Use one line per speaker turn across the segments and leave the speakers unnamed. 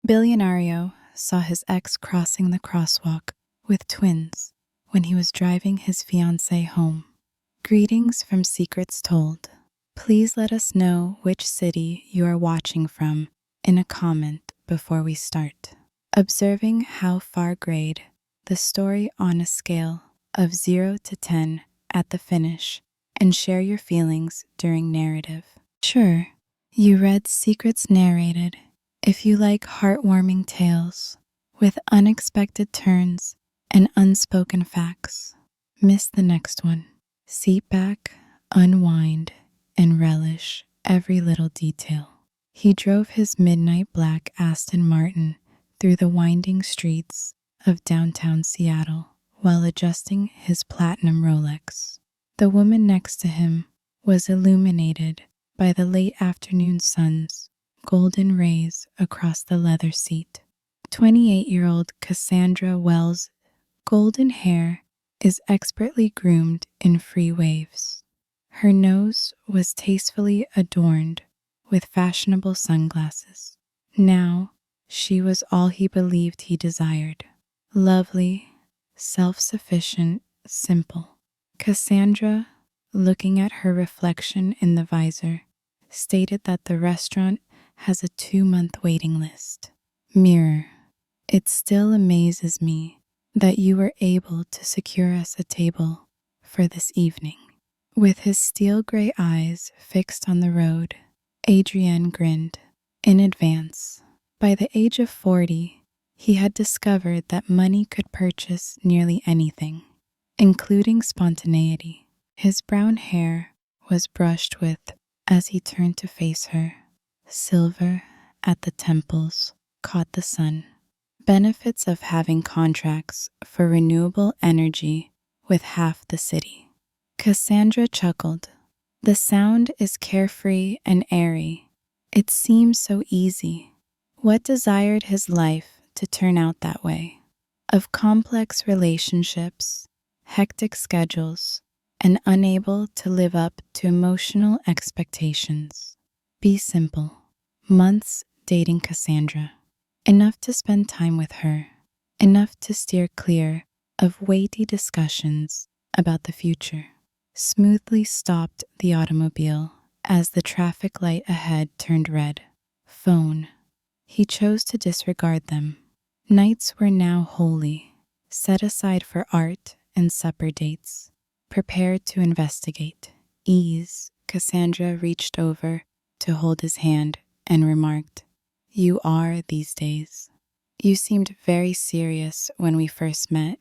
Bilionário saw his ex crossing the crosswalk with twins when he was driving his fiancée home. Greetings from Secrets Told. Please let us know which city you are watching from in a comment before we start. Observing how far grade the story on a scale of 0 to 10 at the finish, and share your feelings during narrative. Sure, you read Secrets Narrated. If you like heartwarming tales with unexpected turns and unspoken facts, miss the next one. Sit back, unwind, and relish every little detail. He drove his midnight black Aston Martin through the winding streets of downtown Seattle while adjusting his platinum Rolex. The woman next to him was illuminated by the late afternoon sun's golden rays across the leather seat. 28-year-old Cassandra Wells' golden hair is expertly groomed in free waves. Her nose was tastefully adorned with fashionable sunglasses. Now, she was all he believed he desired. Lovely, self-sufficient, simple. Cassandra, looking at her reflection in the visor, stated that the restaurant has a 2-month waiting list. Mirror, it still amazes me that you were able to secure us a table for this evening. With his steel gray eyes fixed on the road, Adrienne grinned. In advance, by the age of 40, he had discovered that money could purchase nearly anything, including spontaneity. His brown hair was brushed with, as he turned to face her, silver at the temples caught the sun. Benefits of having contracts for renewable energy with half the city. Cassandra chuckled. The sound is carefree and airy. It seems so easy. What desired his life to turn out that way? Of complex relationships, hectic schedules, and unable to live up to emotional expectations. Be simple. Months dating Cassandra. Enough to spend time with her. Enough to steer clear of weighty discussions about the future. Smoothly stopped the automobile as the traffic light ahead turned red. Phone. He chose to disregard them. Nights were now holy, set aside for art and supper dates. Prepared to investigate. Ease. Cassandra reached over to hold his hand and remarked, "You are these days. You seemed very serious when we first met."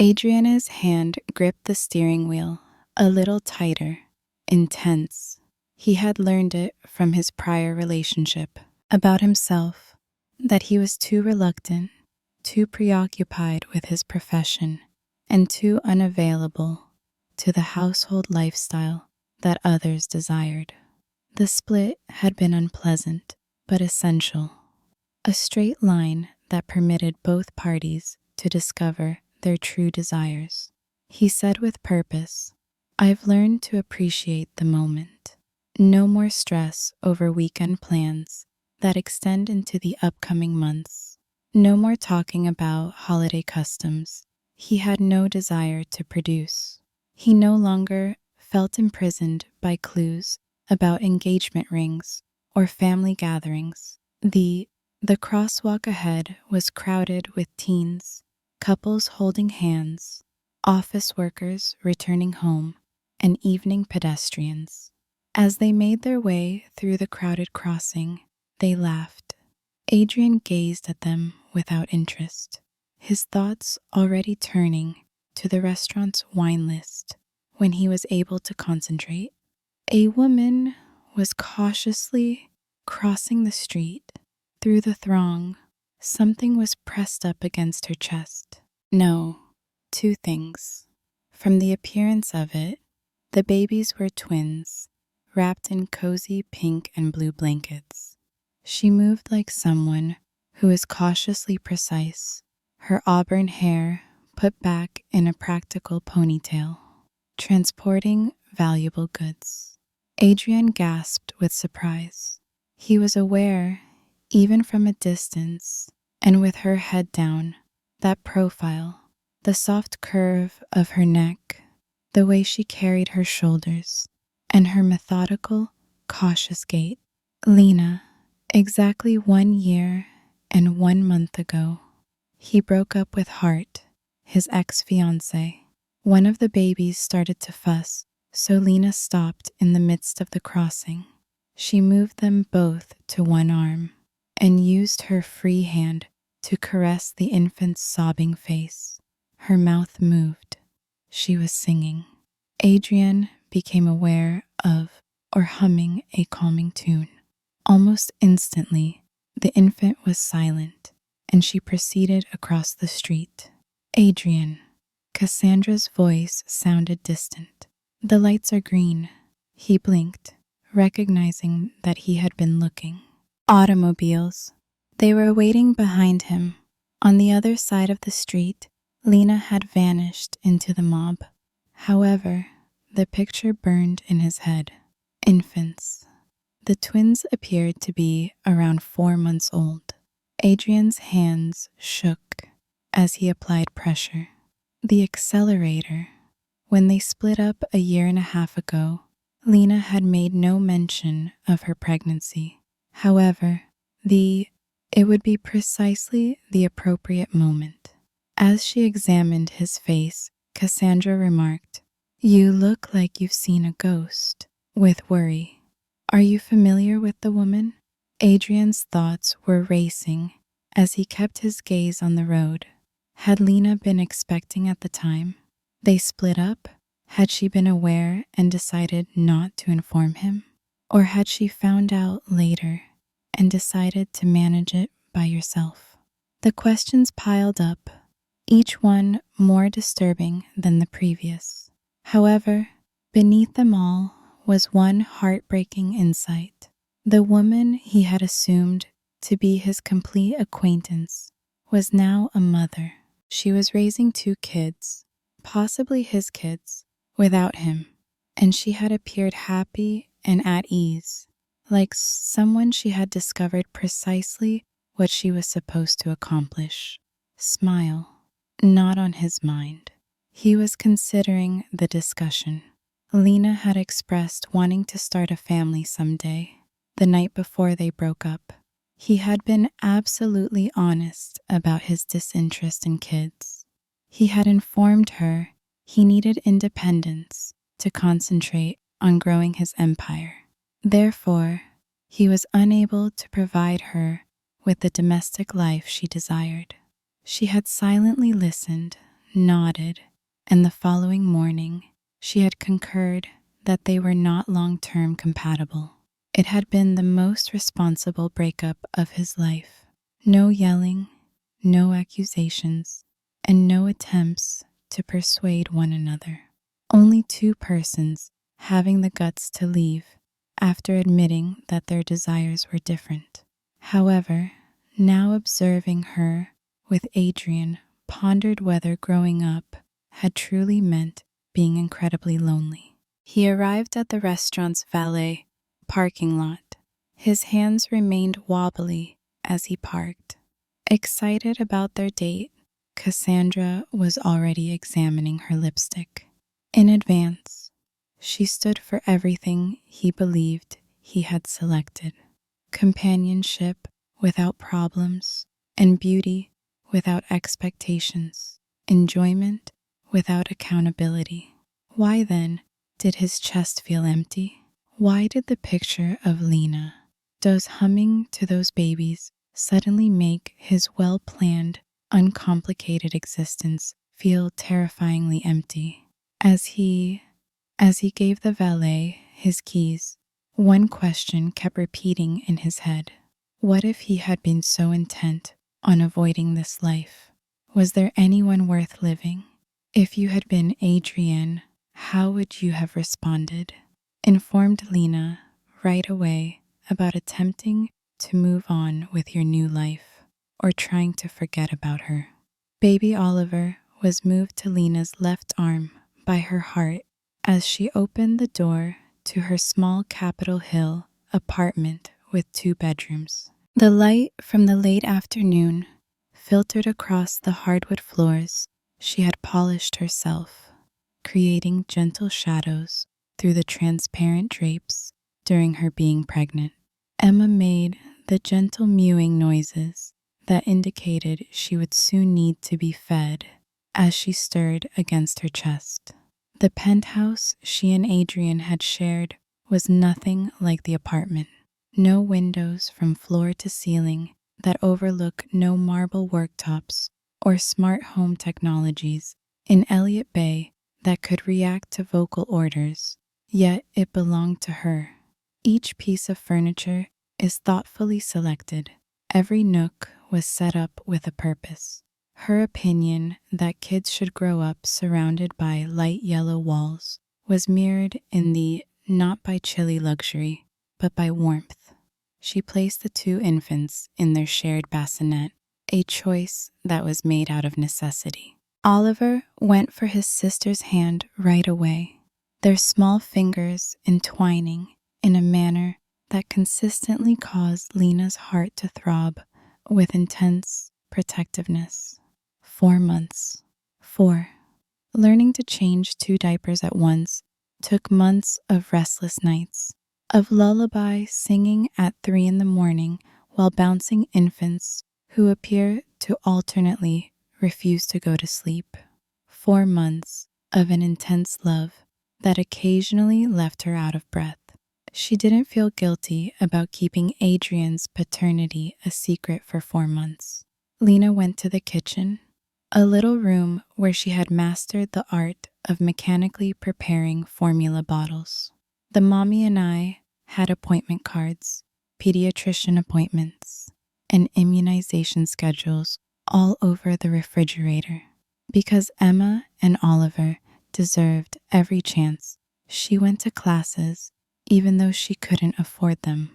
Adriana's hand gripped the steering wheel a little tighter, intense. He had learned it from his prior relationship about himself, that he was too reluctant, too preoccupied with his profession, and too unavailable to the household lifestyle that others desired. The split had been unpleasant, but essential. A straight line that permitted both parties to discover their true desires. He said with purpose, "I've learned to appreciate the moment. No more stress over weekend plans that extend into the upcoming months. No more talking about holiday customs he had no desire to produce. He no longer felt imprisoned by clues about engagement rings or family gatherings. The crosswalk ahead was crowded with teens, couples holding hands, office workers returning home, and evening pedestrians. As they made their way through the crowded crossing, they laughed. Adrian gazed at them without interest, his thoughts already turning to the restaurant's wine list when he was able to concentrate. A woman was cautiously crossing the street. Through the throng, something was pressed up against her chest. No, 2 things. From the appearance of it, the babies were twins, wrapped in cozy pink and blue blankets. She moved like someone who is cautiously precise, her auburn hair put back in a practical ponytail, transporting valuable goods. Adrian gasped with surprise. He was aware, even from a distance, and with her head down, that profile, the soft curve of her neck, the way she carried her shoulders, and her methodical, cautious gait. Lena, exactly 1 year and 1 month ago, he broke up with Hart, his ex-fiancée. One of the babies started to fuss, so Lena stopped in the midst of the crossing. She moved them both to one arm and used her free hand to caress the infant's sobbing face. Her mouth moved. She was singing. Adrienne became aware of or humming a calming tune. Almost instantly, the infant was silent, and she proceeded across the street. Adrienne. Cassandra's voice sounded distant. The lights are green. He blinked, recognizing that he had been looking. Automobiles. They were waiting behind him. On the other side of the street, Lena had vanished into the mob. However, the picture burned in his head. Infants. The twins appeared to be around 4 months old. Adrian's hands shook as he applied pressure. The accelerator. When they split up a year and a half ago, Lena had made no mention of her pregnancy. However, it would be precisely the appropriate moment. As she examined his face, Cassandra remarked, "You look like you've seen a ghost," with worry. "Are you familiar with the woman?" Adrian's thoughts were racing as he kept his gaze on the road. Had Lena been expecting at the time? They split up? Had she been aware and decided not to inform him? Or had she found out later and decided to manage it by herself? The questions piled up, each one more disturbing than the previous. However, beneath them all was one heartbreaking insight. The woman he had assumed to be his complete acquaintance was now a mother. She was raising 2 kids, possibly his kids, without him, and she had appeared happy and at ease, like someone she had discovered precisely what she was supposed to accomplish. Smile, not on his mind. He was considering the discussion. Lena had expressed wanting to start a family someday, the night before they broke up. He had been absolutely honest about his disinterest in kids. He had informed her he needed independence to concentrate on growing his empire. Therefore, he was unable to provide her with the domestic life she desired. She had silently listened, nodded, and the following morning, she had concurred that they were not long-term compatible. It had been the most responsible breakup of his life. No yelling, no accusations, and no attempts to persuade one another. Only 2 persons having the guts to leave after admitting that their desires were different. However, now observing her with Adrian, pondered whether growing up had truly meant being incredibly lonely. He arrived at the restaurant's valet parking lot. His hands remained wobbly as he parked. Excited about their date, Cassandra was already examining her lipstick. In advance, she stood for everything he believed he had selected: companionship without problems, and beauty without expectations, enjoyment without accountability. Why then did his chest feel empty? Why did the picture of Lena, those humming to those babies, suddenly make his well-planned, uncomplicated existence feel terrifyingly empty? As he gave the valet his keys, one question kept repeating in his head. What if he had been so intent on avoiding this life? Was there anyone worth living? If you had been Adrienne, how would you have responded? Informed Lena right away about attempting to move on with your new life or trying to forget about her. Baby Oliver was moved to Lena's left arm by her heart as she opened the door to her small Capitol Hill apartment with 2 bedrooms. The light from the late afternoon filtered across the hardwood floors she had polished herself, creating gentle shadows through the transparent drapes during her being pregnant. Emma made the gentle mewing noises that indicated she would soon need to be fed as she stirred against her chest. The penthouse she and Adrian had shared was nothing like the apartment. No windows from floor to ceiling that overlook no marble worktops or smart home technologies in Elliott Bay that could react to vocal orders, yet it belonged to her. Each piece of furniture is thoughtfully selected. Every nook was set up with a purpose. Her opinion that kids should grow up surrounded by light yellow walls was mirrored in the not by chilly luxury, but by warmth. She placed the two infants in their shared bassinet, a choice that was made out of necessity. Oliver went for his sister's hand right away, their small fingers entwining in a manner that consistently caused Lena's heart to throb with intense protectiveness. 4 months. 4. Learning to change 2 diapers at once took months of restless nights, of lullaby singing at 3 in the morning while bouncing infants who appear to alternately refuse to go to sleep. 4 months of an intense love that occasionally left her out of breath. She didn't feel guilty about keeping Adrian's paternity a secret for 4 months. Lena went to the kitchen, a little room where she had mastered the art of mechanically preparing formula bottles. The mommy and I had appointment cards, pediatrician appointments, and immunization schedules all over the refrigerator. Because Emma and Oliver deserved every chance, she went to classes even though she couldn't afford them.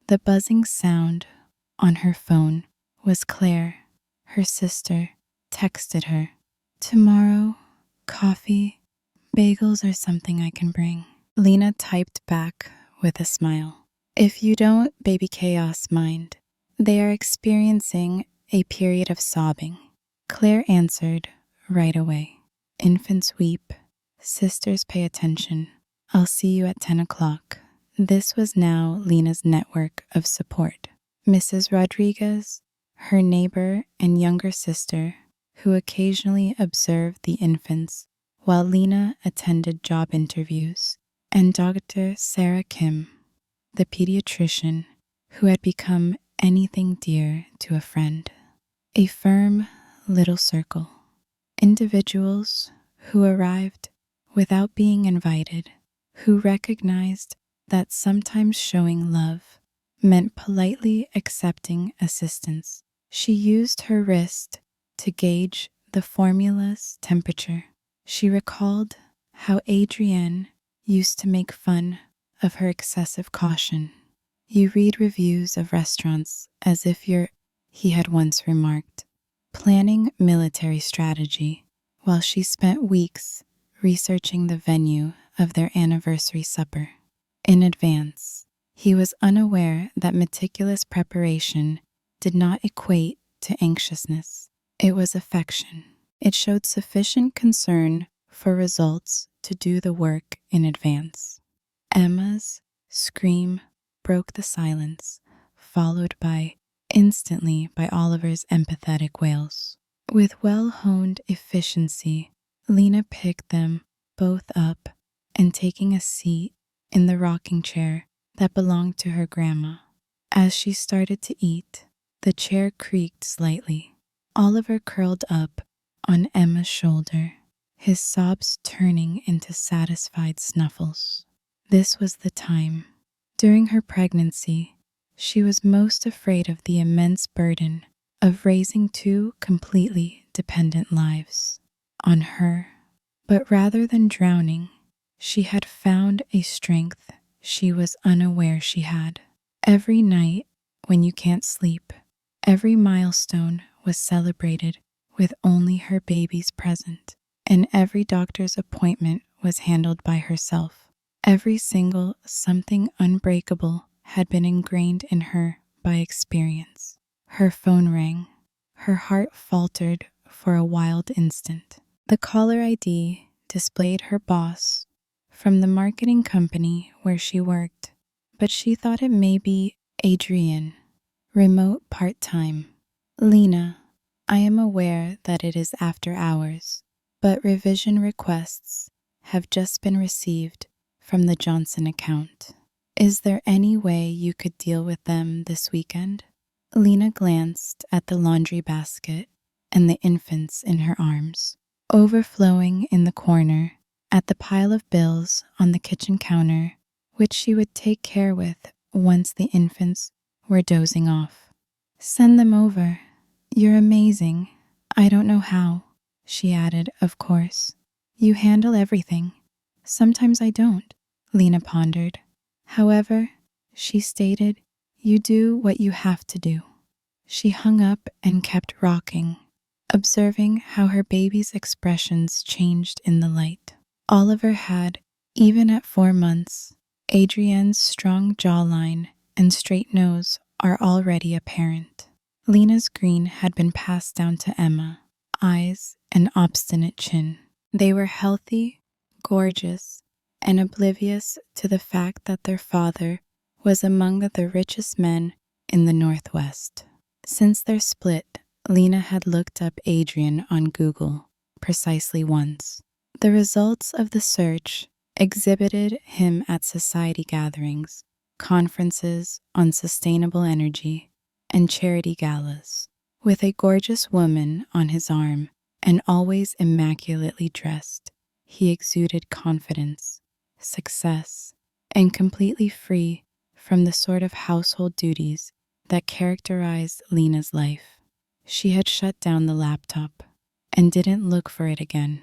The buzzing sound on her phone was Claire. Her sister texted her, "Tomorrow, coffee, bagels, or something I can bring." Lena typed back with a smile, "If you don't, baby chaos, mind. They are experiencing a period of sobbing." Claire answered right away, "Infants weep, sisters pay attention. I'll see you at 10 o'clock. This was now Lena's network of support. Mrs. Rodriguez, her neighbor and younger sister, who occasionally observed the infants while Lena attended job interviews, and Dr. Sarah Kim, the pediatrician who had become anything dear to a friend. A firm little circle. Individuals who arrived without being invited, who recognized that sometimes showing love meant politely accepting assistance. She used her wrist to gauge the formula's temperature. She recalled how Adrienne used to make fun of her excessive caution. "You read reviews of restaurants as if you're," he had once remarked, planning military strategy, while she spent weeks researching the venue of their anniversary supper. In advance, he was unaware that meticulous preparation did not equate to anxiousness. It was affection. It showed sufficient concern for results to do the work in advance. Emma's scream broke the silence, followed instantly by Oliver's empathetic wails. With well-honed efficiency, Lena picked them both up and taking a seat in the rocking chair that belonged to her grandma. As she started to eat, the chair creaked slightly. Oliver curled up on Emma's shoulder, his sobs turning into satisfied snuffles. This was the time. During her pregnancy, she was most afraid of the immense burden of raising 2 completely dependent lives on her. But rather than drowning, she had found a strength she was unaware she had. Every night, when you can't sleep, every milestone was celebrated with only her babies present, and every doctor's appointment was handled by herself. Every single something unbreakable had been ingrained in her by experience. Her phone rang. Her heart faltered for a wild instant. The caller ID displayed her boss from the marketing company where she worked, but she thought it may be Adrienne, remote part-time. Lena, I am aware that it is after hours, but revision requests have just been received from the Johnson account. Is there any way you could deal with them this weekend? Lena glanced at the laundry basket and the infants in her arms, overflowing in the corner, at the pile of bills on the kitchen counter, which she would take care with once the infants were dozing off. Send them over. You're amazing. I don't know how, she added, of course. You handle everything. Sometimes I don't, Lena pondered. However, she stated, you do what you have to do. She hung up and kept rocking, observing how her baby's expressions changed in the light. Oliver had, even at 4 months, Adrienne's strong jawline and straight nose are already apparent. Lena's green had been passed down to Emma, eyes and obstinate chin. They were healthy, gorgeous, and oblivious to the fact that their father was among the richest men in the Northwest. Since their split, Lena had looked up Adrienne on Google precisely once. The results of the search exhibited him at society gatherings, conferences on sustainable energy, and charity galas, with a gorgeous woman on his arm and always immaculately dressed. He exuded confidence, success, and completely free from the sort of household duties that characterized Lena's life. She had shut down the laptop and didn't look for it again.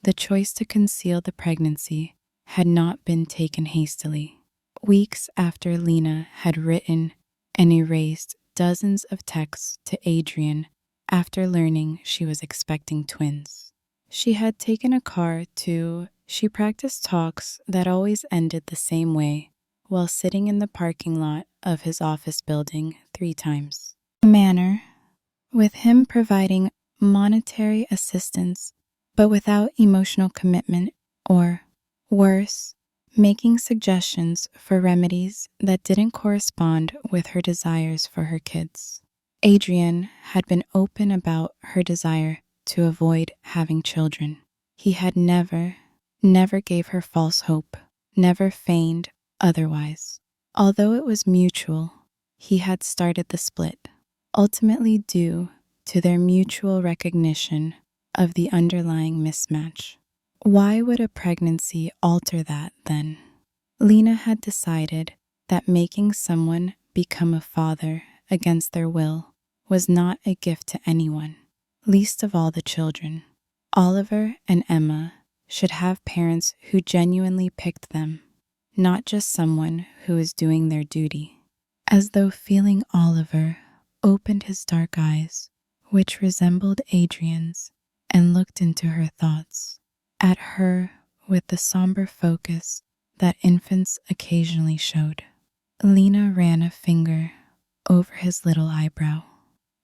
The choice to conceal the pregnancy had not been taken hastily. Weeks after Lena had written and erased dozens of texts to Adrienne after learning she was expecting twins, she had taken a car she practiced talks that always ended the same way while sitting in the parking lot of his office building 3 times. Manner, with him providing monetary assistance but without emotional commitment, or, worse, making suggestions for remedies that didn't correspond with her desires for her kids. Adrienne had been open about her desire to avoid having children. He had never gave her false hope, never feigned otherwise. Although it was mutual, he had started the split, ultimately due to their mutual recognition of the underlying mismatch. Why would a pregnancy alter that, then? Lena had decided that making someone become a father against their will was not a gift to anyone, least of all the children. Oliver and Emma should have parents who genuinely picked them, not just someone who is doing their duty. As though feeling Oliver opened his dark eyes, which resembled Adrienne's, and looked into her thoughts, at her with the somber focus that infants occasionally showed. Lena ran a finger over his little eyebrow.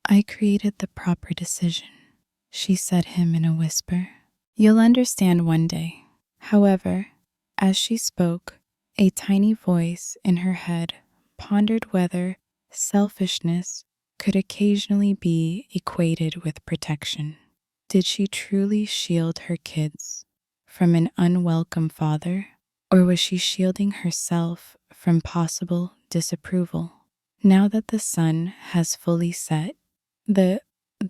I created the proper decision, she said him in a whisper. You'll understand one day. However, as she spoke, a tiny voice in her head pondered whether selfishness could occasionally be equated with protection. Did she truly shield her kids from an unwelcome father, or was she shielding herself from possible disapproval? Now that the sun has fully set, the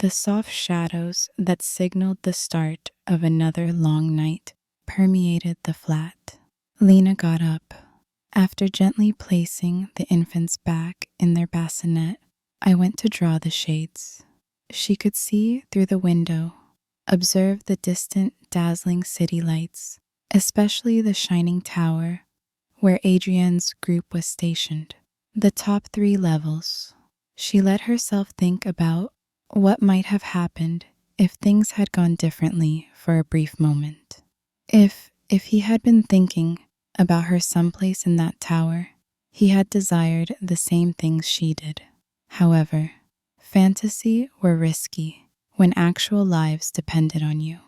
soft shadows that signaled the start of another long night permeated the flat. Lena got up. After gently placing the infants back in their bassinet, I went to draw the shades. She could see through the window, observe the distant, dazzling city lights, especially the shining tower where Adrienne's group was stationed. The top 3 levels. She let herself think about what might have happened if things had gone differently for a brief moment. If he had been thinking about her someplace in that tower, he had desired the same things she did. However, fantasy were risky when actual lives depended on you.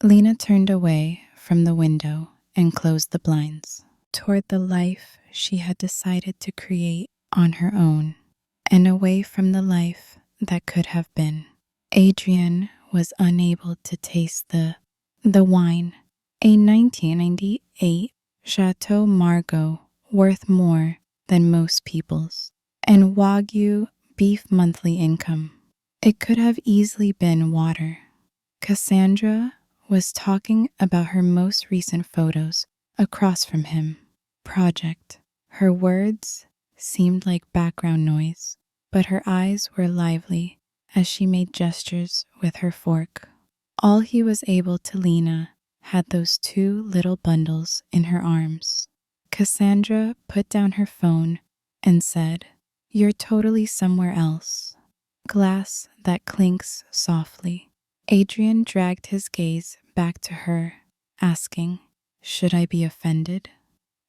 Lena turned away from the window and closed the blinds toward the life she had decided to create on her own, and away from the life that could have been. Adrienne was unable to taste the wine, a 1998 Chateau Margaux worth more than most people's, and Wagyu beef monthly income. It could have easily been water. Cassandra was talking about her most recent photos across from him. Project. Her words seemed like background noise, but her eyes were lively as she made gestures with her fork. All he was able to Lena had those two little bundles in her arms. Cassandra put down her phone and said, "You're totally somewhere else." Glass that clinks softly. Adrian dragged his gaze back to her, asking, "Should I be offended?"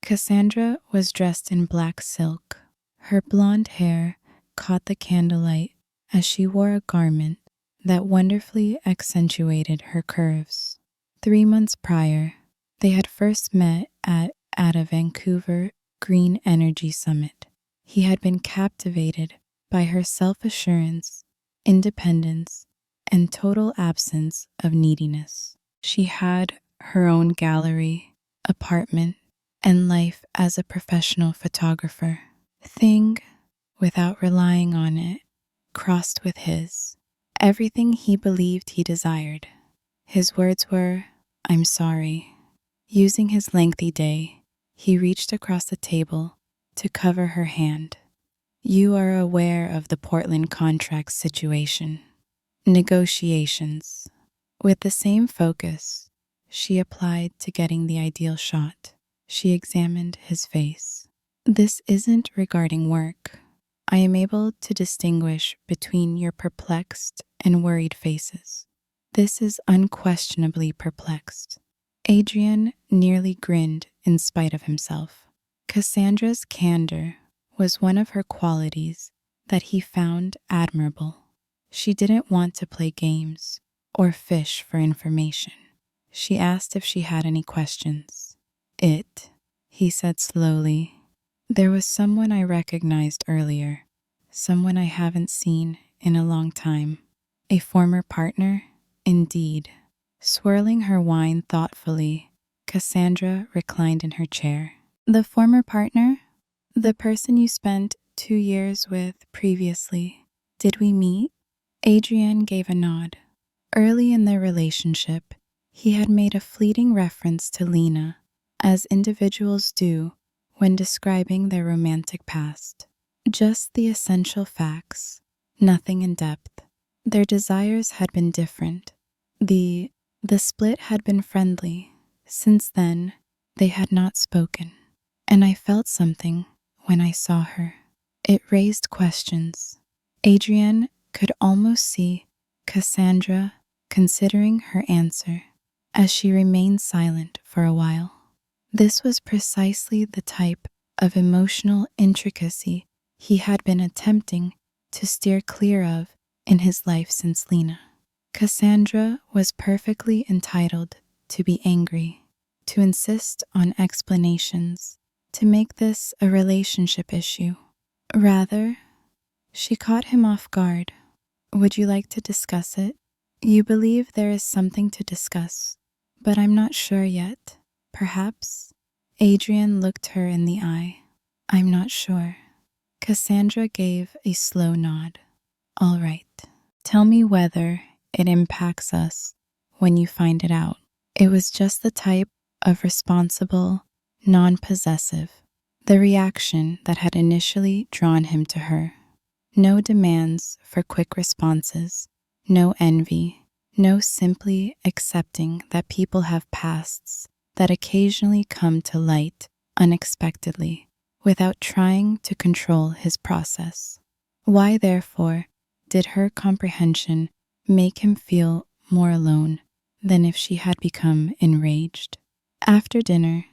Cassandra was dressed in black silk. Her blonde hair caught the candlelight as she wore a garment that wonderfully accentuated her curves. 3 months prior, they had first met at a Vancouver Green Energy Summit. He had been captivated by her self-assurance, independence, and total absence of neediness. She had her own gallery, apartment, and life as a professional photographer. Thing, without relying on it, crossed with his. Everything he believed he desired. His words were, "I'm sorry." Using his lengthy day, he reached across the table to cover her hand. "You are aware of the Portland contract situation. Negotiations." With the same focus she applied to getting the ideal shot, she examined his face. "This isn't regarding work. I am able to distinguish between your perplexed and worried faces. This is unquestionably perplexed." Adrian nearly grinned in spite of himself. Cassandra's candor was one of her qualities that he found admirable. She didn't want to play games or fish for information. She asked if she had any questions. He said slowly. "There was someone I recognized earlier, someone I haven't seen in a long time. A former partner? Indeed." Swirling her wine thoughtfully, Cassandra reclined in her chair. "The former partner? The person you spent 2 years with previously. Did we meet?" Adrienne gave a nod. Early in their relationship, he had made a fleeting reference to Lena, as individuals do when describing their romantic past. Just the essential facts, nothing in depth. Their desires had been different. The split had been friendly. Since then, they had not spoken. And I felt something when I saw her. It raised questions. Adrienne could almost see Cassandra considering her answer as she remained silent for a while. This was precisely the type of emotional intricacy he had been attempting to steer clear of in his life since Lena. Cassandra was perfectly entitled to be angry, to insist on explanations, to make this a relationship issue. Rather, she caught him off guard. "Would you like to discuss it? You believe there is something to discuss, but I'm not sure yet. Perhaps?" Adrian looked her in the eye. "I'm not sure." Cassandra gave a slow nod. "All right. Tell me whether it impacts us when you find it out." It was just the type of responsible, non-possessive, the reaction that had initially drawn him to her. No demands for quick responses, no envy, no simply accepting that people have pasts that occasionally come to light unexpectedly without trying to control his process. Why, therefore, did her comprehension make him feel more alone than if she had become enraged? After dinner,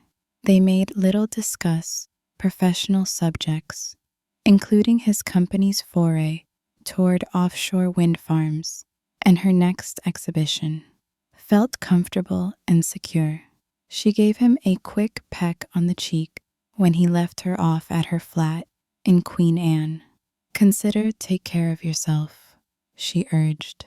they made little discuss professional subjects. including his company's foray toward offshore wind farms and her next exhibition, felt comfortable and secure. She gave him a quick peck on the cheek when he left her off at her flat in Queen Anne. "Consider take care of yourself," she urged.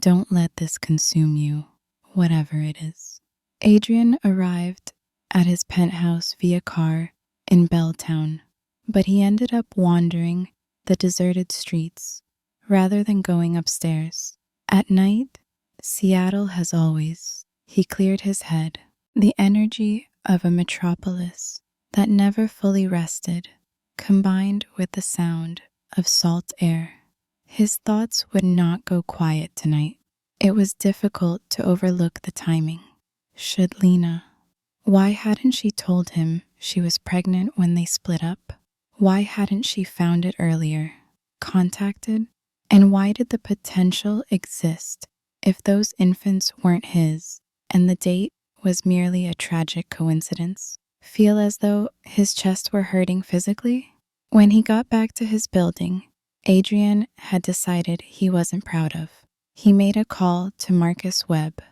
"Don't let this consume you, whatever it is." Adrian arrived at his penthouse via car in Belltown, but he ended up wandering the deserted streets rather than going upstairs. At night, Seattle has always, he cleared his head, the energy of a metropolis that never fully rested, combined with the sound of salt air. His thoughts would not go quiet tonight. It was difficult to overlook the timing. Should Lena? Why hadn't she told him she was pregnant when they split up? Why hadn't she found it earlier? Contacted? And why did the potential exist if those infants weren't his and the date was merely a tragic coincidence? Feel as though his chest were hurting physically? When he got back to his building, Adrian had decided he wasn't proud of. He made a call to Marcus Webb,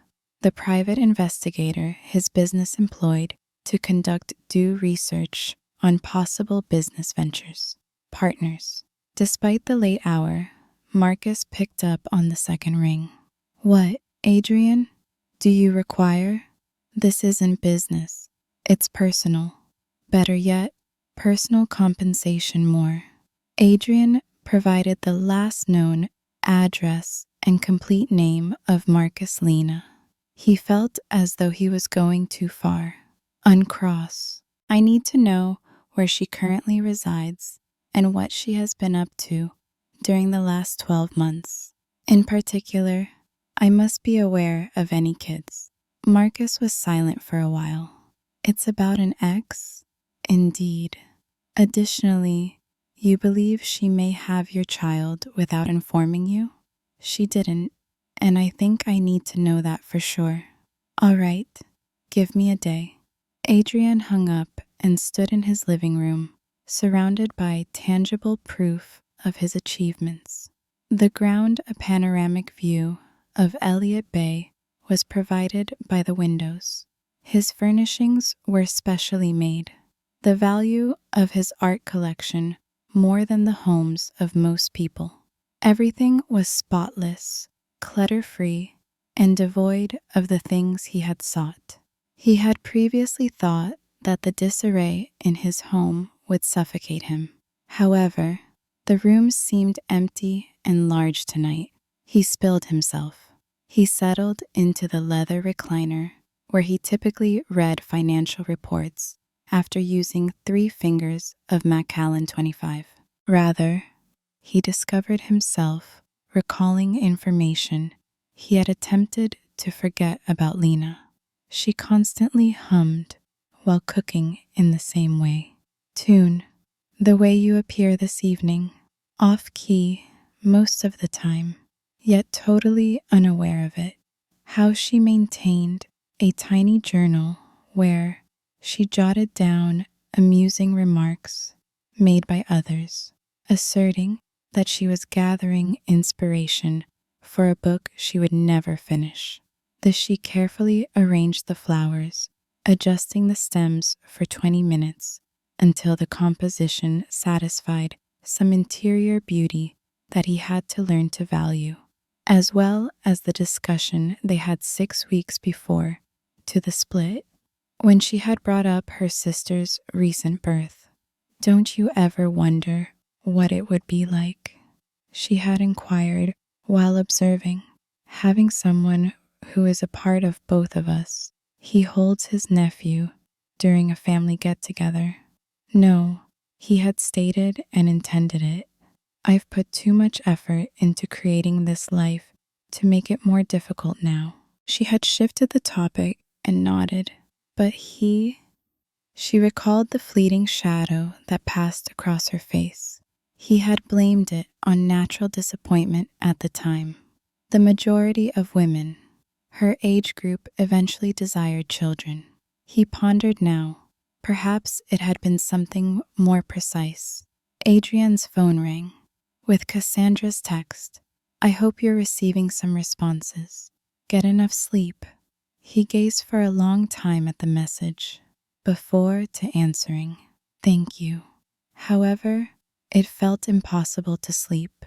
the private investigator his business employed to conduct due research on possible business ventures. Partners. Despite the late hour, Marcus picked up on the second ring. "What, Adrian? Do you require? This isn't business. It's personal. Better yet, personal compensation more." Adrian provided the last known address and complete name of Marcus Lena. He felt as though he was going too far. "Uncross. I need to know where she currently resides and what she has been up to during the last 12 months. In particular, I must be aware of any kids." Marcus was silent for a while. "It's about an ex? Indeed. Additionally, you believe she may have your child without informing you?" "She didn't, and I think I need to know that for sure." "All right, give me a day." Adrian hung up and stood in his living room, surrounded by tangible proof of his achievements. The ground, a panoramic view of Elliott Bay, was provided by the windows. His furnishings were specially made. The value of his art collection more than the homes of most people. Everything was spotless, clutter-free, and devoid of the things he had sought. He had previously thought that the disarray in his home would suffocate him. However, the room seemed empty and large tonight. He spilled himself. He settled into the leather recliner where he typically read financial reports after using 3 fingers of Macallan 25. Rather, he discovered himself recalling information he had attempted to forget about Lena. She constantly hummed while cooking in the same way. "Tune, the way you appear this evening, off-key most of the time, yet totally unaware of it." How she maintained a tiny journal where she jotted down amusing remarks made by others, asserting that she was gathering inspiration for a book she would never finish. She carefully arranged the flowers, adjusting the stems for 20 minutes until the composition satisfied some interior beauty that he had to learn to value, as well as the discussion they had 6 weeks before to the split, when she had brought up her sister's recent birth. "Don't you ever wonder what it would be like?" she had inquired while observing. "Having someone who is a part of both of us." He holds his nephew during a family get-together. No, he had stated and intended it. "I've put too much effort into creating this life to make it more difficult now." She had shifted the topic and nodded, but she recalled the fleeting shadow that passed across her face. He had blamed it on natural disappointment at the time. The majority of women, her age group, eventually desired children. He pondered now. Perhaps it had been something more precise. Adrian's phone rang with Cassandra's text. I hope you're receiving some responses. Get enough sleep. He gazed for a long time at the message before to answering. Thank you. However, it felt impossible to sleep.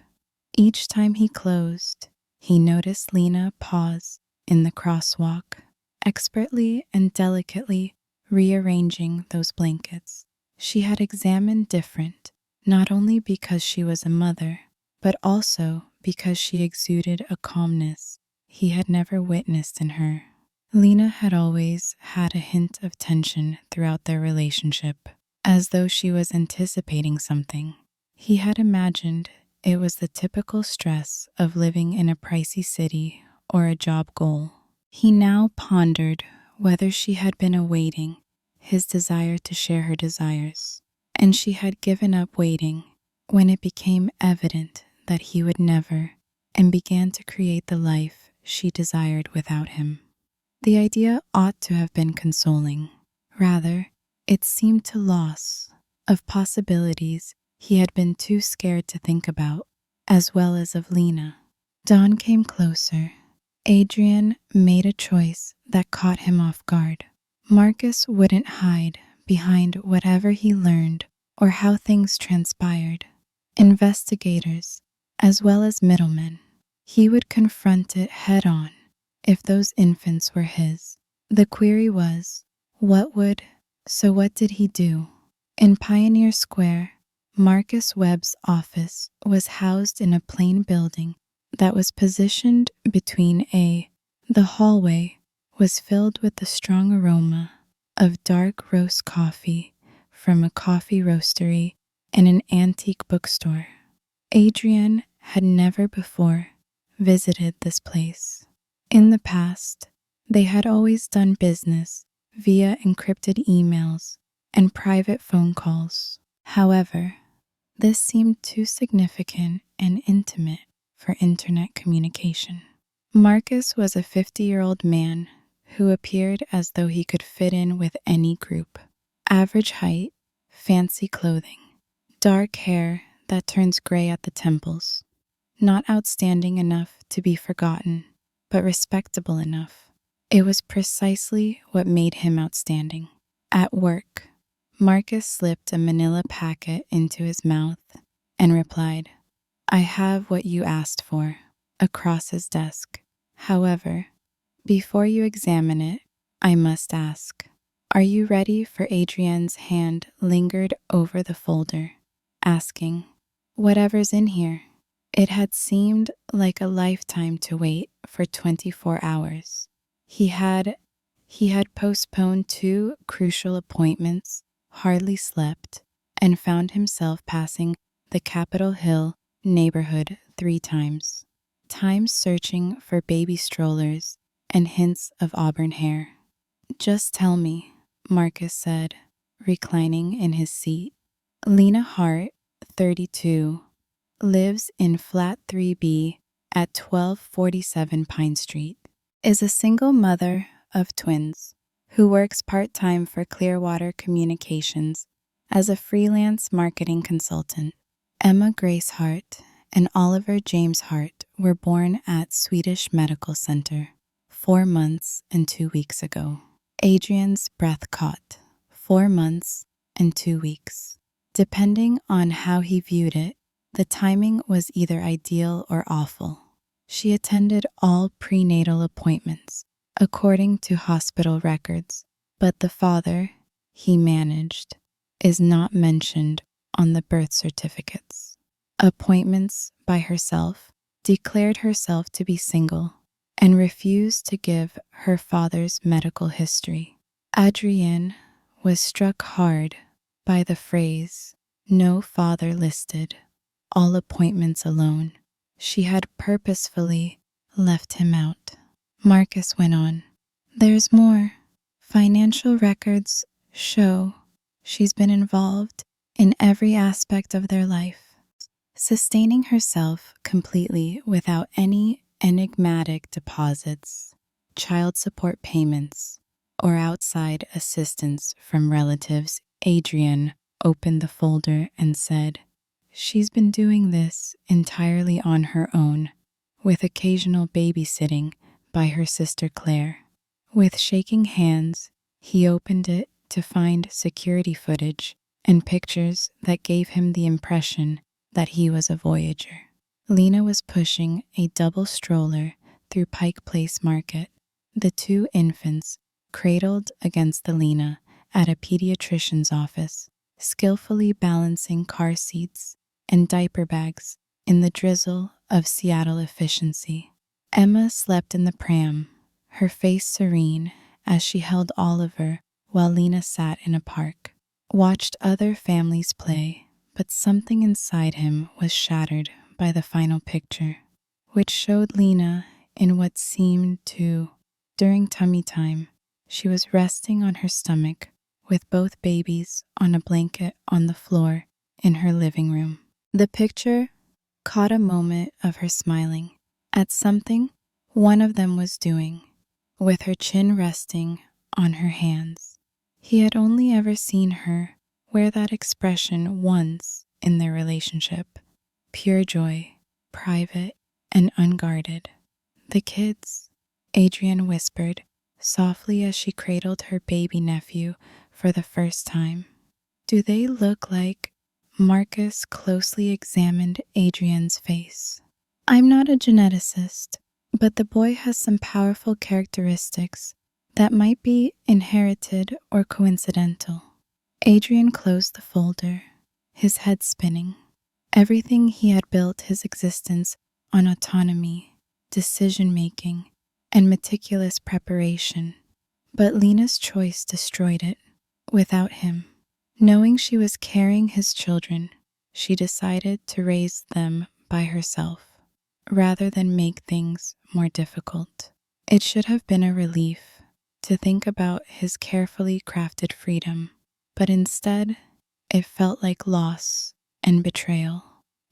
Each time he closed, he noticed Lena pause in the crosswalk, expertly and delicately rearranging those blankets. She had examined different, not only because she was a mother, but also because she exuded a calmness he had never witnessed in her. Lena had always had a hint of tension throughout their relationship, as though she was anticipating something. He had imagined it was the typical stress of living in a pricey city or a job goal. He now pondered whether she had been awaiting his desire to share her desires, and she had given up waiting when it became evident that he would never, and began to create the life she desired without him. The idea ought to have been consoling. Rather, it seemed to loss of possibilities he had been too scared to think about, as well as of Lena. Dawn came closer. Adrian made a choice that caught him off guard. Marcus wouldn't hide behind whatever he learned or how things transpired. Investigators, as well as middlemen, he would confront it head on if those infants were his. The query was, what did he do? In Pioneer Square, Marcus Webb's office was housed in a plain building that was positioned between The hallway was filled with the strong aroma of dark roast coffee from a coffee roastery and an antique bookstore. Adrian had never before visited this place. In the past, they had always done business via encrypted emails and private phone calls. However, this seemed too significant and intimate for internet communication. Marcus was a 50-year-old man who appeared as though he could fit in with any group. Average height, fancy clothing, dark hair that turns gray at the temples. Not outstanding enough to be forgotten, but respectable enough. It was precisely what made him outstanding. At work, Marcus slipped a manila packet into his mouth and replied, I have what you asked for, across his desk. However, before you examine it, I must ask, are you ready? For Adrian's hand lingered over the folder, asking, whatever's in here. It had seemed like a lifetime to wait for 24 hours. He had postponed 2 crucial appointments, hardly slept, and found himself passing the Capitol Hill neighborhood 3 times searching for baby strollers and hints of auburn hair. Just tell me, Marcus said, reclining in his seat. Lena Hart, 32, lives in flat 3B at 1247 Pine Street, is a single mother of twins who works part-time for Clearwater Communications as a freelance marketing consultant. Emma Grace Hart and Oliver James Hart were born at Swedish Medical Center 4 months and 2 weeks ago. Adrian's breath caught 4 months and 2 weeks. Depending on how he viewed it, the timing was either ideal or awful. She attended all prenatal appointments, according to hospital records, but the father he managed is not mentioned on the birth certificates. Appointments by herself, declared herself to be single, and refused to give her father's medical history. Adrienne was struck hard by the phrase, no father listed, all appointments alone. She had purposefully left him out. Marcus went on, there's more. Financial records show she's been involved in every aspect of their life, sustaining herself completely without any enigmatic deposits, child support payments, or outside assistance from relatives. Adrian opened the folder and said, She's been doing this entirely on her own, with occasional babysitting by her sister Claire. With shaking hands, he opened it to find security footage and pictures that gave him the impression that he was a voyager. Lena was pushing a double stroller through Pike Place Market, the two infants cradled against the Lena at a pediatrician's office, skillfully balancing car seats and diaper bags in the drizzle of Seattle efficiency. Emma slept in the pram, her face serene as she held Oliver while Lena sat in a park, watched other families play, but something inside him was shattered by the final picture, which showed Lena in what seemed to, during tummy time, she was resting on her stomach with both babies on a blanket on the floor in her living room. The picture caught a moment of her smiling at something one of them was doing, with her chin resting on her hands. He had only ever seen her wear that expression once in their relationship, pure joy, private and unguarded. The kids, Adrienne whispered softly as she cradled her baby nephew for the first time. Do they look like? Marcus closely examined Adrienne's face. I'm not a geneticist, but the boy has some powerful characteristics that might be inherited or coincidental. Adrienne closed the folder, his head spinning. Everything he had built his existence on autonomy, decision-making, and meticulous preparation. But Lena's choice destroyed it. Without him, knowing she was carrying his children, she decided to raise them by herself, rather than make things more difficult. It should have been a relief to think about his carefully crafted freedom, but instead, it felt like loss and betrayal,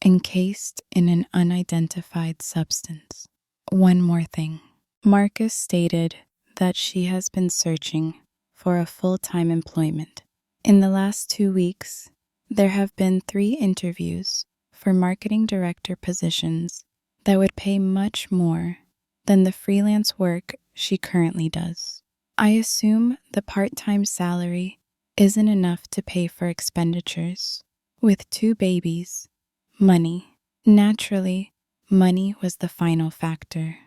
encased in an unidentified substance. One more thing. Marcus stated that she has been searching for a full-time employment. In the last 2 weeks, there have been 3 interviews for marketing director positions that would pay much more than the freelance work she currently does. I assume the part-time salary isn't enough to pay for expenditures. With 2 babies, money. Naturally, money was the final factor.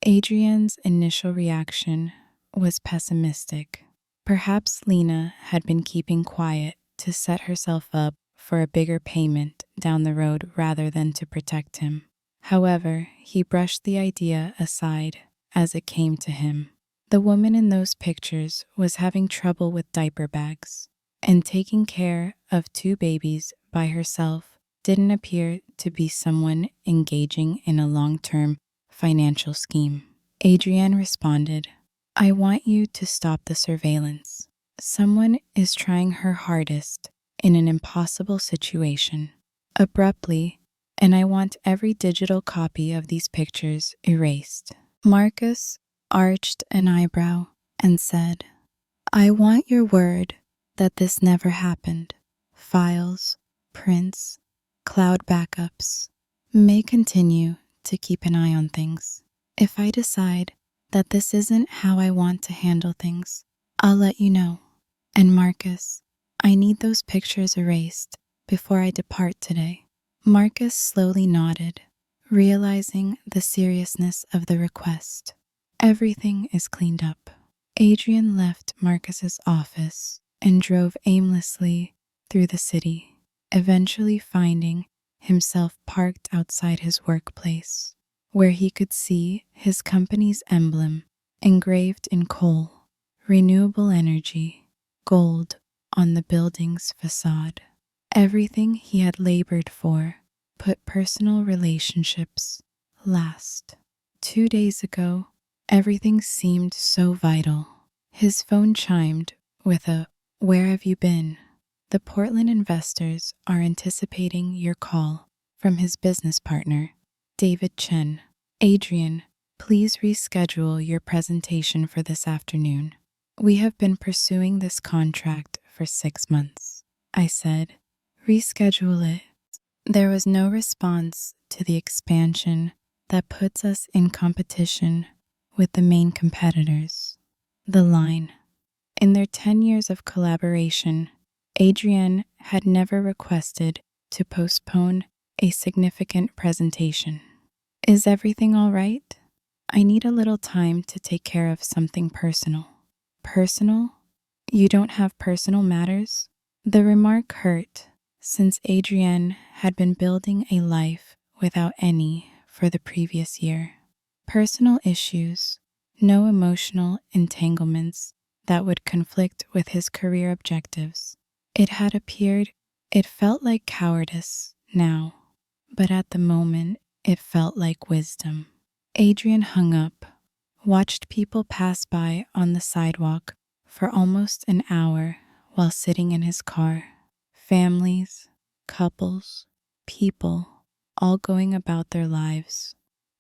Adrienne's initial reaction was pessimistic. Perhaps Lena had been keeping quiet to set herself up for a bigger payment down the road rather than to protect him. However, he brushed the idea aside as it came to him. The woman in those pictures was having trouble with diaper bags, and taking care of 2 babies by herself didn't appear to be someone engaging in a long-term financial scheme. Adrienne responded, I want you to stop the surveillance. Someone is trying her hardest in an impossible situation. Abruptly, and I want every digital copy of these pictures erased. Marcus arched an eyebrow and said, I want your word that this never happened. Files, prints, cloud backups may continue to keep an eye on things. If I decide that this isn't how I want to handle things, I'll let you know. And Marcus, I need those pictures erased before I depart today. Marcus slowly nodded, realizing the seriousness of the request. Everything is cleaned up. Adrienne left Marcus's office and drove aimlessly through the city, eventually finding himself parked outside his workplace, where he could see his company's emblem engraved in coal, renewable energy, gold on the building's facade. Everything he had labored for put personal relationships last. 2 days ago, everything seemed so vital. His phone chimed with a, "Where have you been?" The Portland investors are anticipating your call from his business partner, David Chen. Adrienne, please reschedule your presentation for this afternoon. We have been pursuing this contract for 6 months. I said, reschedule it. There was no response to the expansion that puts us in competition with the main competitors. The line. In their 10 years of collaboration, Adrienne had never requested to postpone a significant presentation. Is everything all right? I need a little time to take care of something personal. Personal? You don't have personal matters? The remark hurt, since Adrienne had been building a life without any for the previous year. Personal issues, no emotional entanglements that would conflict with his career objectives. It had appeared, it felt like cowardice now, but at the moment it felt like wisdom. Adrian hung up, watched people pass by on the sidewalk for almost an hour while sitting in his car. Families, couples, people, all going about their lives,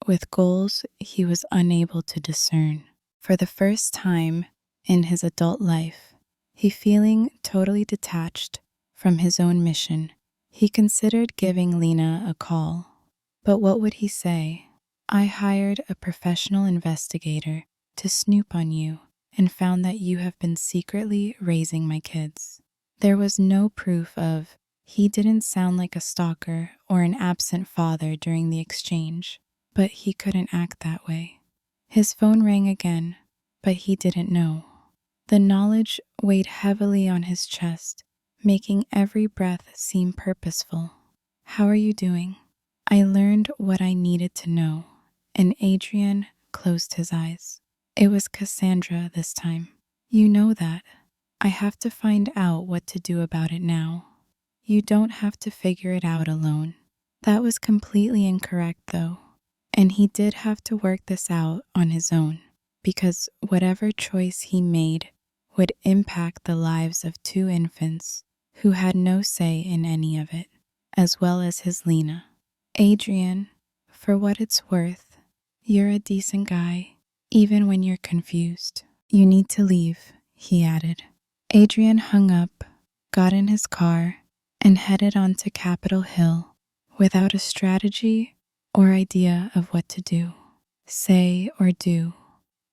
with goals he was unable to discern. For the first time in his adult life, he feeling totally detached from his own mission, he considered giving Lena a call. But what would he say? I hired a professional investigator to snoop on you and found that you have been secretly raising my kids. There was no proof of, he didn't sound like a stalker or an absent father during the exchange, but he couldn't act that way. His phone rang again, but he didn't know. The knowledge weighed heavily on his chest, making every breath seem purposeful. How are you doing? I learned what I needed to know, and Adrian closed his eyes. It was Cassandra this time. You know that. I have to find out what to do about it now. You don't have to figure it out alone. That was completely incorrect, though. And he did have to work this out on his own, because whatever choice he made would impact the lives of 2 infants who had no say in any of it, as well as his Lena. Adrian, for what it's worth, you're a decent guy, even when you're confused. You need to leave, he added. Adrian hung up, got in his car, and headed on to Capitol Hill without a strategy or idea of what to do, say, or do.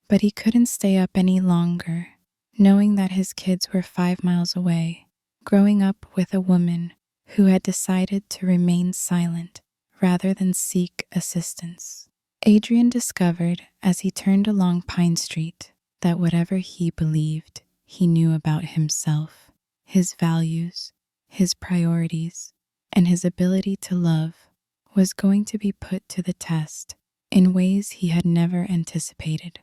But he couldn't stay up any longer, knowing that his kids were 5 miles away, growing up with a woman who had decided to remain silent rather than seek assistance. Adrian discovered as he turned along Pine Street that whatever he believed he knew about himself, his values, his priorities, and his ability to love was going to be put to the test in ways he had never anticipated.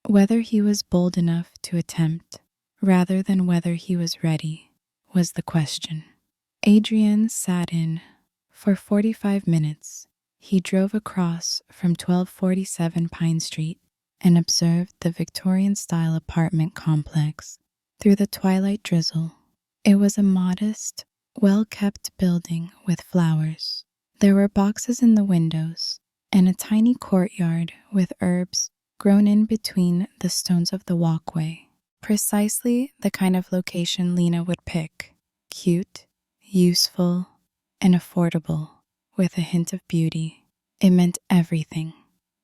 Whether he was bold enough to attempt, rather than whether he was ready, was the question. Adrian sat in. For 45 minutes, he drove across from 1247 Pine Street and observed the Victorian-style apartment complex through the twilight drizzle. It was a modest, well-kept building with flowers. There were boxes in the windows and a tiny courtyard with herbs grown in between the stones of the walkway. Precisely the kind of location Lena would pick. Cute, useful, and affordable, with a hint of beauty. It meant everything.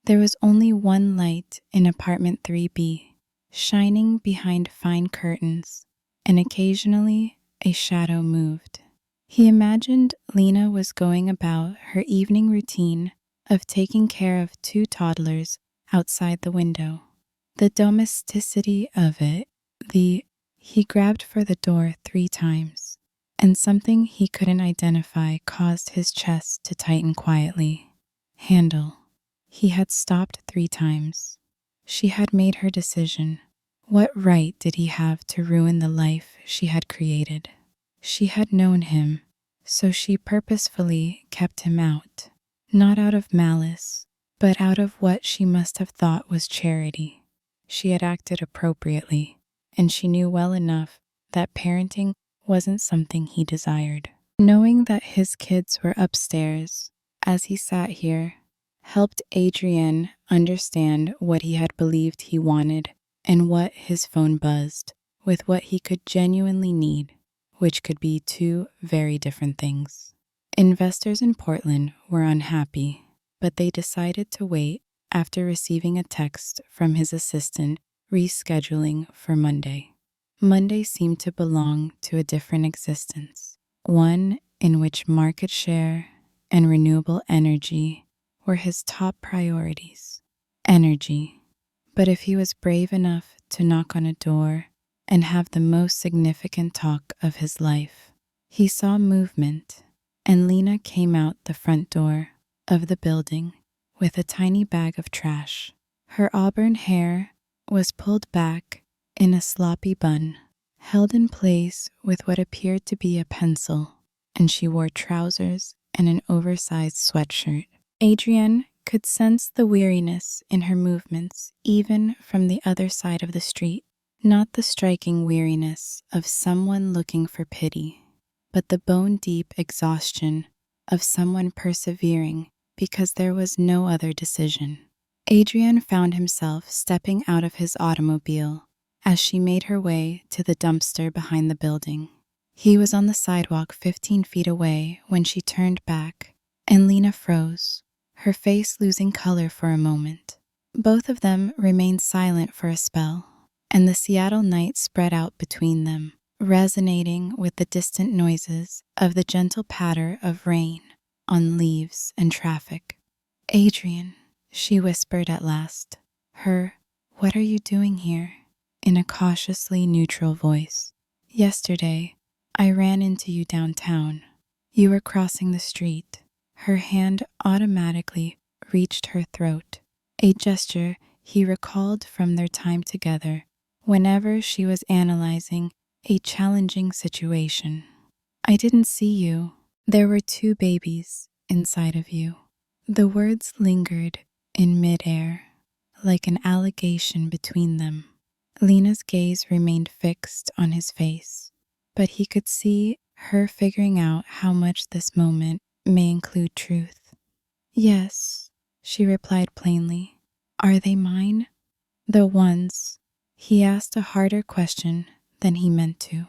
There was only one light in apartment 3B, shining behind fine curtains, and occasionally a shadow moved. He imagined Lena was going about her evening routine of taking care of 2 toddlers outside the window. The domesticity of it, he grabbed for the door 3 times, and something he couldn't identify caused his chest to tighten quietly. Handle. He had stopped 3 times. She had made her decision. What right did he have to ruin the life she had created? She had known him, so she purposefully kept him out, not out of malice, but out of what she must have thought was charity. She had acted appropriately, and she knew well enough that parenting wasn't something he desired. Knowing that his kids were upstairs, as he sat here, helped Adrienne understand what he had believed he wanted and what his phone buzzed with what he could genuinely need, which could be 2 very different things. Investors in Portland were unhappy, but they decided to wait after receiving a text from his assistant rescheduling for Monday. Monday seemed to belong to a different existence, one in which market share and renewable energy were his top priorities. Energy. But if he was brave enough to knock on a door and have the most significant talk of his life, he saw movement, and Lena came out the front door of the building with a tiny bag of trash. Her auburn hair was pulled back in a sloppy bun, held in place with what appeared to be a pencil, and she wore trousers and an oversized sweatshirt. Adrienne could sense the weariness in her movements even from the other side of the street, not the striking weariness of someone looking for pity, but the bone-deep exhaustion of someone persevering because there was no other decision. Adrienne found himself stepping out of his automobile as she made her way to the dumpster behind the building. He was on the sidewalk 15 feet away when she turned back, and Lena froze, her face losing color for a moment. Both of them remained silent for a spell, and the Seattle night spread out between them, resonating with the distant noises of the gentle patter of rain on leaves and traffic. "Adrienne," she whispered at last, "what are you doing here?" in a cautiously neutral voice. "Yesterday, I ran into you downtown. You were crossing the street." Her hand automatically reached her throat, a gesture he recalled from their time together whenever she was analyzing a challenging situation. "I didn't see you. There were 2 babies inside of you." The words lingered in midair, like an allegation between them. Lena's gaze remained fixed on his face, but he could see her figuring out how much this moment may include truth. "Yes," she replied plainly. "Are they mine?" "The ones." He asked a harder question than he meant to.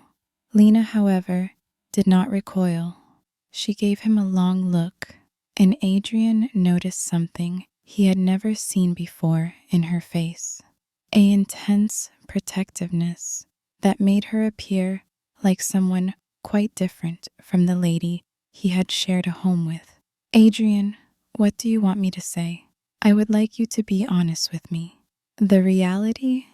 Lena, however, did not recoil. She gave him a long look, and Adrienne noticed something he had never seen before in her face, an intense protectiveness that made her appear like someone quite different from the lady he had shared a home with. "Adrienne, what do you want me to say? I would like you to be honest with me." "The reality?"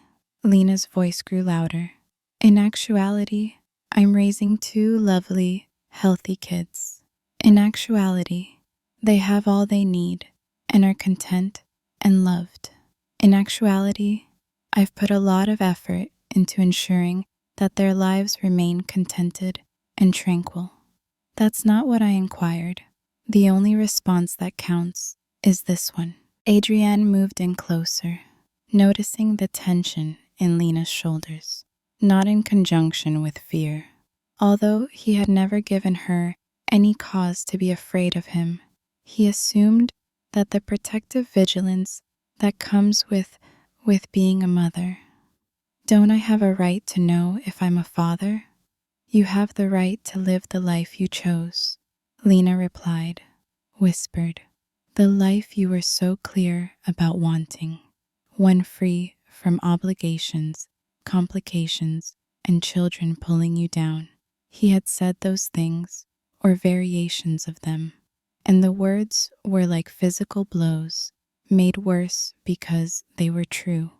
Lena's voice grew louder. "In actuality, I'm raising 2 lovely, healthy kids. In actuality, they have all they need and are content and loved. In actuality, I've put a lot of effort into ensuring that their lives remain contented and tranquil." "That's not what I inquired. The only response that counts is this one." Adrienne moved in closer, noticing the tension in Lena's shoulders, not in conjunction with fear. Although he had never given her any cause to be afraid of him, he assumed that the protective vigilance that comes with being a mother. "Don't I have a right to know if I'm a father?" "You have the right to live the life you chose," Lena replied, whispered. "The life you were so clear about wanting, one free from obligations, complications, and children pulling you down." He had said those things, or variations of them, and the words were like physical blows, made worse because they were true.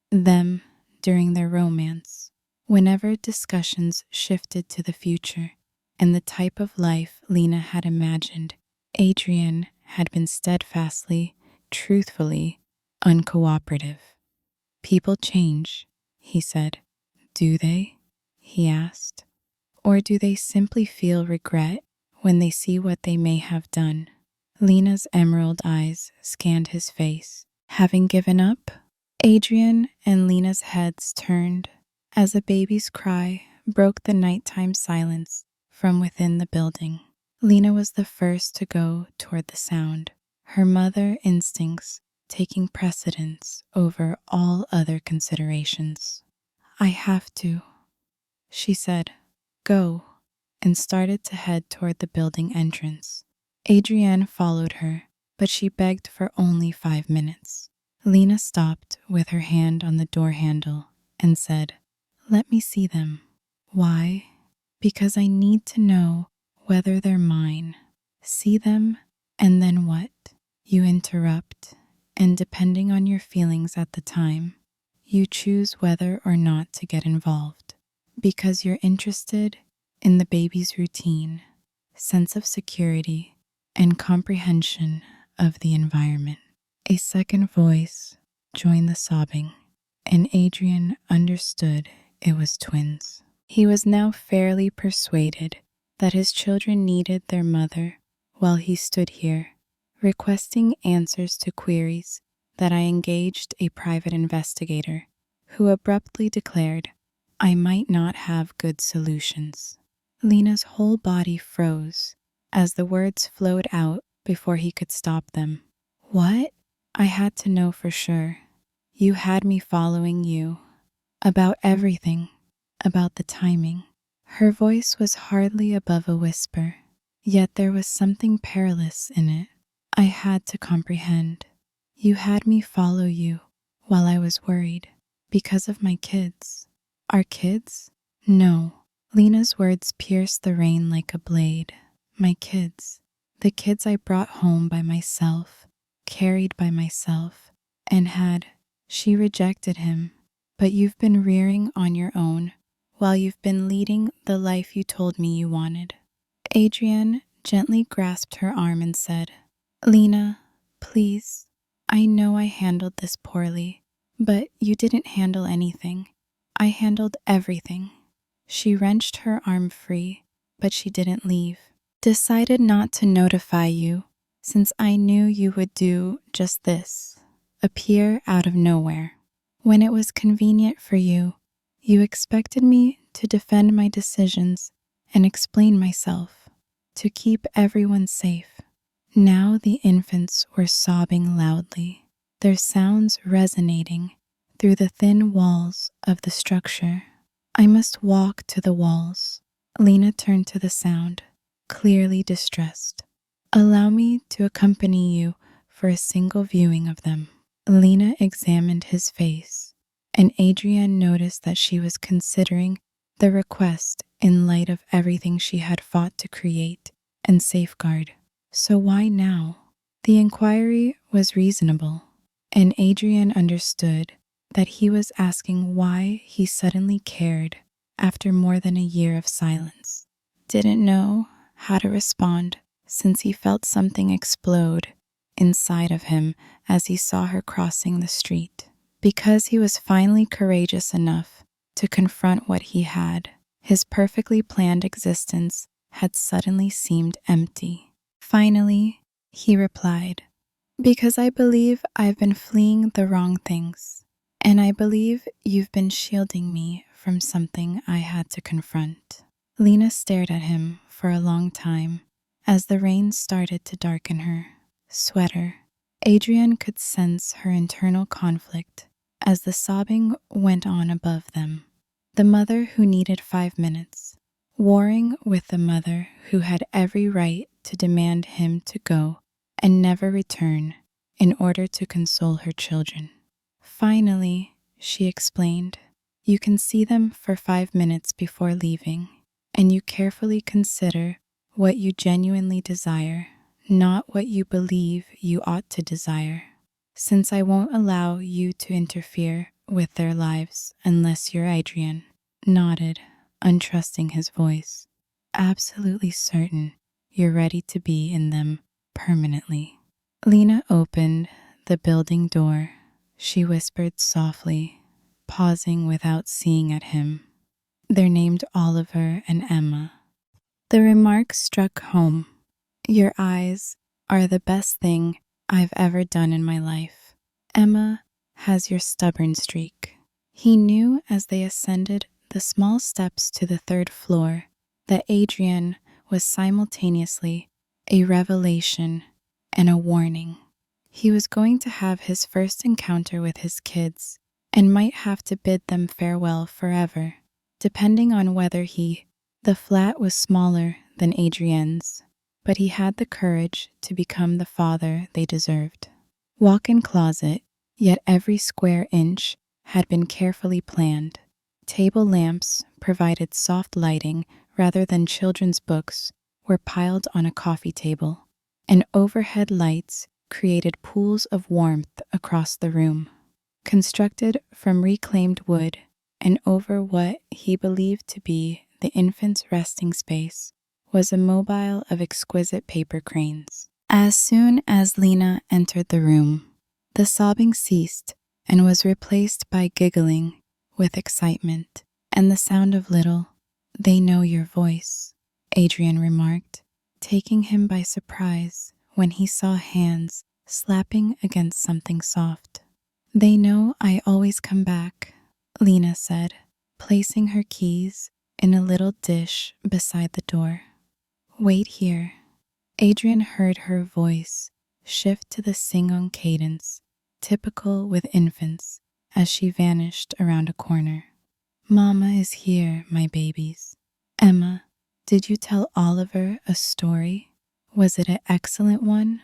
Them during their romance, whenever discussions shifted to the future and the type of life Lena had imagined, Adrienne had been steadfastly, truthfully, uncooperative. "People change," he said. "Do they?" he asked. "Or do they simply feel regret when they see what they may have done?" Lena's emerald eyes scanned his face. "Having given up?" Adrienne and Lena's heads turned as a baby's cry broke the nighttime silence from within the building. Lena was the first to go toward the sound, her mother instincts taking precedence over all other considerations. "I have to," she said. "Go," and started to head toward the building entrance. Adrienne followed her, but she begged for only 5 minutes. Lena stopped with her hand on the door handle and said, "Let me see them." "Why?" "Because I need to know whether they're mine." "See them, and then what?" You interrupt, and depending on your feelings at the time, you choose whether or not to get involved. Because you're interested in the baby's routine, sense of security, and comprehension of the environment. A second voice joined the sobbing, and Adrian understood it was twins. He was now fairly persuaded that his children needed their mother while he stood here, requesting answers to queries that I engaged a private investigator who abruptly declared I might not have good solutions. Lena's whole body froze as the words flowed out before he could stop them. "What?" "I had to know for sure. You had me following you. About everything. About the timing." Her voice was hardly above a whisper, yet there was something perilous in it. "I had to comprehend. You had me follow you while I was worried. Because of my kids." "Our kids?" "No." Lena's words pierced the rain like a blade. "My kids. The kids I brought home by myself, carried by myself, and had." She rejected him. "But you've been rearing on your own while you've been leading the life you told me you wanted." Adrienne gently grasped her arm and said, "Lena, please. I know I handled this poorly, but you didn't handle anything. I handled everything." She wrenched her arm free, but she didn't leave. "Decided not to notify you, since I knew you would do just this, appear out of nowhere. When it was convenient for you, you expected me to defend my decisions and explain myself, to keep everyone safe." Now the infants were sobbing loudly, their sounds resonating through the thin walls of the structure. "I must walk to the walls." Lena turned to the sound, clearly distressed. "Allow me to accompany you for a single viewing of them." Lena examined his face, and Adrienne noticed that she was considering the request in light of everything she had fought to create and safeguard. So why now? The inquiry was reasonable, and Adrienne understood that he was asking why he suddenly cared after more than a year of silence. Didn't know how to respond since he felt something explode inside of him as he saw her crossing the street. Because he was finally courageous enough to confront what he had, his perfectly planned existence had suddenly seemed empty. Finally, he replied, "Because I believe I've been fleeing the wrong things, and I believe you've been shielding me from something I had to confront." Lena stared at him for a long time as the rain started to darken her sweater. Adrienne could sense her internal conflict as the sobbing went on above them. The mother who needed 5 minutes, warring with the mother who had every right to demand him to go and never return in order to console her children. Finally, she explained, "You can see them for 5 minutes before leaving, and you carefully consider what you genuinely desire, not what you believe you ought to desire. Since I won't allow you to interfere with their lives unless you're Adrian," nodded, untrusting his voice, "absolutely certain you're ready to be in them permanently." Lena opened the building door. She whispered softly, pausing without seeing at him, "They're named Oliver and Emma." The remark struck home. "Your eyes are the best thing I've ever done in my life. Emma has your stubborn streak." He knew as they ascended the small steps to the 3rd floor that Adrienne was simultaneously a revelation and a warning. He was going to have his first encounter with his kids and might have to bid them farewell forever, depending on whether the flat was smaller than Adrienne's, but he had the courage to become the father they deserved. Walk-in closet, yet every square inch had been carefully planned. Table lamps provided soft lighting rather than children's books were piled on a coffee table, and overhead lights created pools of warmth across the room. Constructed from reclaimed wood and over what he believed to be the infant's resting space was a mobile of exquisite paper cranes. As soon as Lena entered the room, the sobbing ceased and was replaced by giggling with excitement and the sound of little, "They know your voice," Adrian remarked, taking him by surprise when he saw hands slapping against something soft. "They know I always come back," Lena said, placing her keys in a little dish beside the door. "Wait here." Adrian heard her voice shift to the sing-on cadence, typical with infants, as she vanished around a corner. "Mama is here, my babies. Emma, did you tell Oliver a story? Was it an excellent one?"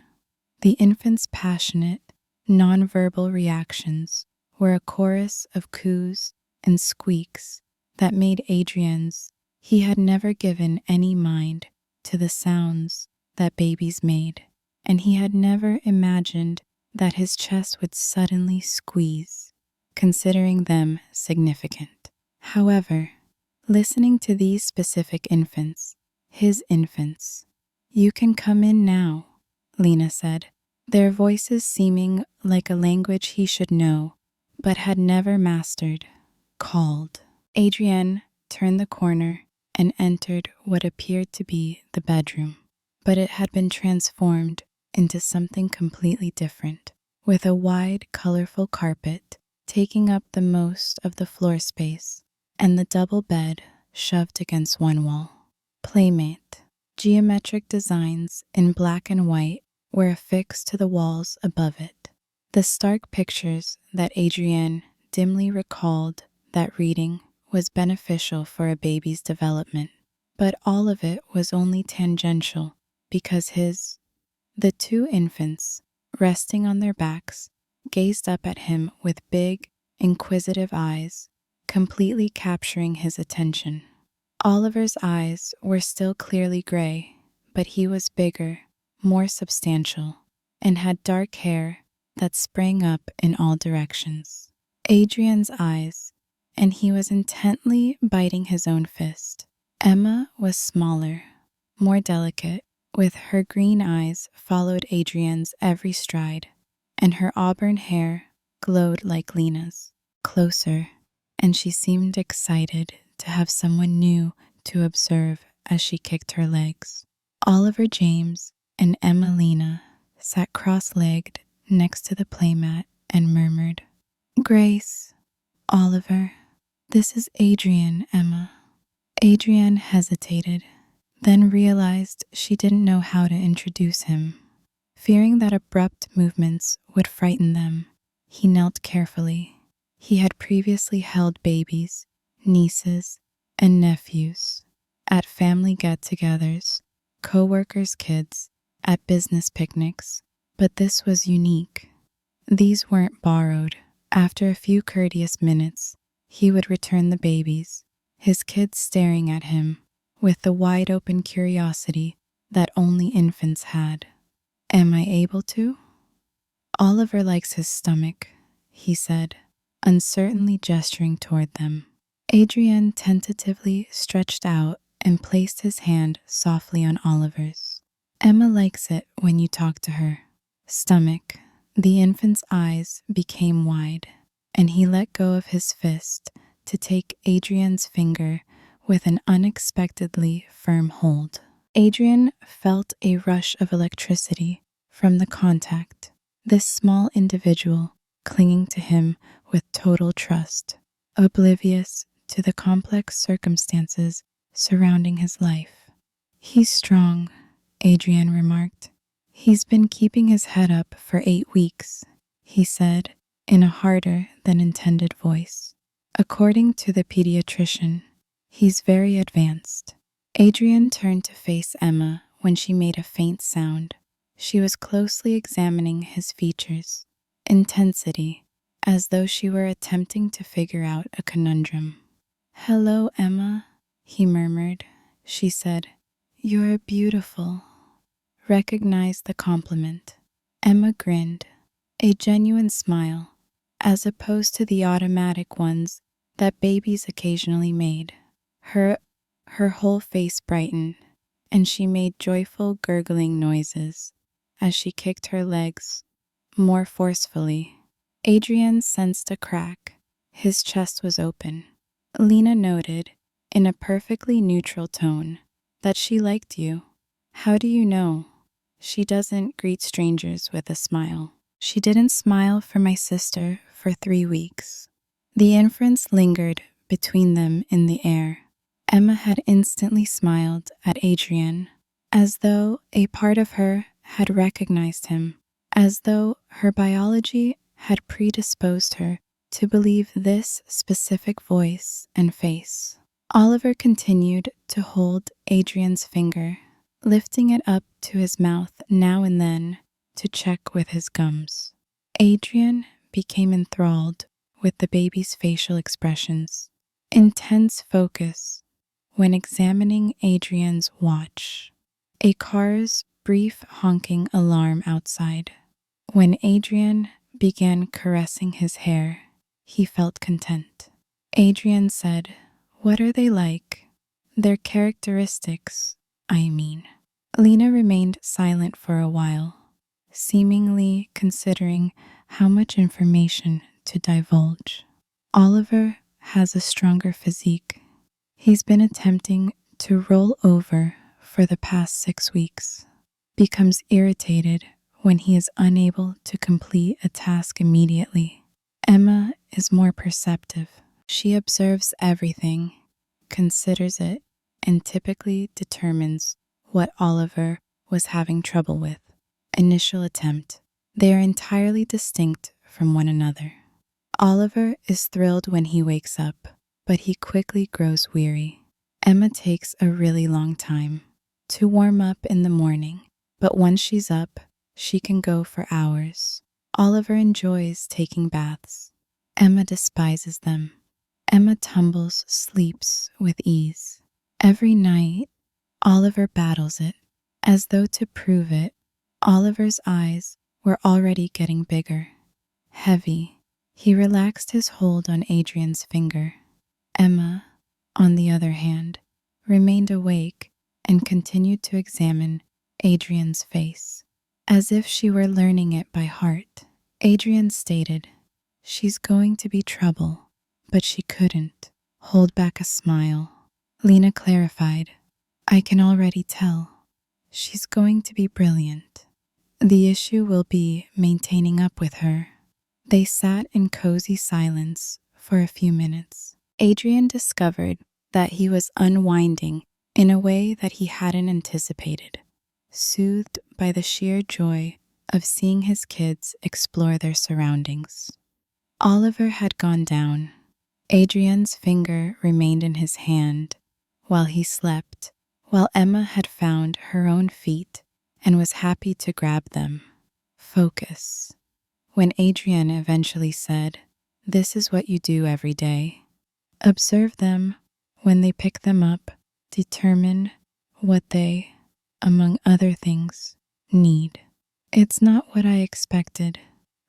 The infant's passionate, nonverbal reactions were a chorus of coos and squeaks that made Adrian's. He had never given any mind to the sounds that babies made, and he had never imagined that his chest would suddenly squeeze, considering them significant. However, listening to these specific infants, his infants, "You can come in now," Lena said, their voices seeming like a language he should know, but had never mastered, called. Adrian turned the corner and entered what appeared to be the bedroom, but it had been transformed into something completely different, with a wide, colorful carpet taking up the most of the floor space and the double bed shoved against one wall. Playmate. Geometric designs in black and white were affixed to the walls above it. The stark pictures that Adrienne dimly recalled that reading was beneficial for a baby's development, but all of it was only tangential because the two infants, resting on their backs, gazed up at him with big, inquisitive eyes, completely capturing his attention. Oliver's eyes were still clearly gray, but he was bigger, more substantial, and had dark hair that sprang up in all directions. Adrian's eyes, and he was intently biting his own fist. Emma was smaller, more delicate, with her green eyes followed Adrian's every stride, and her auburn hair glowed like Lena's. Closer, and she seemed excited to have someone new to observe as she kicked her legs. Oliver James and Emma Lena sat cross-legged next to the playmat and murmured, "Grace, Oliver, this is Adrian, Emma." Adrian hesitated, then realized she didn't know how to introduce him. Fearing that abrupt movements would frighten them, he knelt carefully. He had previously held babies, nieces, and nephews at family get-togethers, co-workers' kids, at business picnics, but this was unique. These weren't borrowed. After a few courteous minutes, he would return the babies, his kids staring at him with the wide-open curiosity that only infants had. "Am I able to?" "Oliver likes his stomach," he said, uncertainly gesturing toward them. Adrian tentatively stretched out and placed his hand softly on Oliver's. "Emma likes it when you talk to her." Stomach. The infant's eyes became wide, and he let go of his fist to take Adrian's finger with an unexpectedly firm hold. Adrian felt a rush of electricity from the contact, this small individual clinging to him with total trust, oblivious to the complex circumstances surrounding his life. "He's strong," Adrian remarked. "He's been keeping his head up for 8 weeks, he said in a harder than intended voice. "According to the pediatrician, he's very advanced." Adrian turned to face Emma when she made a faint sound. She was closely examining his features, intensity, as though she were attempting to figure out a conundrum. "Hello, Emma," he murmured. She said, "You're beautiful." Recognized the compliment. Emma grinned, a genuine smile, as opposed to the automatic ones that babies occasionally made. Her whole face brightened, and she made joyful gurgling noises as she kicked her legs more forcefully. Adrian sensed a crack. His chest was open. Lena noted, in a perfectly neutral tone, that she liked you. "How do you know?" "She doesn't greet strangers with a smile." "She didn't smile for my sister for 3 weeks." The inference lingered between them in the air. Emma had instantly smiled at Adrian, as though a part of her had recognized him, as though her biology had predisposed her to believe this specific voice and face. Oliver continued to hold Adrian's finger, lifting it up to his mouth now and then to check with his gums. Adrian became enthralled with the baby's facial expressions. Intense focus when examining Adrian's watch. A car's brief honking alarm outside. When Adrian began caressing his hair, he felt content. Adrian said, "What are they like?" "Their characteristics, I mean." Lena remained silent for a while, seemingly considering how much information to divulge. "Oliver has a stronger physique. He's been attempting to roll over for the past 6 weeks. Becomes irritated when he is unable to complete a task immediately. Emma is more perceptive. She observes everything, considers it, and typically determines what Oliver was having trouble with." Initial attempt. They are entirely distinct from one another. Oliver is thrilled when he wakes up, but he quickly grows weary. Emma takes a really long time to warm up in the morning, but once she's up, she can go for hours. Oliver enjoys taking baths. Emma despises them. Emma tumbles, sleeps with ease. Every night, Oliver battles it, as though to prove it. Oliver's eyes were already getting bigger, heavy. He relaxed his hold on Adrian's finger. Emma, on the other hand, remained awake and continued to examine Adrian's face, as if she were learning it by heart. Adrian stated, "She's going to be trouble," but she couldn't hold back a smile. Lena clarified, "I can already tell. She's going to be brilliant. The issue will be maintaining up with her." They sat in cozy silence for a few minutes. Adrian discovered that he was unwinding in a way that he hadn't anticipated, soothed by the sheer joy of seeing his kids explore their surroundings. Oliver had gone down. Adrian's finger remained in his hand while he slept, while Emma had found her own feet and was happy to grab them. Focus. When Adrian eventually said, "This is what you do every day. Observe them when they pick them up, determine what they, among other things, need." "It's not what I expected."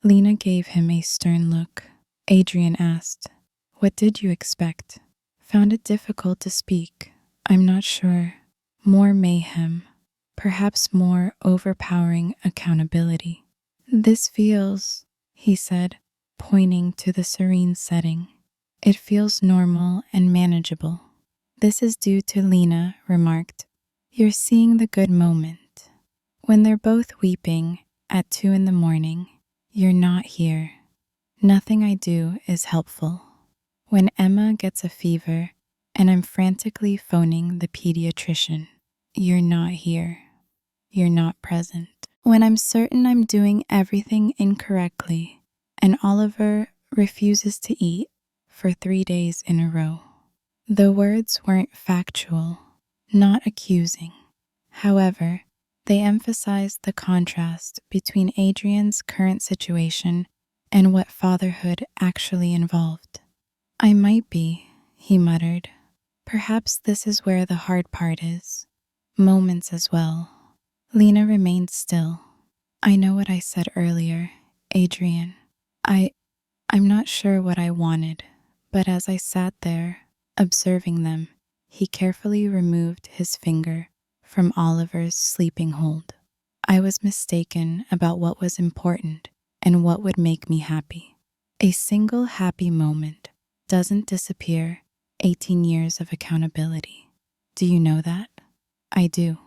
Lena gave him a stern look. Adrian asked, "What did you expect?" "Found it difficult to speak. I'm not sure. More mayhem. Perhaps more overpowering accountability." "This feels," he said, pointing to the serene setting. "It feels normal and manageable." "This is due to," Lena remarked. "You're seeing the good moment. When they're both weeping at 2 in the morning, you're not here. Nothing I do is helpful. When Emma gets a fever and I'm frantically phoning the pediatrician, you're not here. You're not present. When I'm certain I'm doing everything incorrectly and Oliver refuses to eat for 3 days in a row." The words weren't factual, not accusing, However, they emphasized the contrast between Adrian's current situation and what fatherhood actually involved. I might be, he muttered. Perhaps this is where the hard part is. Moments as well. Lena remained still. I know what I said earlier, Adrian. I'm not sure what I wanted, but as I sat there, observing them, he carefully removed his finger from Oliver's sleeping hold. I was mistaken about what was important and what would make me happy. A single happy moment doesn't disappear 18 years of accountability. Do you know that? I do.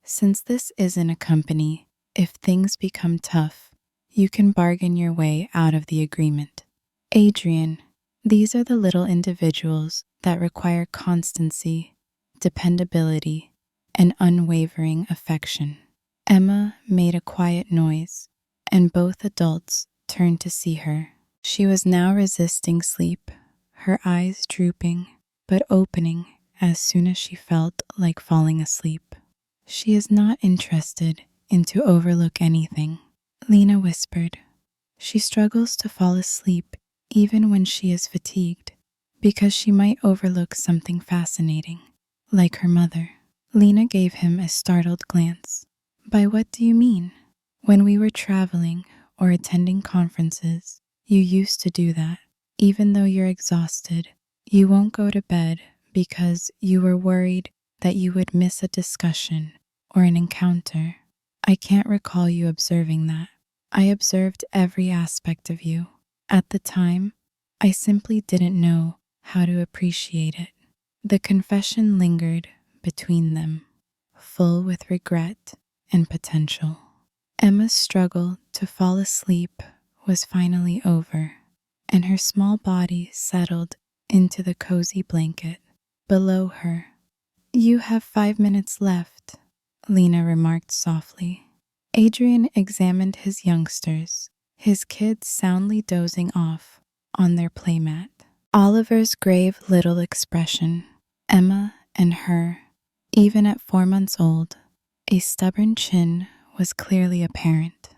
Since this isn't a company, if things become tough, you can bargain your way out of the agreement. Adrian, these are the little individuals that require constancy, dependability, and unwavering affection. Emma made a quiet noise, and both adults turned to see her. She was now resisting sleep, her eyes drooping, but opening as soon as she felt like falling asleep. She is not interested in to overlook anything, Lena whispered. She struggles to fall asleep even when she is fatigued, because she might overlook something fascinating, like her mother. Lena gave him a startled glance. By what do you mean? When we were traveling or attending conferences, you used to do that. Even though you're exhausted, you won't go to bed because you were worried that you would miss a discussion or an encounter. I can't recall you observing that. I observed every aspect of you. At the time, I simply didn't know how to appreciate it. The confession lingered between them, full with regret and potential. Emma's struggle to fall asleep was finally over, and her small body settled into the cozy blanket below her. You have 5 minutes left, Lena remarked softly. Adrian examined his youngsters, his kids soundly dozing off on their playmat. Oliver's grave little expression, Emma and her, even at 4 months old, a stubborn chin was clearly apparent.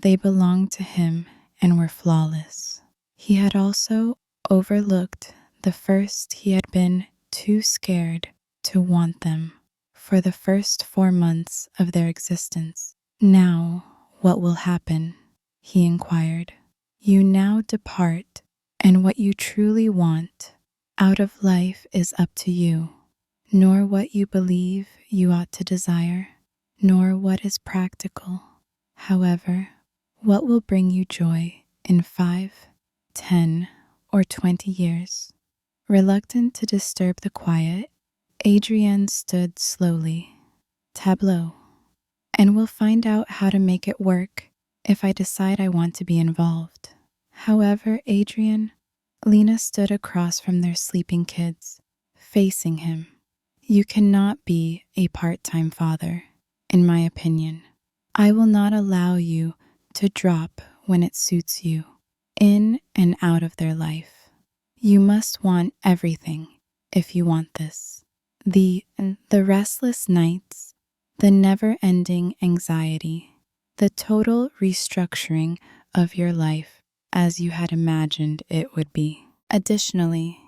They belonged to him and were flawless. He had also overlooked the first he had been too scared to want them for the first 4 months of their existence. Now, what will happen? He inquired. You now depart, and what you truly want out of life is up to you, nor what you believe you ought to desire, nor what is practical. However, what will bring you joy in 5, 10, or 20 years? Reluctant to disturb the quiet, Adrienne stood slowly. Tableau. And we'll find out how to make it work if I decide I want to be involved. However, Adrian, Lena stood across from their sleeping kids, facing him. You cannot be a part-time father, in my opinion. I will not allow you to drop when it suits you, in and out of their life. You must want everything if you want this. The restless nights, the never-ending anxiety, the total restructuring of your life as you had imagined it would be. Additionally,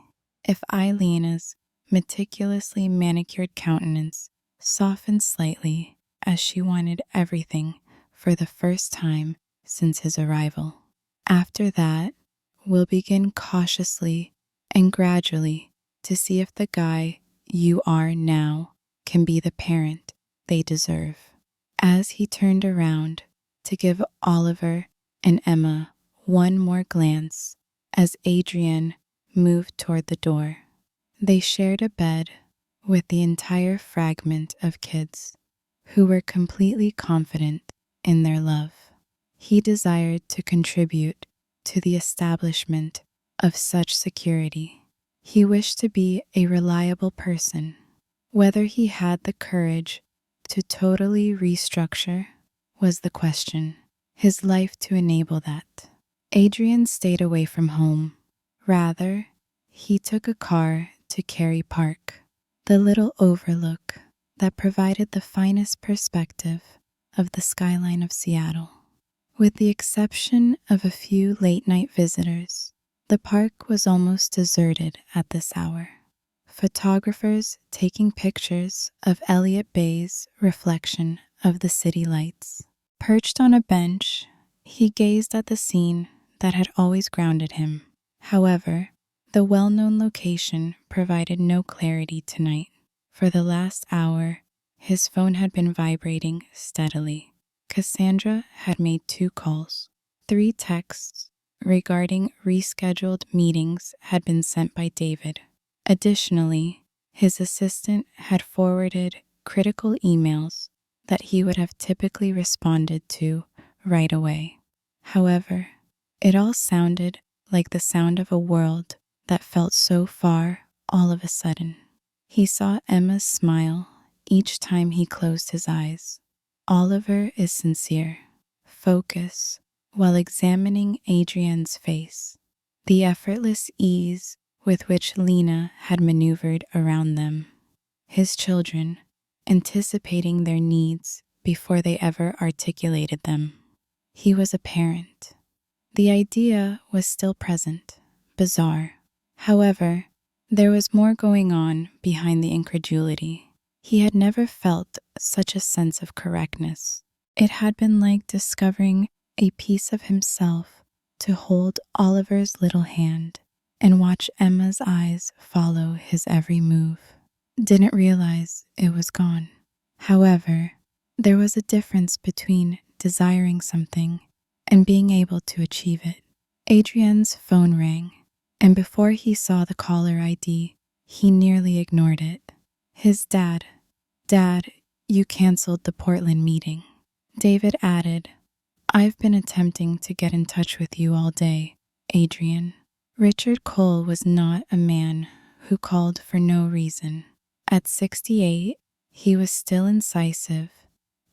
if Eileen's meticulously manicured countenance softened slightly as she wanted everything for the first time since his arrival. After that, we'll begin cautiously and gradually to see if the guy you are now can be the parent they deserve. As he turned around to give Oliver and Emma one more glance as Adrian moved toward the door. They shared a bed with the entire fragment of kids who were completely confident in their love. He desired to contribute to the establishment of such security. He wished to be a reliable person. Whether he had the courage to totally restructure was the question. His life to enable that. Adrian stayed away from home. Rather, he took a car to Cary Park, the little overlook that provided the finest perspective of the skyline of Seattle. With the exception of a few late-night visitors, the park was almost deserted at this hour. Photographers taking pictures of Elliott Bay's reflection of the city lights. Perched on a bench, he gazed at the scene that had always grounded him. However, the well-known location provided no clarity tonight. For the last hour, his phone had been vibrating steadily. Cassandra had made 2 calls. 3 texts regarding rescheduled meetings had been sent by David. Additionally, his assistant had forwarded critical emails that he would have typically responded to right away. However, it all sounded like the sound of a world that felt so far all of a sudden. He saw Emma's smile each time he closed his eyes. Oliver is sincere. Focus while examining Adrienne's face. The effortless ease with which Lena had maneuvered around them. His children, anticipating their needs before they ever articulated them. He was a parent. The idea was still present, bizarre. However, there was more going on behind the incredulity. He had never felt such a sense of correctness. It had been like discovering a piece of himself to hold Oliver's little hand and watch Emma's eyes follow his every move. Didn't realize it was gone. However, there was a difference between desiring something and being able to achieve it. Adrienne's phone rang, and before he saw the caller ID, he nearly ignored it. His Dad, you canceled the Portland meeting. David added, I've been attempting to get in touch with you all day, Adrienne. Richard Cole was not a man who called for no reason. At 68, he was still incisive,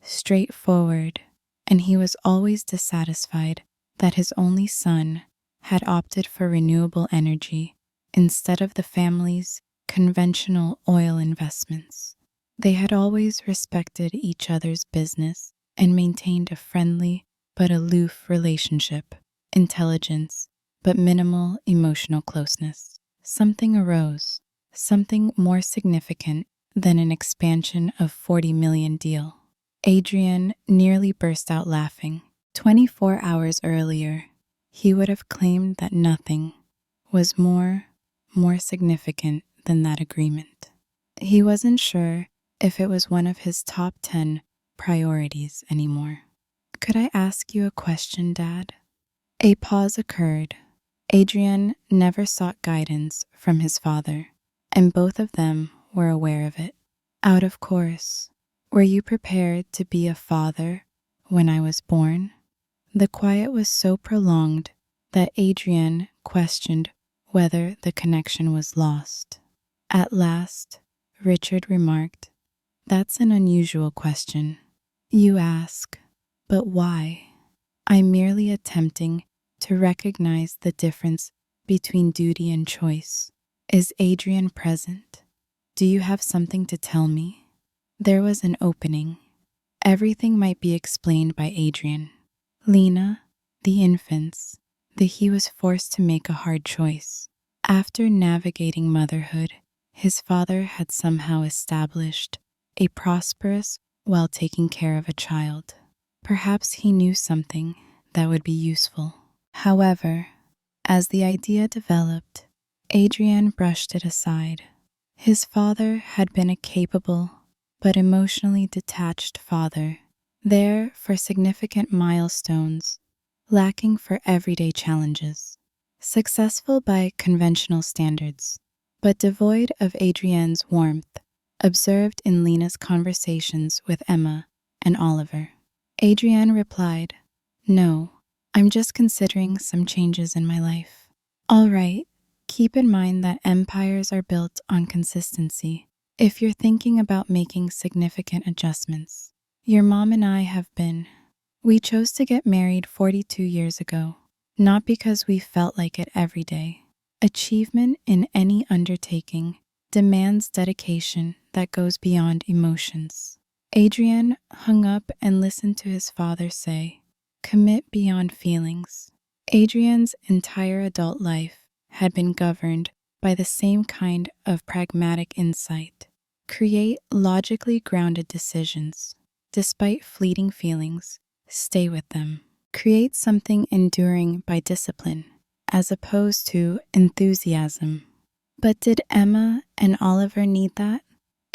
straightforward, and he was always dissatisfied that his only son had opted for renewable energy instead of the family's conventional oil investments. They had always respected each other's business and maintained a friendly but aloof relationship, intelligence, but minimal emotional closeness. Something arose, something more significant than an expansion of 40 million deal. Adrienne nearly burst out laughing. 24 hours earlier, he would have claimed that nothing was more significant than that agreement. He wasn't sure if it was one of his top 10 priorities anymore. Could I ask you a question, Dad? A pause occurred. Adrienne never sought guidance from his father, and both of them were aware of it. Out of course, were you prepared to be a father when I was born? The quiet was so prolonged that Adrienne questioned whether the connection was lost. At last, Richard remarked, That's an unusual question. You ask, but why? I'm merely attempting to recognize the difference between duty and choice. Is Adrienne present? Do you have something to tell me? There was an opening. Everything might be explained by Adrienne. Lena, the infants, that he was forced to make a hard choice. After navigating motherhood, his father had somehow established a prosperous while taking care of a child. Perhaps he knew something that would be useful. However, as the idea developed, Adrienne brushed it aside. His father had been a capable but emotionally detached father, there for significant milestones, lacking for everyday challenges. Successful by conventional standards, but devoid of Adrienne's warmth, observed in Lena's conversations with Emma and Oliver. Adrienne replied, No, I'm just considering some changes in my life. All right, keep in mind that empires are built on consistency. If you're thinking about making significant adjustments, your mom and I have been. We chose to get married 42 years ago, not because we felt like it every day. Achievement in any undertaking demands dedication that goes beyond emotions. Adrian hung up and listened to his father say, "Commit beyond feelings." Adrian's entire adult life had been governed by the same kind of pragmatic insight. Create logically grounded decisions. Despite fleeting feelings, stay with them. Create something enduring by discipline, as opposed to enthusiasm. But did Emma and Oliver need that?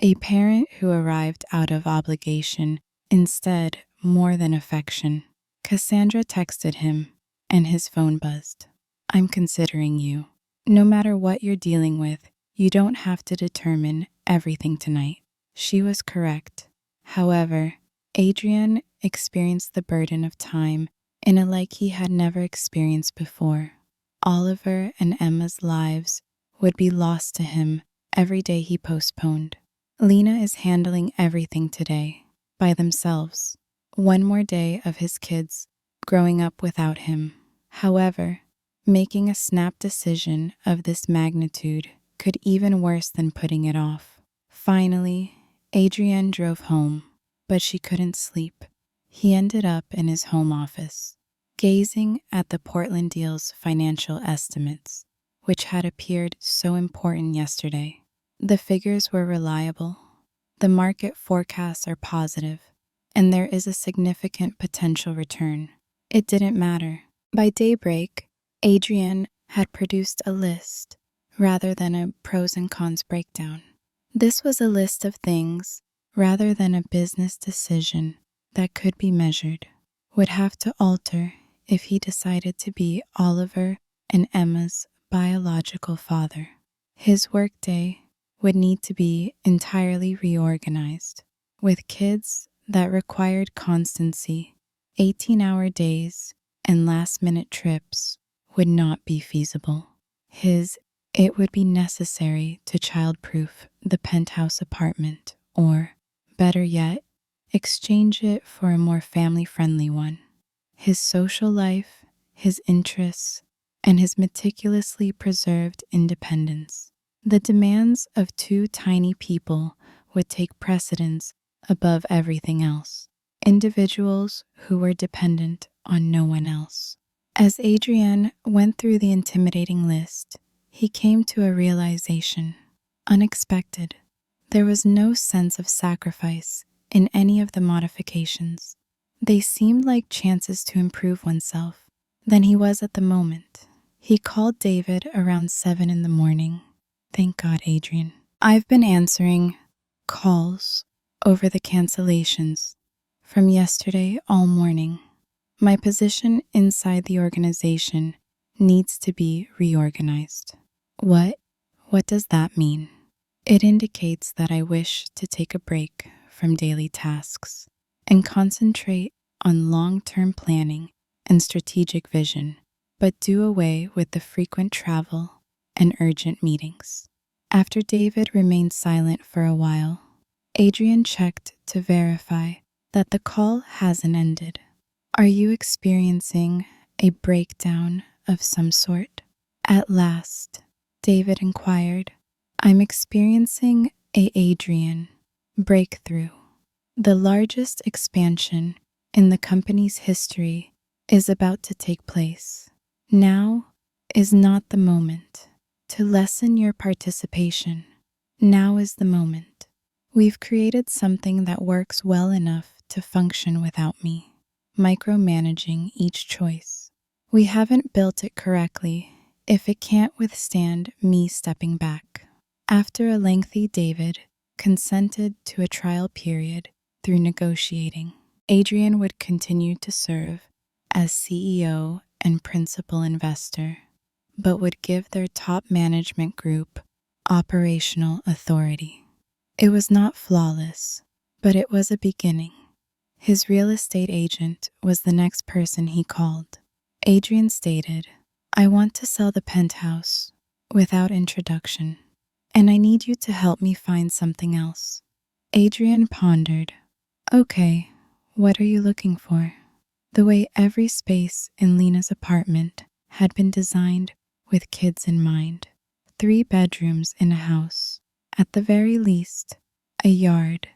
A parent who arrived out of obligation, instead more than affection. Cassandra texted him, and his phone buzzed. "I'm considering you. No matter what you're dealing with, you don't have to determine everything tonight." She was correct. However, Adrian experienced the burden of time in a like he had never experienced before. Oliver and Emma's lives would be lost to him every day he postponed. Lena is handling everything today, by themselves. One more day of his kids growing up without him. However, making a snap decision of this magnitude could even worse than putting it off. Finally, Adrienne drove home, but she couldn't sleep. He ended up in his home office, gazing at the Portland deal's financial estimates, which had appeared so important yesterday. The figures were reliable, the market forecasts are positive, and there is a significant potential return. It didn't matter. By daybreak, Adrian had produced a list rather than a pros and cons breakdown. This was a list of things rather than a business decision that could be measured, would have to alter if he decided to be Oliver and Emma's biological father. His workday would need to be entirely reorganized. With kids that required constancy, 18-hour days and last-minute trips would not be feasible. It would be necessary to child-proof the penthouse apartment, or, better yet, exchange it for a more family-friendly one. His social life, his interests, and his meticulously preserved independence. The demands of two tiny people would take precedence above everything else. Individuals who were dependent on no one else. As Adrienne went through the intimidating list, he came to a realization. Unexpected. There was no sense of sacrifice in any of the modifications. They seemed like chances to improve oneself than he was at the moment. He called David around 7 in the morning. Thank God, Adrian. I've been answering calls over the cancellations from yesterday all morning. My position inside the organization needs to be reorganized. What does that mean? It indicates that I wish to take a break from daily tasks and concentrate on long-term planning and strategic vision, but do away with the frequent travel and urgent meetings. After David remained silent for a while, Adrian checked to verify that the call hasn't ended. Are you experiencing a breakdown of some sort? At last, David inquired. I'm experiencing a Adrian breakthrough. The largest expansion in the company's history is about to take place. Now is not the moment to lessen your participation. Now is the moment. We've created something that works well enough to function without me, micromanaging each choice. We haven't built it correctly if it can't withstand me stepping back. After a lengthy David consented to a trial period through negotiating. Adrian would continue to serve as CEO and principal investor, but would give their top management group operational authority. It was not flawless, but it was a beginning. His real estate agent was the next person he called. Adrian stated, I want to sell the penthouse without introduction, and I need you to help me find something else. Adrian pondered. Okay, what are you looking for? The way every space in Lena's apartment had been designed with kids in mind. 3 bedrooms in a house. At the very least, a yard,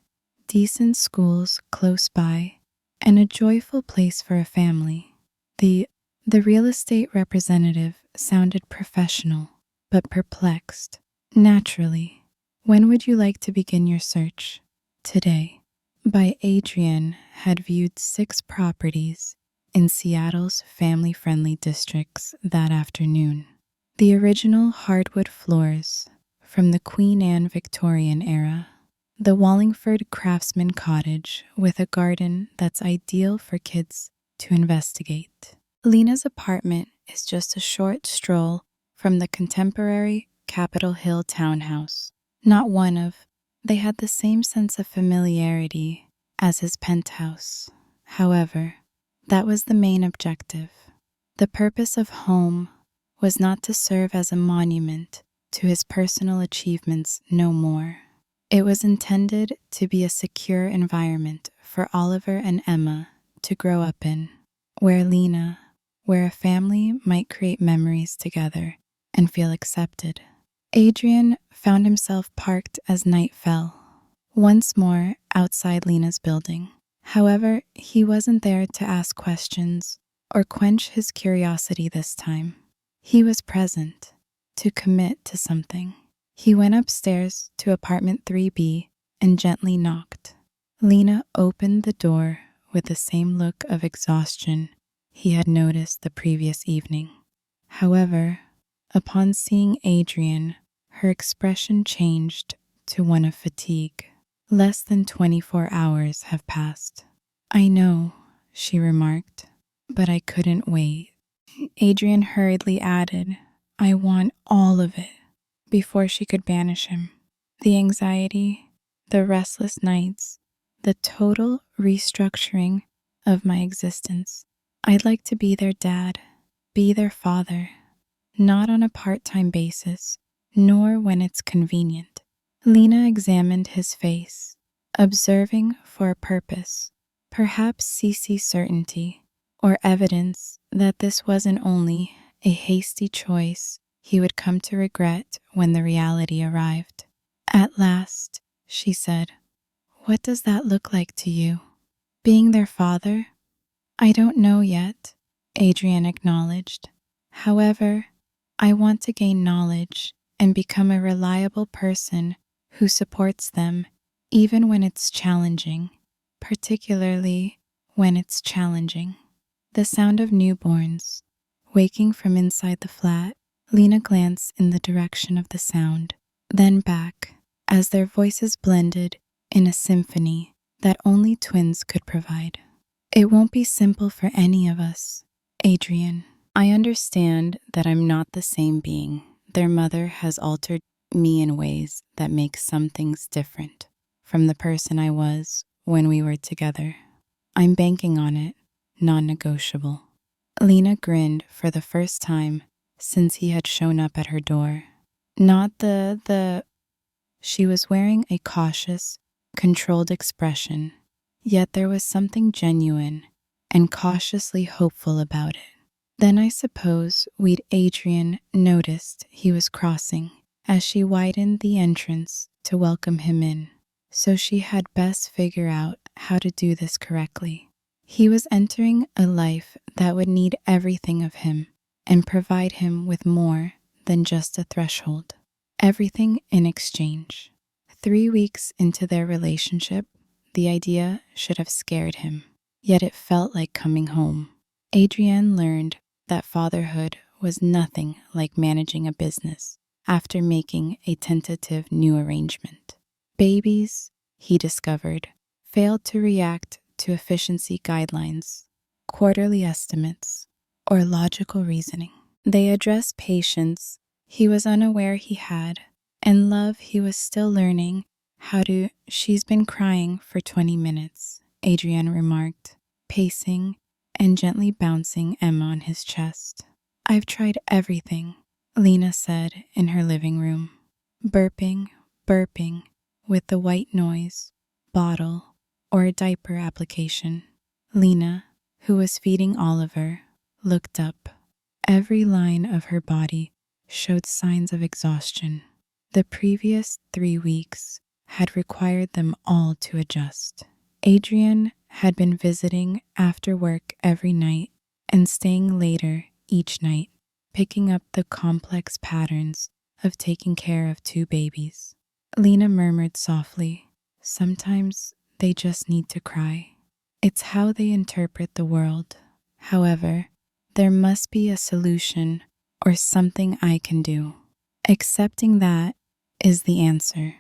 decent schools close by, and a joyful place for a family. The real estate representative sounded professional, but perplexed. Naturally, when would you like to begin your search? Today. By Adrian had viewed 6 properties in Seattle's family-friendly districts that afternoon. The original hardwood floors from the Queen Anne Victorian era, the Wallingford craftsman cottage with a garden that's ideal for kids to investigate. Lena's apartment is just a short stroll from the contemporary Capitol Hill townhouse. Not one of, they had the same sense of familiarity as his penthouse. However, that was the main objective. The purpose of home was not to serve as a monument to his personal achievements no more. It was intended to be a secure environment for Oliver and Emma to grow up in, where a family might create memories together and feel accepted. Adrian found himself parked as night fell, once more outside Lena's building. However, he wasn't there to ask questions or quench his curiosity this time. He was present, to commit to something. He went upstairs to apartment 3B and gently knocked. Lena opened the door with the same look of exhaustion he had noticed the previous evening. However, upon seeing Adrian, her expression changed to one of fatigue. Less than 24 hours have passed. I know, she remarked, but I couldn't wait. Adrian hurriedly added, I want all of it, before she could banish him. The anxiety, the restless nights, the total restructuring of my existence. I'd like to be their dad, be their father, not on a part-time basis, nor when it's convenient. Lena examined his face, observing for a purpose, perhaps Cece's certainty, or evidence that this wasn't only a hasty choice he would come to regret when the reality arrived. At last, she said, what does that look like to you? Being their father? I don't know yet, Adrian acknowledged. However, I want to gain knowledge and become a reliable person who supports them even when it's challenging, particularly when it's challenging. The sound of newborns. Waking from inside the flat, Lena glanced in the direction of the sound, then back, as their voices blended in a symphony that only twins could provide. It won't be simple for any of us, Adrian. I understand that I'm not the same being. Their mother has altered me in ways that make some things different from the person I was when we were together. I'm banking on it, non-negotiable. Lena grinned for the first time since he had shown up at her door. Not the... She was wearing a cautious, controlled expression, yet there was something genuine and cautiously hopeful about it. Then I suppose Adrian noticed he was crossing as she widened the entrance to welcome him in, so she had best figure out how to do this correctly. He was entering a life that would need everything of him and provide him with more than just a threshold. Everything in exchange. 3 weeks into their relationship, the idea should have scared him, yet it felt like coming home. Adrienne learned that fatherhood was nothing like managing a business after making a tentative new arrangement. Babies, he discovered, failed to react to efficiency guidelines, quarterly estimates, or logical reasoning. They addressed patience he was unaware he had, and love he was still learning how to. She's been crying for 20 minutes, Adrienne remarked, pacing and gently bouncing Emma on his chest. I've tried everything, Lena said in her living room, burping with the white noise, bottle, or a diaper application. Lena, who was feeding Oliver, looked up. Every line of her body showed signs of exhaustion. The previous 3 weeks had required them all to adjust. Adrian had been visiting after work every night and staying later each night, picking up the complex patterns of taking care of two babies. Lena murmured softly, "Sometimes they just need to cry. It's how they interpret the world. However, there must be a solution or something I can do. Accepting that is the answer.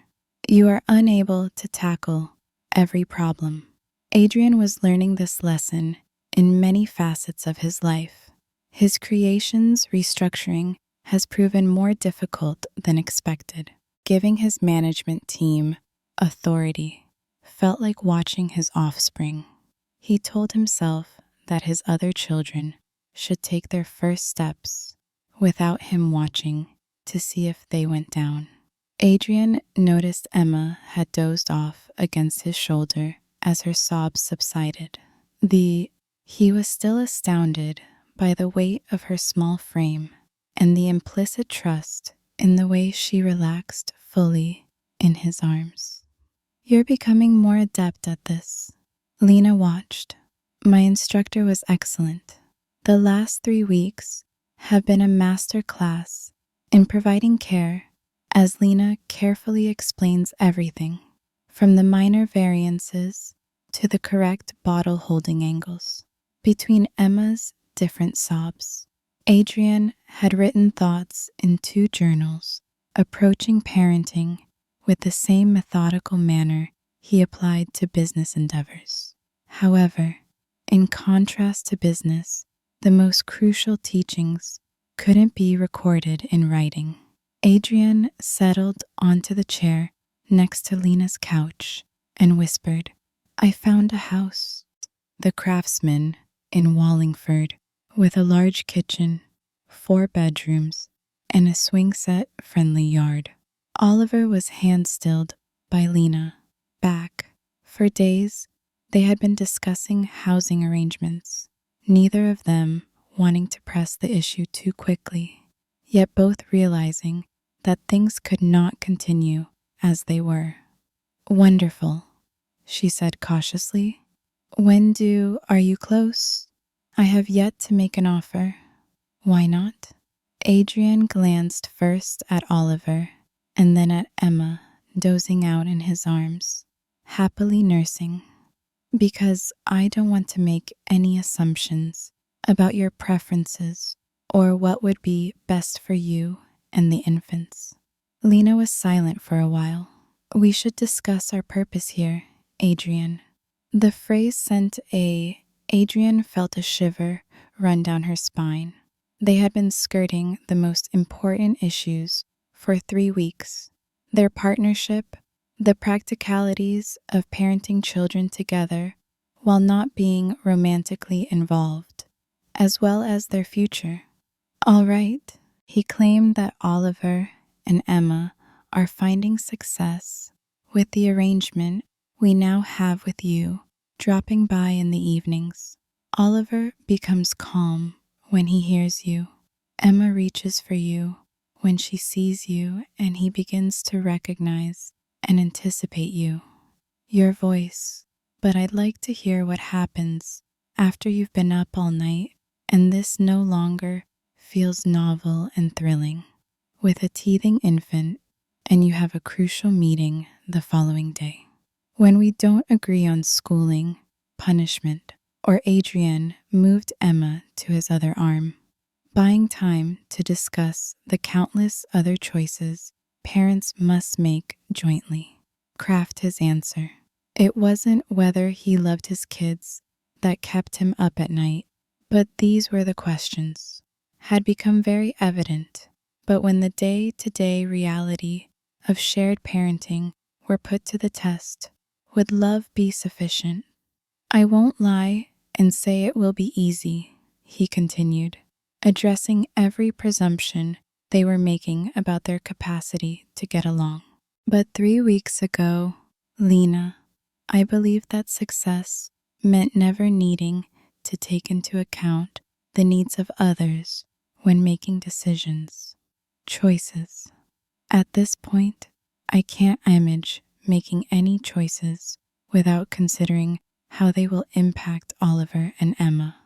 You are unable to tackle every problem." Adrian was learning this lesson in many facets of his life. His creation's restructuring has proven more difficult than expected. Giving his management team authority felt like watching his offspring. He told himself that his other children should take their first steps without him watching to see if they went down. Adrian noticed Emma had dozed off against his shoulder as her sobs subsided. He was still astounded by the weight of her small frame and the implicit trust in the way she relaxed fully in his arms. "You're becoming more adept at this." Lena watched. "My instructor was excellent. The last 3 weeks have been a master class in providing care as Lena carefully explains everything, from the minor variances to the correct bottle holding angles. Between Emma's different sobs, Adrian had written thoughts in 2 journals, approaching parenting with the same methodical manner he applied to business endeavors. However, in contrast to business, the most crucial teachings couldn't be recorded in writing. Adrian settled onto the chair next to Lena's couch and whispered, "I found a house." The craftsman in Wallingford, with a large kitchen, 4 bedrooms, and a swing-set-friendly yard. Oliver was hand-stilled by Lena. Back. For days, they had been discussing housing arrangements, neither of them wanting to press the issue too quickly, yet both realizing that things could not continue as they were. "Wonderful," she said cautiously. Are you close?" "I have yet to make an offer." "Why not?" Adrian glanced first at Oliver and then at Emma, dozing out in his arms, happily nursing. "Because I don't want to make any assumptions about your preferences or what would be best for you and the infants." Lena was silent for a while. "We should discuss our purpose here, Adrian." The phrase Adrian felt a shiver run down her spine. They had been skirting the most important issues for 3 weeks. Their partnership, the practicalities of parenting children together while not being romantically involved, as well as their future. "All right." He claimed that Oliver and Emma are finding success with the arrangement we now have with you dropping by in the evenings. Oliver becomes calm when he hears you. Emma reaches for you when she sees you, and he begins to recognize and anticipate you. Your voice. But I'd like to hear what happens after you've been up all night and this no longer feels novel and thrilling. With a teething infant, and you have a crucial meeting the following day. When we don't agree on schooling, punishment, or Adrian moved Emma to his other arm, buying time to discuss the countless other choices parents must make jointly. Craft his answer. It wasn't whether he loved his kids that kept him up at night, but these were the questions. Had become very evident, but when the day-to-day reality of shared parenting were put to the test, would love be sufficient? "I won't lie and say it will be easy," he continued, addressing every presumption they were making about their capacity to get along. "But 3 weeks ago, Lena, I believed that success meant never needing to take into account the needs of others when making decisions, choices. At this point, I can't imagine making any choices without considering how they will impact Oliver and Emma.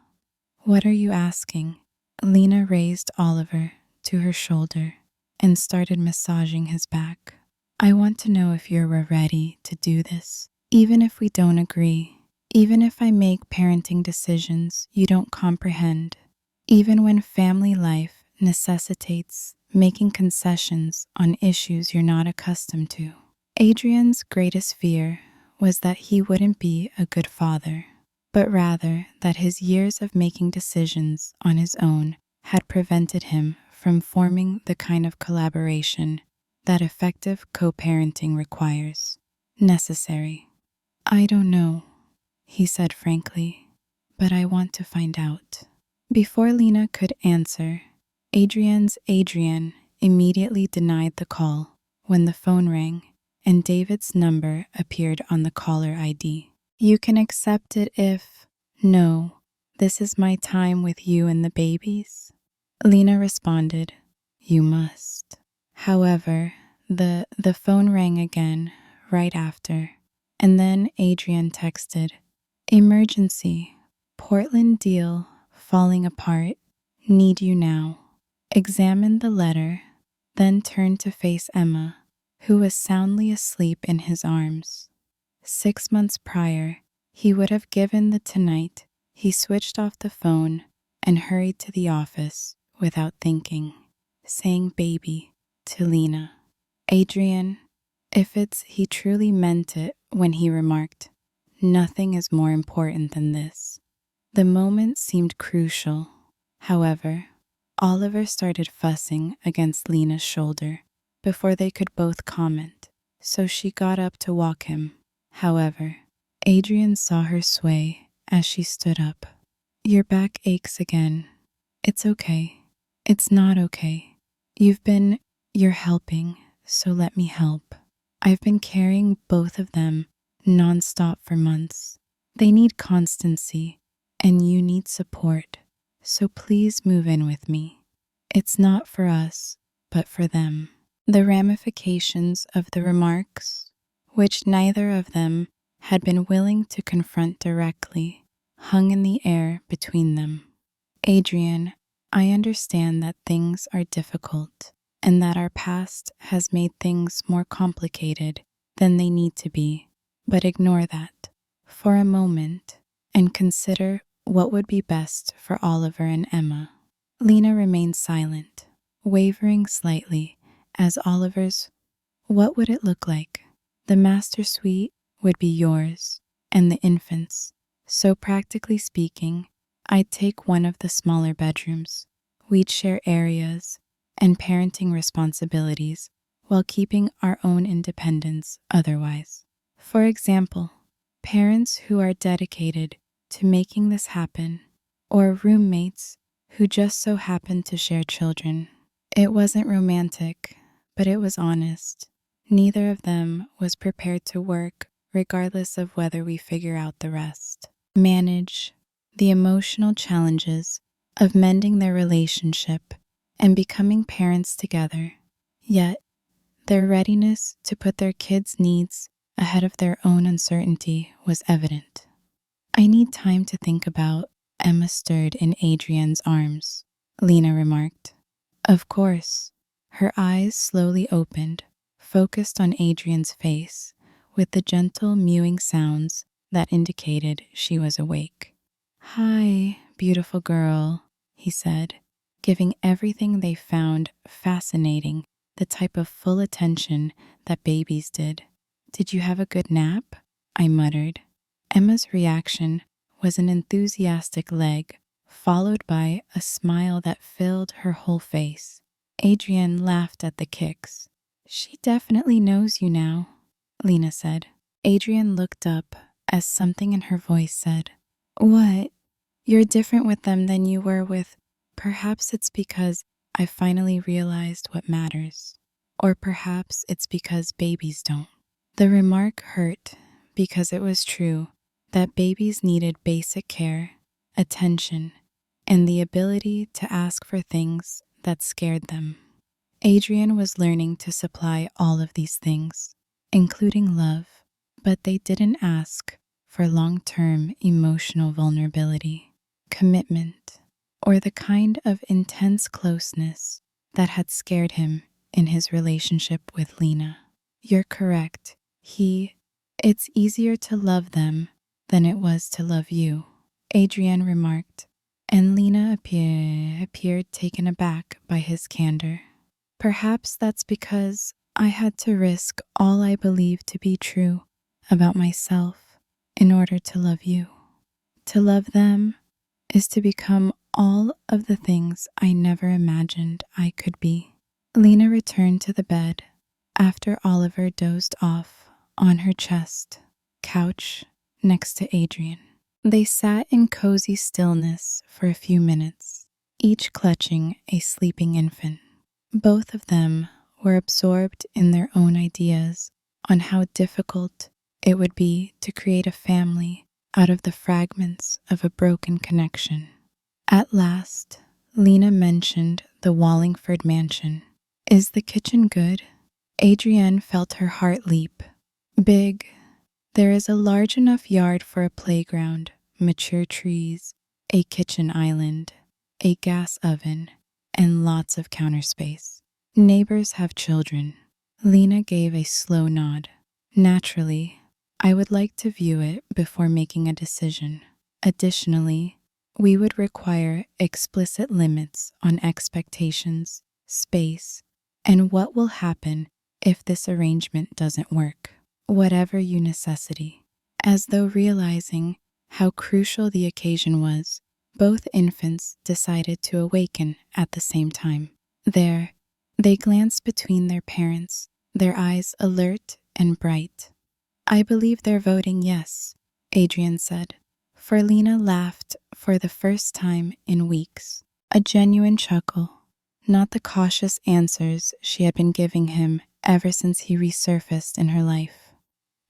What are you asking? Lena raised Oliver to her shoulder and started massaging his back. I want to know if you're ready to do this, even if we don't agree, even if I make parenting decisions you don't comprehend, even when family life necessitates making concessions on issues you're not accustomed to. Adrian's greatest fear was that he wouldn't be a good father, but rather that his years of making decisions on his own had prevented him from forming the kind of collaboration that effective co-parenting requires. Necessary. I don't know, he said frankly, but I want to find out. Before Lena could answer, Adrian immediately denied the call when the phone rang and David's number appeared on the caller ID. You can accept it if... No, this is my time with you and the babies. Lena responded, you must. However, the phone rang again right after, and then Adrian texted, emergency, Portland deal falling apart, need you now. Examined the letter, then turned to face Emma, who was soundly asleep in his arms. 6 months prior, he would have given the tonight. He switched off the phone and hurried to the office without thinking, saying baby to Lena. Adrian, he truly meant it when he remarked, nothing is more important than this. The moment seemed crucial. However, Oliver started fussing against Lena's shoulder before they could both comment, so she got up to walk him. However, Adrian saw her sway as she stood up. Your back aches again. It's okay. It's not okay. You're helping, so let me help. I've been carrying both of them nonstop for months. They need constancy, and you need support, so please move in with me. It's not for us, but for them. The ramifications of the remarks, which neither of them had been willing to confront directly, hung in the air between them. Adrian, I understand that things are difficult and that our past has made things more complicated than they need to be, but ignore that for a moment and consider what would be best for Oliver and Emma. Lena remained silent, wavering slightly as Oliver's, what would it look like? The master suite would be yours and the infants. So practically speaking, I'd take one of the smaller bedrooms. We'd share areas and parenting responsibilities while keeping our own independence otherwise. For example, parents who are dedicated to making this happen, or roommates who just so happen to share children. It wasn't romantic, but it was honest. Neither of them was prepared to work regardless of whether we figure out the rest. Manage the emotional challenges of mending their relationship and becoming parents together, yet their readiness to put their kids' needs ahead of their own uncertainty was evident. I need time to think about, Emma stirred in Adrian's arms, Lena remarked. Of course. Her eyes slowly opened, focused on Adrian's face, with the gentle mewing sounds that indicated she was awake. Hi, beautiful girl, he said, giving everything they found fascinating the type of full attention that babies did. Did you have a good nap? I muttered. Emma's reaction was an enthusiastic leg, followed by a smile that filled her whole face. Adrian laughed at the kicks. She definitely knows you now, Lena said. Adrian looked up as something in her voice said, What? You're different with them than you were with... Perhaps it's because I finally realized what matters. Or perhaps it's because babies don't. The remark hurt because it was true that babies needed basic care, attention, and the ability to ask for things that scared them. Adrian was learning to supply all of these things, including love, but they didn't ask for long-term emotional vulnerability, commitment, or the kind of intense closeness that had scared him in his relationship with Lena. You're correct. It's easier to love them than it was to love you, Adrienne remarked, and Lena appeared taken aback by his candor. Perhaps that's because I had to risk all I believed to be true about myself in order to love you. To love them is to become all of the things I never imagined I could be. Lena returned to the bed after Oliver dozed off on her chest couch next to Adrian. They sat in cozy stillness for a few minutes, each clutching a sleeping infant. Both of them were absorbed in their own ideas on how difficult it would be to create a family out of the fragments of a broken connection. At last, Lena mentioned the Wallingford mansion. Is the kitchen good? Adrienne felt her heart leap. Big. There is a large enough yard for a playground, mature trees, a kitchen island, a gas oven, and lots of counter space. Neighbors have children. Lena gave a slow nod. Naturally, I would like to view it before making a decision. Additionally, we would require explicit limits on expectations, space, and what will happen if this arrangement doesn't work. Whatever you necessity. As though realizing how crucial the occasion was, both infants decided to awaken at the same time. There, they glanced between their parents, their eyes alert and bright. I believe they're voting yes, Adrian said, for Lena laughed for the first time in weeks. A genuine chuckle, not the cautious answers she had been giving him ever since he resurfaced in her life.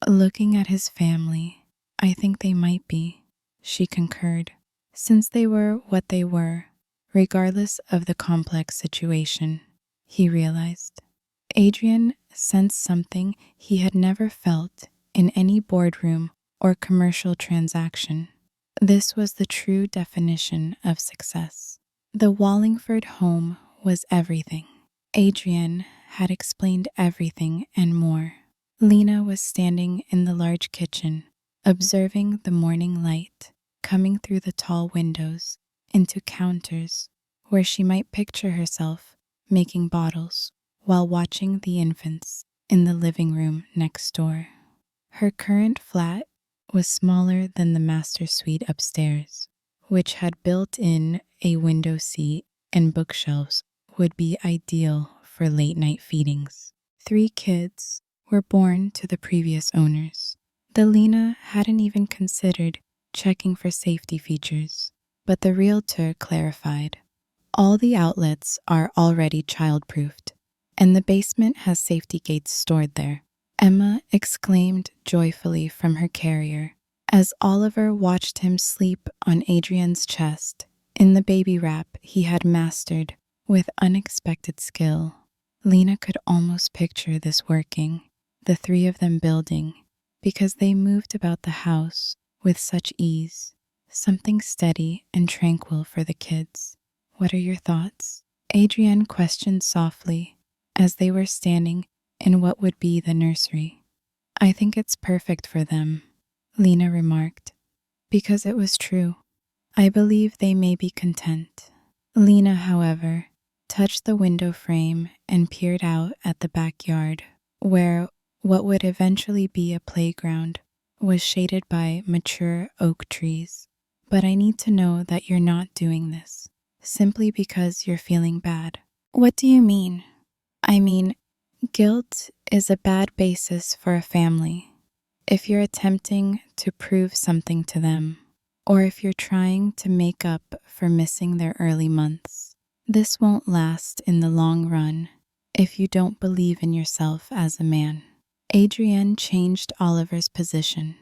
Looking at his family, I think they might be, she concurred, since they were what they were, regardless of the complex situation, he realized. Adrian sensed something he had never felt in any boardroom or commercial transaction. This was the true definition of success. The Wallingford home was everything. Adrian had explained everything and more. Lena was standing in the large kitchen, observing the morning light coming through the tall windows into counters where she might picture herself making bottles while watching the infants in the living room next door. Her current flat was smaller than the master suite upstairs, which had built in a window seat and bookshelves would be ideal for late-night feedings. 3 kids were born to the previous owners. The Lena hadn't even considered checking for safety features, but the realtor clarified. All the outlets are already child-proofed, and the basement has safety gates stored there. Emma exclaimed joyfully from her carrier as Oliver watched him sleep on Adrian's chest in the baby wrap he had mastered with unexpected skill. Lena could almost picture this working, the 3 of them building, because they moved about the house with such ease, something steady and tranquil for the kids. What are your thoughts? Adrienne questioned softly as they were standing in what would be the nursery. I think it's perfect for them, Lena remarked, because it was true. I believe they may be content. Lena, however, touched the window frame and peered out at the backyard, where what would eventually be a playground was shaded by mature oak trees. But I need to know that you're not doing this simply because you're feeling bad. What do you mean? I mean, guilt is a bad basis for a family. If you're attempting to prove something to them, or if you're trying to make up for missing their early months, this won't last in the long run if you don't believe in yourself as a man. Adrienne changed Oliver's position.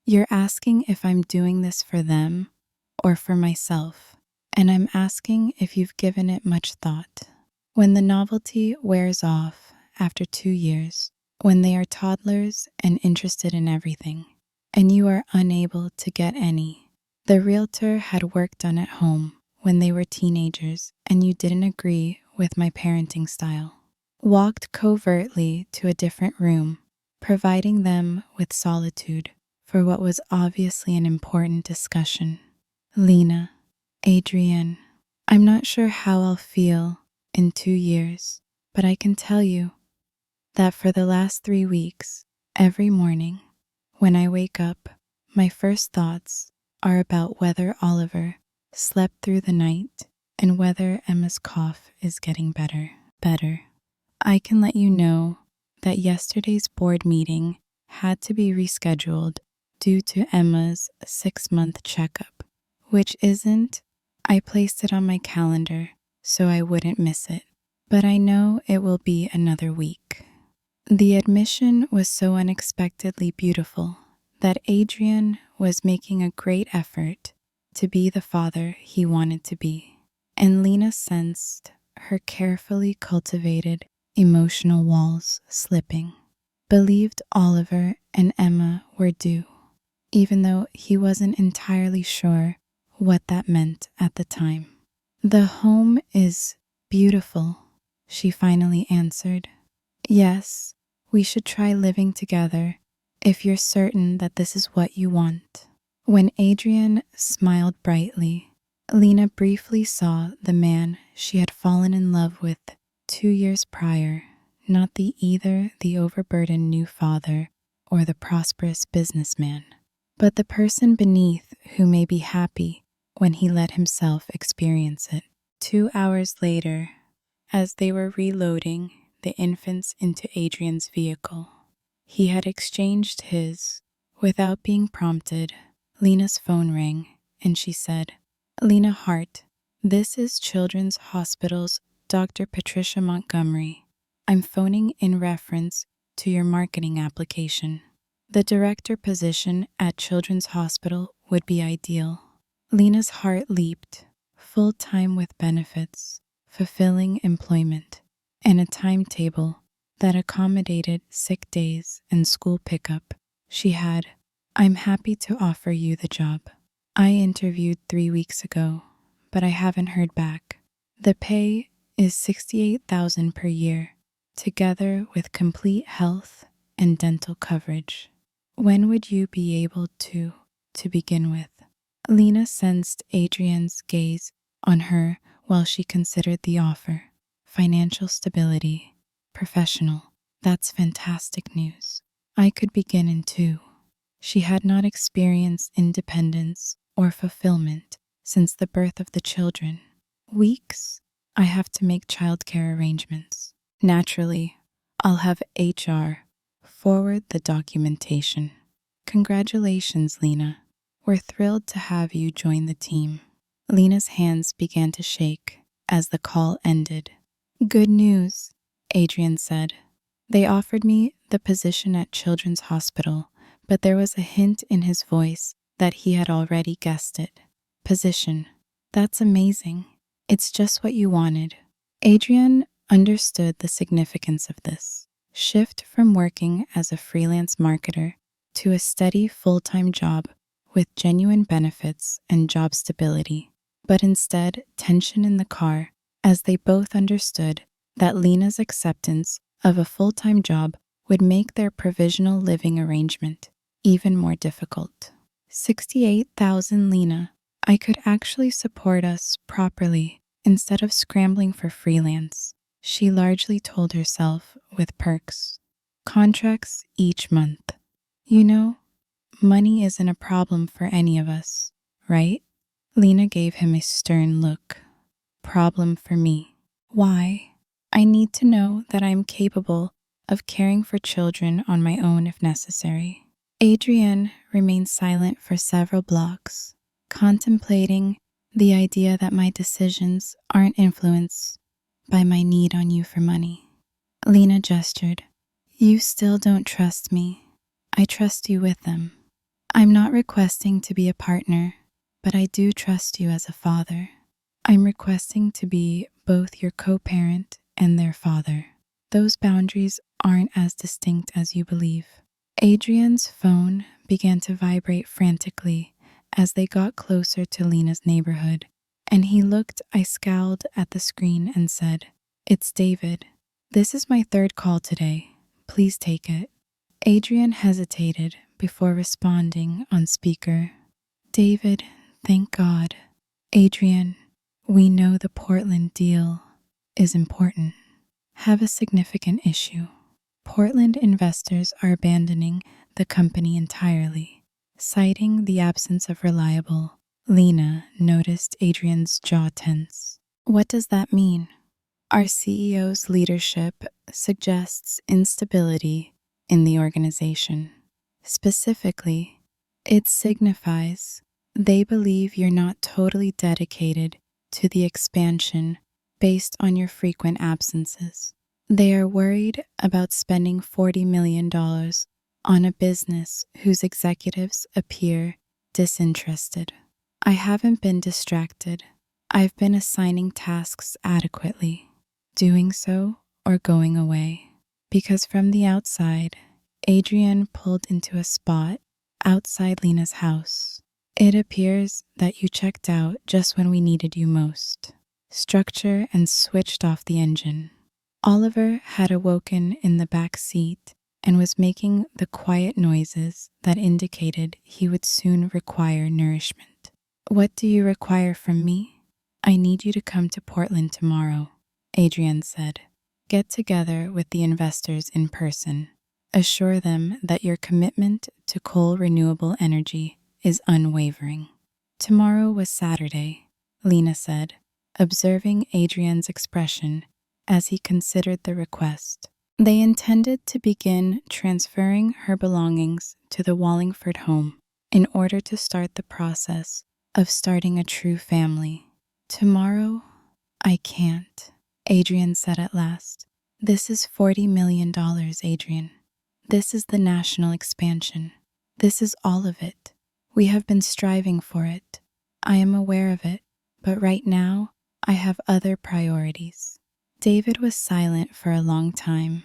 You're asking if I'm doing this for them or for myself, and I'm asking if you've given it much thought. When the novelty wears off after 2 years, when they are toddlers and interested in everything, and you are unable to get any. The realtor had work done at home when they were teenagers, and you didn't agree with my parenting style. Walked covertly to a different room, providing them with solitude for what was obviously an important discussion. Lena, Adrienne, I'm not sure how I'll feel in 2 years, but I can tell you that for the last 3 weeks, every morning, when I wake up, my first thoughts are about whether Oliver slept through the night and whether Emma's cough is getting better. I can let you know that yesterday's board meeting had to be rescheduled due to Emma's 6-month checkup, which I placed it on my calendar so I wouldn't miss it, but I know it will be another week. The admission was so unexpectedly beautiful that Adrian was making a great effort to be the father he wanted to be, and Lena sensed her carefully cultivated emotional walls slipping. Believed Oliver and Emma were due, even though he wasn't entirely sure what that meant at the time. The home is beautiful, she finally answered. Yes, we should try living together if you're certain that this is what you want. When Adrian smiled brightly, Lena briefly saw the man she had fallen in love with 2 years prior, not either the overburdened new father or the prosperous businessman, but the person beneath who may be happy when he let himself experience it. 2 hours later, as they were reloading the infants into Adrian's vehicle, he had exchanged his. Without being prompted, Lena's phone rang and she said, "Lena Hart, this is Children's Hospital's Dr. Patricia Montgomery. I'm phoning in reference to your marketing application. The director position at Children's Hospital would be ideal." Lena's heart leaped. Full-time with benefits, fulfilling employment, and a timetable that accommodated sick days and school pickup. I'm happy to offer you the job. I interviewed 3 weeks ago, but I haven't heard back. The pay is $68,000 per year, together with complete health and dental coverage. When would you be able to begin with? Lena sensed Adrian's gaze on her while she considered the offer. Financial stability, professional. That's fantastic news. I could begin in 2. She had not experienced independence or fulfillment since the birth of the children. Weeks? I have to make childcare arrangements. Naturally, I'll have HR forward the documentation. Congratulations, Lena. We're thrilled to have you join the team. Lena's hands began to shake as the call ended. Good news, Adrian said. They offered me the position at Children's Hospital, but there was a hint in his voice that he had already guessed it. Position. That's amazing. It's just what you wanted. Adrian understood the significance of this. Shift from working as a freelance marketer to a steady full-time job with genuine benefits and job stability, but instead tension in the car as they both understood that Lena's acceptance of a full-time job would make their provisional living arrangement even more difficult. 68,000, Lena. I could actually support us properly instead of scrambling for freelance, she largely told herself with perks. Contracts each month. You know, money isn't a problem for any of us, right? Lena gave him a stern look. Problem for me. Why? I need to know that I am capable of caring for children on my own if necessary. Adrienne remained silent for several blocks, contemplating the idea that my decisions aren't influenced by my need on you for money. Lena gestured. You still don't trust me. I trust you with them. I'm not requesting to be a partner, but I do trust you as a father. I'm requesting to be both your co-parent and their father. Those boundaries aren't as distinct as you believe. Adrian's phone began to vibrate frantically as they got closer to Lena's neighborhood, and I scowled at the screen and said, "It's David. This is my third call today. Please take it." Adrian hesitated before responding on speaker. "David, thank God." "Adrian, we know the Portland deal is important. Have a significant issue. Portland investors are abandoning the company entirely, citing the absence of reliable." Lena noticed Adrian's jaw tense. "What does that mean?" "Our CEO's leadership suggests instability in the organization. Specifically, it signifies they believe you're not totally dedicated to the expansion based on your frequent absences. They are worried about spending $40 million on a business whose executives appear disinterested." "I haven't been distracted. I've been assigning tasks adequately, doing so or going away." Because from the outside, Adrian pulled into a spot outside Lena's house. "It appears that you checked out just when we needed you most." Structure and switched off the engine. Oliver had awoken in the back seat and was making the quiet noises that indicated he would soon require nourishment. "What do you require from me?" "I need you to come to Portland tomorrow," Adrian said. "Get together with the investors in person. Assure them that your commitment to coal renewable energy is unwavering." Tomorrow was Saturday, Lena said, observing Adrian's expression as he considered the request. They intended to begin transferring her belongings to the Wallingford home in order to start the process of starting a true family. "Tomorrow, I can't," Adrian said at last. "This is $40 million, Adrian. This is the national expansion. This is all of it. We have been striving for it. I am aware of it, but right now, I have other priorities." David was silent for a long time.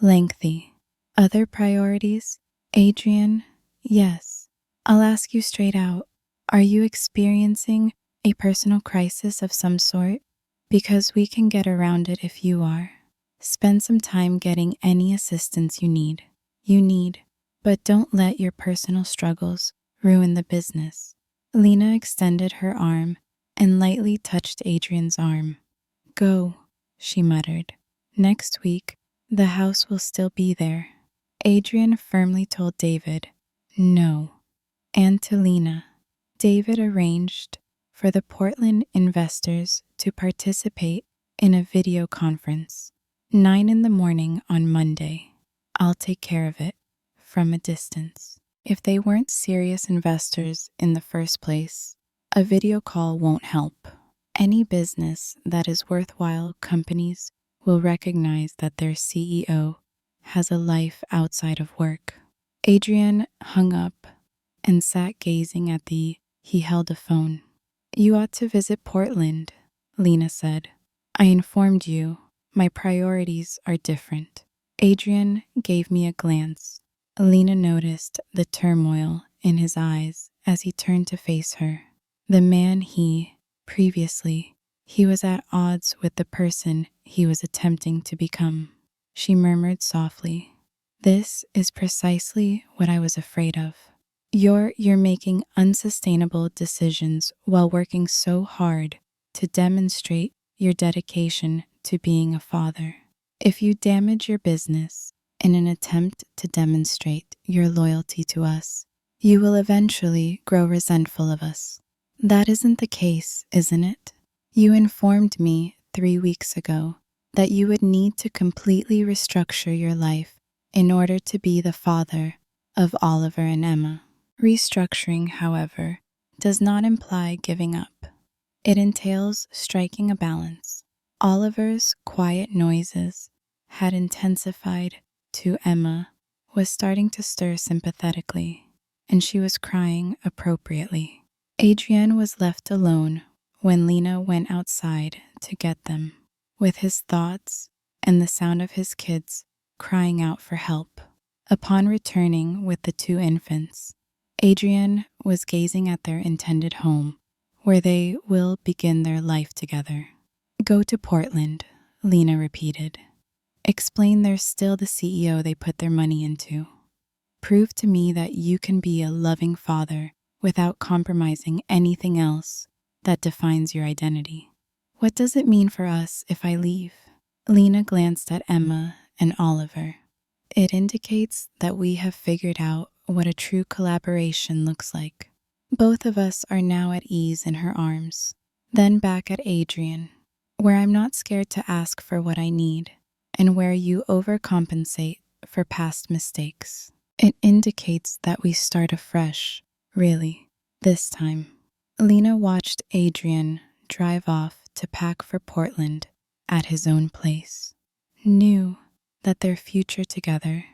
Lengthy. "Other priorities? Adrian, yes. I'll ask you straight out. Are you experiencing a personal crisis of some sort? Because we can get around it if you are. Spend some time getting any assistance you need. But don't let your personal struggles ruin the business." Lena extended her arm and lightly touched Adrian's arm. "Go," she muttered. "Next week, the house will still be there." Adrian firmly told David, "No," and to Lena. David arranged for the Portland investors to participate in a video conference. 9 in the morning on Monday. "I'll take care of it," from a distance. If they weren't serious investors in the first place, a video call won't help. Any business that is worthwhile companies will recognize that their CEO has a life outside of work. Adrian hung up and sat gazing at he held a phone. "You ought to visit Portland," Lena said. "I informed you, my priorities are different." Adrian gave me a glance. Lena noticed the turmoil in his eyes as he turned to face her. The man previously, he was at odds with the person he was attempting to become. She murmured softly, "This is precisely what I was afraid of. You're making unsustainable decisions while working so hard to demonstrate your dedication to being a father. If you damage your business in an attempt to demonstrate your loyalty to us, you will eventually grow resentful of us. That isn't the case, isn't it? You informed me 3 weeks ago that you would need to completely restructure your life in order to be the father of Oliver and Emma. Restructuring, however, does not imply giving up. It entails striking a balance. Oliver's quiet noises had intensified to Emma, was starting to stir sympathetically, and she was crying appropriately. Adrian was left alone when Lena went outside to get them, with his thoughts and the sound of his kids crying out for help. Upon returning with the two infants, Adrian was gazing at their intended home, where they will begin their life together. Go to Portland, Lena repeated. Explain they're still the CEO they put their money into. Prove to me that you can be a loving father without compromising anything else that defines your identity. What does it mean for us if I leave? Lena glanced at Emma and Oliver. It indicates that we have figured out what a true collaboration looks like. Both of us are now at ease in her arms. Then back at Adrian, where I'm not scared to ask for what I need, and where you overcompensate for past mistakes. It indicates that we start afresh, really, this time. Lena watched Adrian drive off to pack for Portland at his own place. Knew that their future together,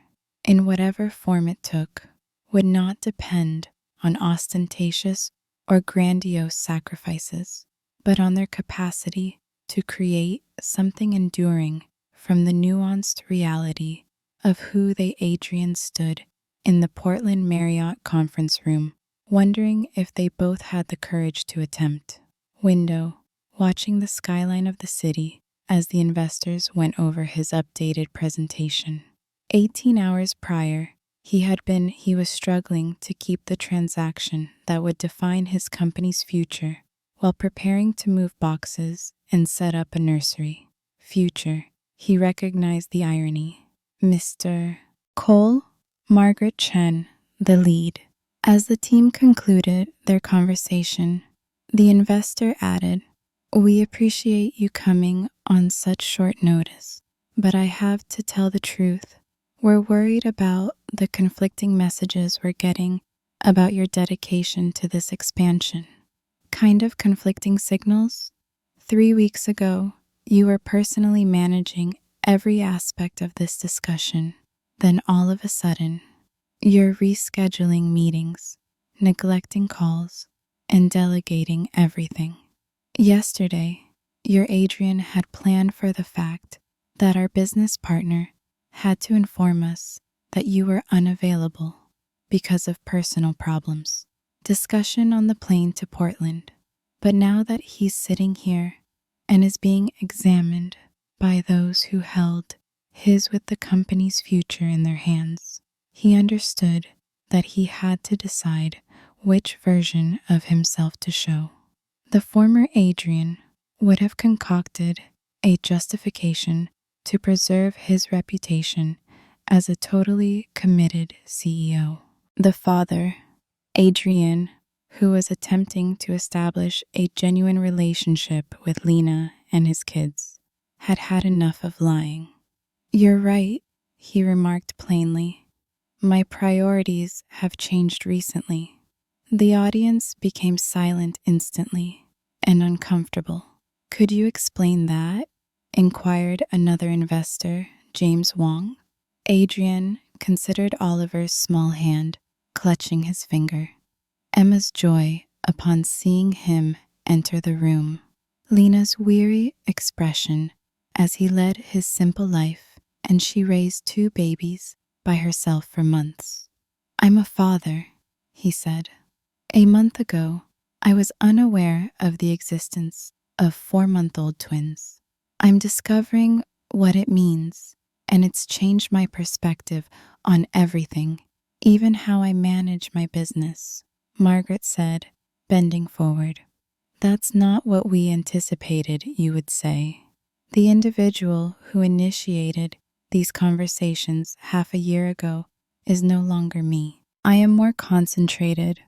in whatever form it took, would not depend on ostentatious or grandiose sacrifices, but on their capacity to create something enduring from the nuanced reality of who they Adrian stood in the Portland Marriott conference room, wondering if they both had the courage to attempt. Window, watching the skyline of the city as the investors went over his updated presentation. 18 hours prior, he was struggling to keep the transaction that would define his company's future while preparing to move boxes and set up a nursery. Future, he recognized the irony. Mr. Cole, Margaret Chen, the lead. As the team concluded their conversation, the investor added, "We appreciate you coming on such short notice, but I have to tell the truth. We're worried about the conflicting messages we're getting about your dedication to this expansion." Kind of conflicting signals? 3 weeks ago, you were personally managing every aspect of this discussion. Then all of a sudden, you're rescheduling meetings, neglecting calls, and delegating everything. Yesterday, your Adrian had planned for the fact that our business partner had to inform us that you were unavailable because of personal problems. Discussion on the plane to Portland. But now that he's sitting here and is being examined by those who held his with the company's future in their hands, he understood that he had to decide which version of himself to show. The former Adrian would have concocted a justification to preserve his reputation as a totally committed CEO. The father, Adrian, who was attempting to establish a genuine relationship with Lena and his kids, had had enough of lying. "You're right," he remarked plainly. "My priorities have changed recently." The audience became silent instantly and uncomfortable. "Could you explain that?" inquired another investor, James Wong. Adrian considered Oliver's small hand clutching his finger. Emma's joy upon seeing him enter the room. Lena's weary expression as he led his simple life, and she raised 2 babies by herself for months. "I'm a father," he said. "A month ago, I was unaware of the existence of 4-month-old twins. I'm discovering what it means, and it's changed my perspective on everything, even how I manage my business," Margaret said, bending forward. "That's not what we anticipated you would say." The individual who initiated these conversations half a year ago is no longer me. I am more concentrated,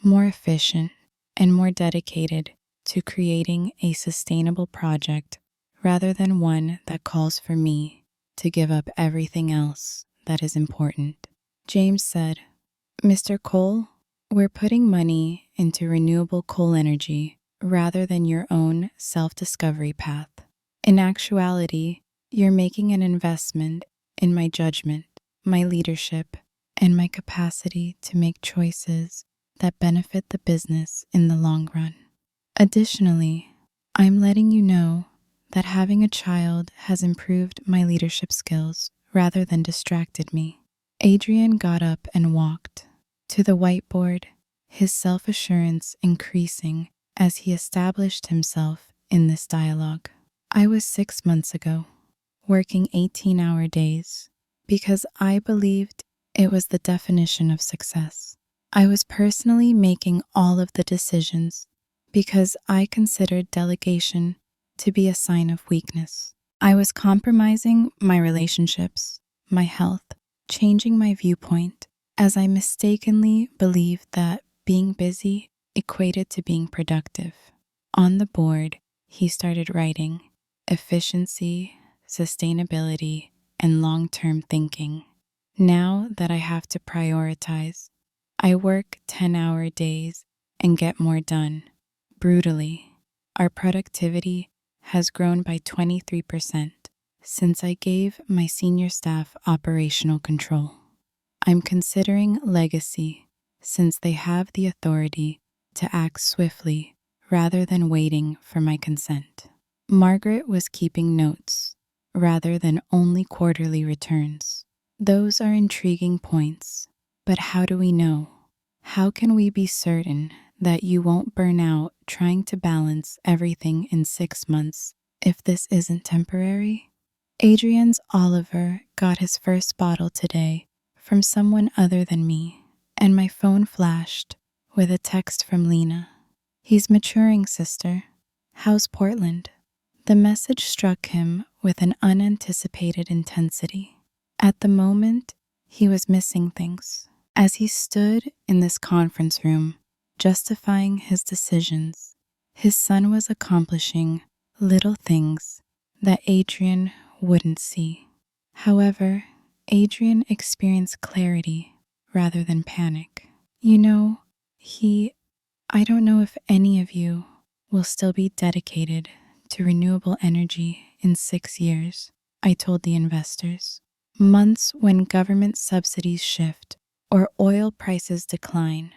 more efficient, and more dedicated to creating a sustainable project rather than one that calls for me to give up everything else that is important. James said, "Mr. Cole, we're putting money into renewable coal energy rather than your own self-discovery path. In actuality, you're making an investment in my judgment, my leadership, and my capacity to make choices that benefit the business in the long run. Additionally, I'm letting you know that having a child has improved my leadership skills rather than distracted me. Adrian got up and walked to the whiteboard, his self-assurance increasing as he established himself in this dialogue. I was 6 months ago, working 18-hour days, because I believed it was the definition of success. I was personally making all of the decisions because I considered delegation to be a sign of weakness. I was compromising my relationships, my health, changing my viewpoint, as I mistakenly believed that being busy equated to being productive. On the board, he started writing efficiency, sustainability, and long-term thinking. Now that I have to prioritize, I work 10-hour days and get more done. Brutally, our productivity has grown by 23% since I gave my senior staff operational control. I'm considering legacy since they have the authority to act swiftly rather than waiting for my consent. Margaret was keeping notes rather than only quarterly returns. Those are intriguing points, but how do we know? How can we be certain that you won't burn out trying to balance everything in 6 months if this isn't temporary? Adrian's Oliver got his first bottle today from someone other than me, and my phone flashed with a text from Lena. He's maturing, sister. How's Portland? The message struck him with an unanticipated intensity. At the moment, he was missing things. As he stood in this conference room, justifying his decisions, his son was accomplishing little things that Adrian wouldn't see. However, Adrian experienced clarity rather than panic. I don't know if any of you will still be dedicated to renewable energy in 6 years, I told the investors. Months when government subsidies shift or oil prices decline,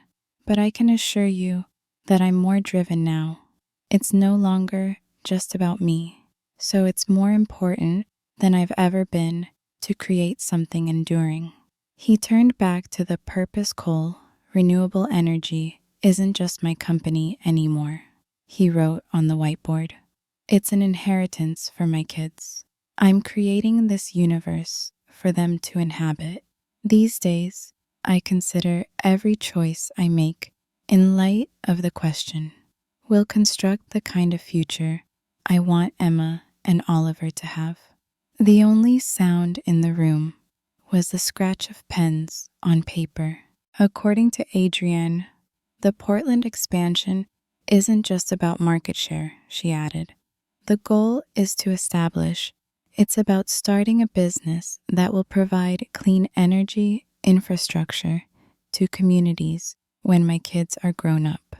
but I can assure you that I'm more driven now. It's no longer just about me, so it's more important than I've ever been to create something enduring. He turned back to the purpose coal, renewable energy isn't just my company anymore, he wrote on the whiteboard. It's an inheritance for my kids. I'm creating this universe for them to inhabit. These days, I consider every choice I make in light of the question, will construct the kind of future I want Emma and Oliver to have. The only sound in the room was the scratch of pens on paper. According to Adrienne, the Portland expansion isn't just about market share, she added. The goal is to establish it's about starting a business that will provide clean energy infrastructure to communities when my kids are grown up.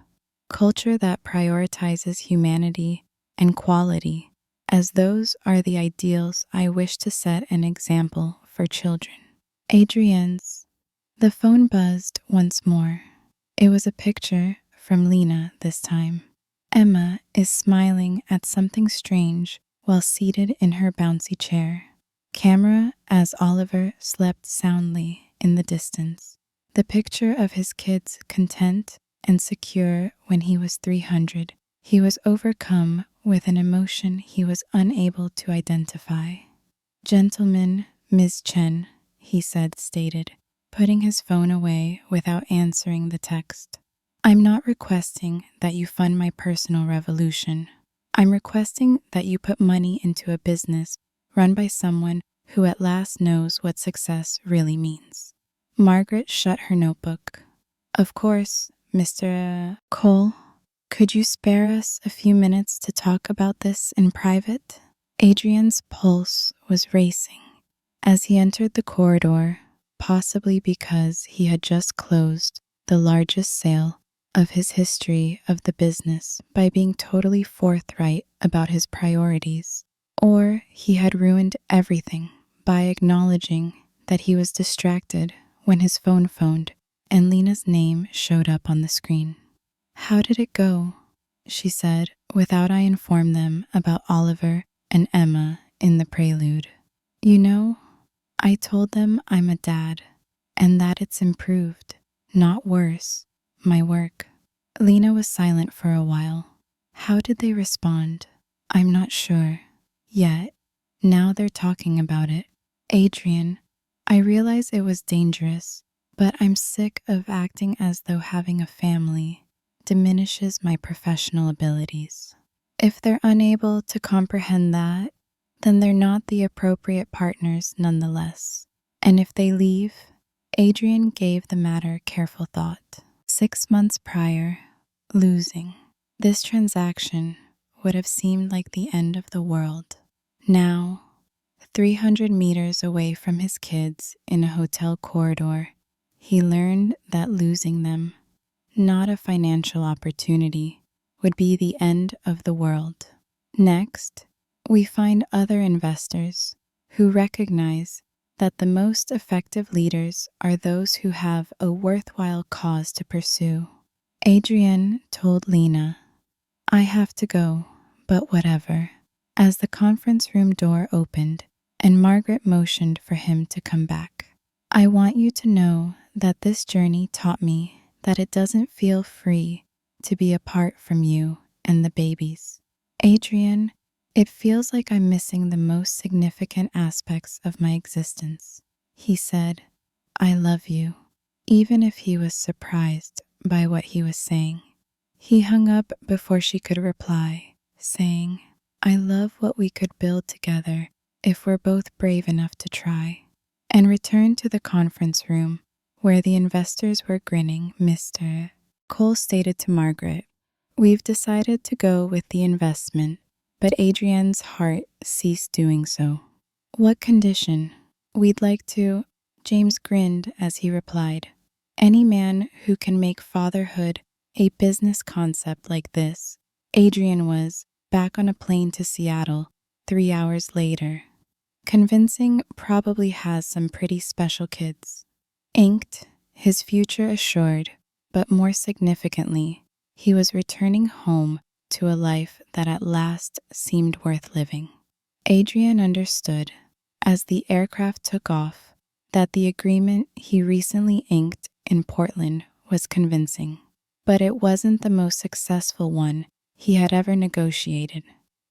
Culture that prioritizes humanity and quality, as those are the ideals I wish to set an example for children. Adrienne's. The phone buzzed once more. It was a picture from Lena this time. Emma is smiling at something strange while seated in her bouncy chair. Camera as Oliver slept soundly in the distance. The picture of his kids content and secure when he was 300. He was overcome with an emotion he was unable to identify. Gentleman, Ms. Chen, he stated, putting his phone away without answering the text. I'm not requesting that you fund my personal revolution. I'm requesting that you put money into a business run by someone who at last knows what success really means. Margaret shut her notebook. Of course, Mr. Cole, could you spare us a few minutes to talk about this in private? Adrian's pulse was racing as he entered the corridor, possibly because he had just closed the largest sale of his history of the business by being totally forthright about his priorities, or he had ruined everything by acknowledging that he was distracted when his phone phoned and Lena's name showed up on the screen. How did it go? She said, without I informed them about Oliver and Emma in the prelude. I told them I'm a dad and that it's improved, not worse, my work. Lena was silent for a while. How did they respond? I'm not sure. Yet, now they're talking about it. Adrian, I realize it was dangerous, but I'm sick of acting as though having a family diminishes my professional abilities. If they're unable to comprehend that, then they're not the appropriate partners nonetheless. And if they leave, Adrian gave the matter careful thought. 6 months prior, losing. This transaction would have seemed like the end of the world. Now, 300 meters away from his kids in a hotel corridor, he learned that losing them, not a financial opportunity, would be the end of the world. Next, we find other investors who recognize that the most effective leaders are those who have a worthwhile cause to pursue. Adrienne told Lena, I have to go, but whatever, as the conference room door opened and Margaret motioned for him to come back. I want you to know that this journey taught me that it doesn't feel free to be apart from you and the babies. Adrian, it feels like I'm missing the most significant aspects of my existence. He said, I love you, even if he was surprised by what he was saying. He hung up before she could reply, saying, I love what we could build together if we're both brave enough to try, and returned to the conference room where the investors were grinning. Mr. Cole stated to Margaret, We've decided to go with the investment, but Adrienne's heart ceased doing so. What condition? We'd like to. James grinned as he replied, Any man who can make fatherhood a business concept like this. Adrian was back on a plane to Seattle 3 hours later. Convincing probably has some pretty special kids. Inked, his future assured, but more significantly, he was returning home to a life that at last seemed worth living. Adrian understood, as the aircraft took off, that the agreement he recently inked in Portland was convincing. But it wasn't the most successful one he had ever negotiated.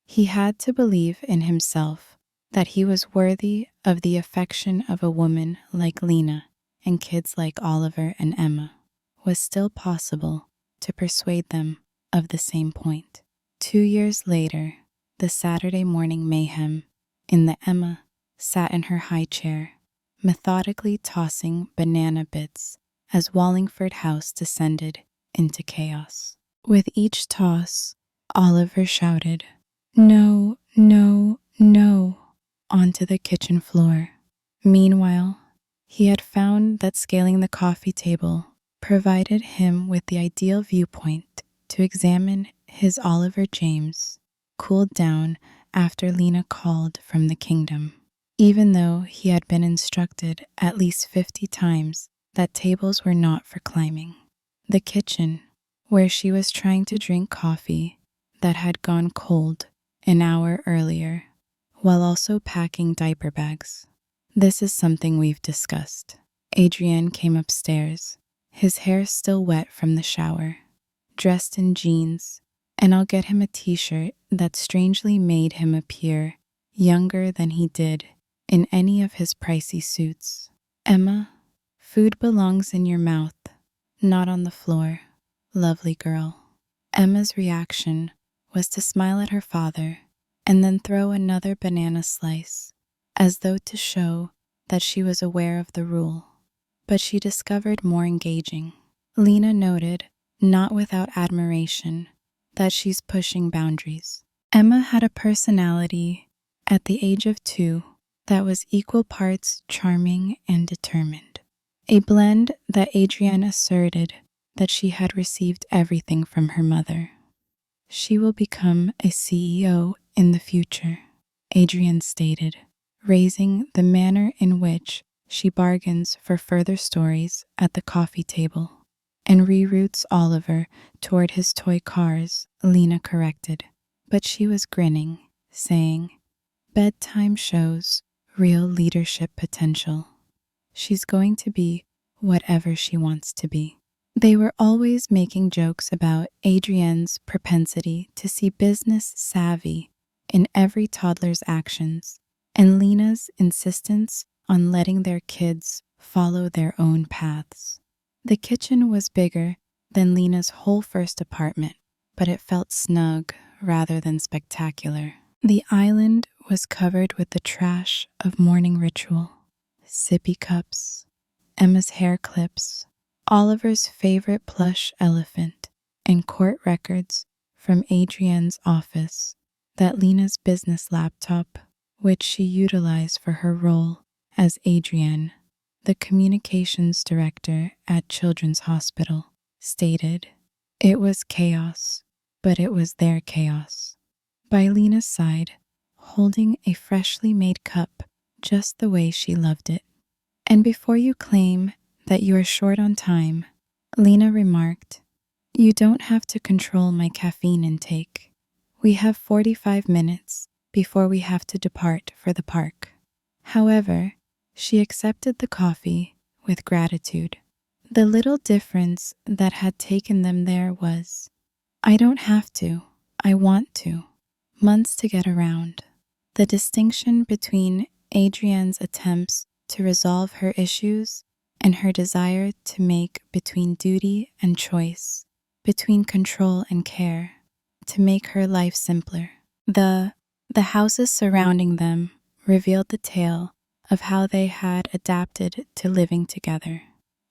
He had to believe in himself that he was worthy of the affection of a woman like Lena and kids like Oliver and Emma. Was still possible to persuade them of the same point. 2 years later, the Saturday morning mayhem, in the Emma sat in her high chair, methodically tossing banana bits as Wallingford House descended into chaos. With each toss, Oliver shouted, No, no, no, onto the kitchen floor. Meanwhile, he had found that scaling the coffee table provided him with the ideal viewpoint to examine his Oliver James, cooled down after Lena called from the kingdom, even though he had been instructed at least 50 times that tables were not for climbing. The kitchen, where she was trying to drink coffee that had gone cold an hour earlier, while also packing diaper bags. This is something we've discussed. Adrian came upstairs, his hair still wet from the shower, dressed in jeans, and I'll get him a t-shirt that strangely made him appear younger than he did in any of his pricey suits. Emma, food belongs in your mouth, not on the floor. Lovely girl. Emma's reaction was to smile at her father and then throw another banana slice, as though to show that she was aware of the rule. But she discovered more engaging. Lena noted, not without admiration, that she's pushing boundaries. Emma had a personality at the age of 2 that was equal parts charming and determined, a blend that Adrienne asserted that she had received everything from her mother. She will become a CEO in the future, Adrienne stated, raising the manner in which she bargains for further stories at the coffee table and reroutes Oliver toward his toy cars. Lena corrected, but she was grinning, saying, Bedtime shows real leadership potential. She's going to be whatever she wants to be. They were always making jokes about Adrienne's propensity to see business savvy in every toddler's actions, and Lena's insistence on letting their kids follow their own paths. The kitchen was bigger than Lena's whole first apartment, but it felt snug rather than spectacular. The island was covered with the trash of morning ritual, sippy cups, Emma's hair clips, Oliver's favorite plush elephant, and court records from Adrienne's office, that Lena's business laptop, which she utilized for her role as Adrienne, the communications director at Children's Hospital, stated. It was chaos, but it was their chaos. By Lena's side, holding a freshly made cup just the way she loved it. And before you claim that you are short on time, Lena remarked, you don't have to control my caffeine intake. We have 45 minutes before we have to depart for the park. However, she accepted the coffee with gratitude. The little difference that had taken them there was, I don't have to, I want to. Months to get around. The distinction between Adrienne's attempts to resolve her issues and her desire to make between duty and choice, between control and care, to make her life simpler. The houses surrounding them revealed the tale of how they had adapted to living together.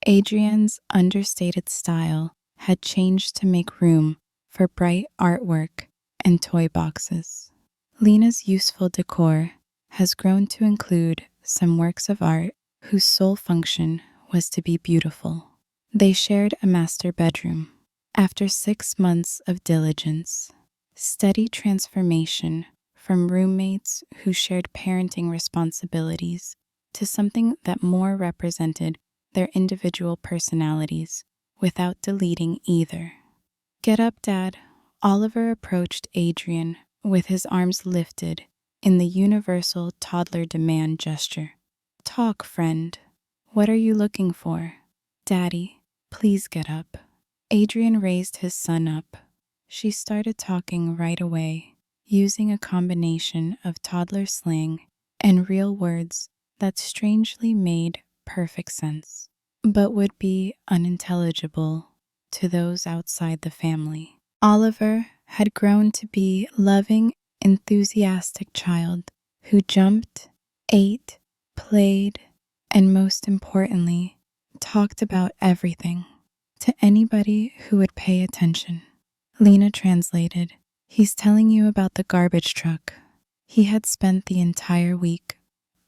Adrienne's understated style had changed to make room for bright artwork and toy boxes. Lena's useful decor has grown to include some works of art whose sole function was to be beautiful. They shared a master bedroom. After 6 months of diligence, steady transformation from roommates who shared parenting responsibilities to something that more represented their individual personalities without deleting either. Get up, Dad. Oliver approached Adrienne with his arms lifted in the universal toddler demand gesture. Talk, friend. What are you looking for? Daddy, please get up. Adrienne raised his son up. She started talking right away, using a combination of toddler slang and real words that strangely made perfect sense, but would be unintelligible to those outside the family. Oliver had grown to be a loving, enthusiastic child who jumped, ate, played, and most importantly, talked about everything to anybody who would pay attention. Lena translated, he's telling you about the garbage truck. He had spent the entire week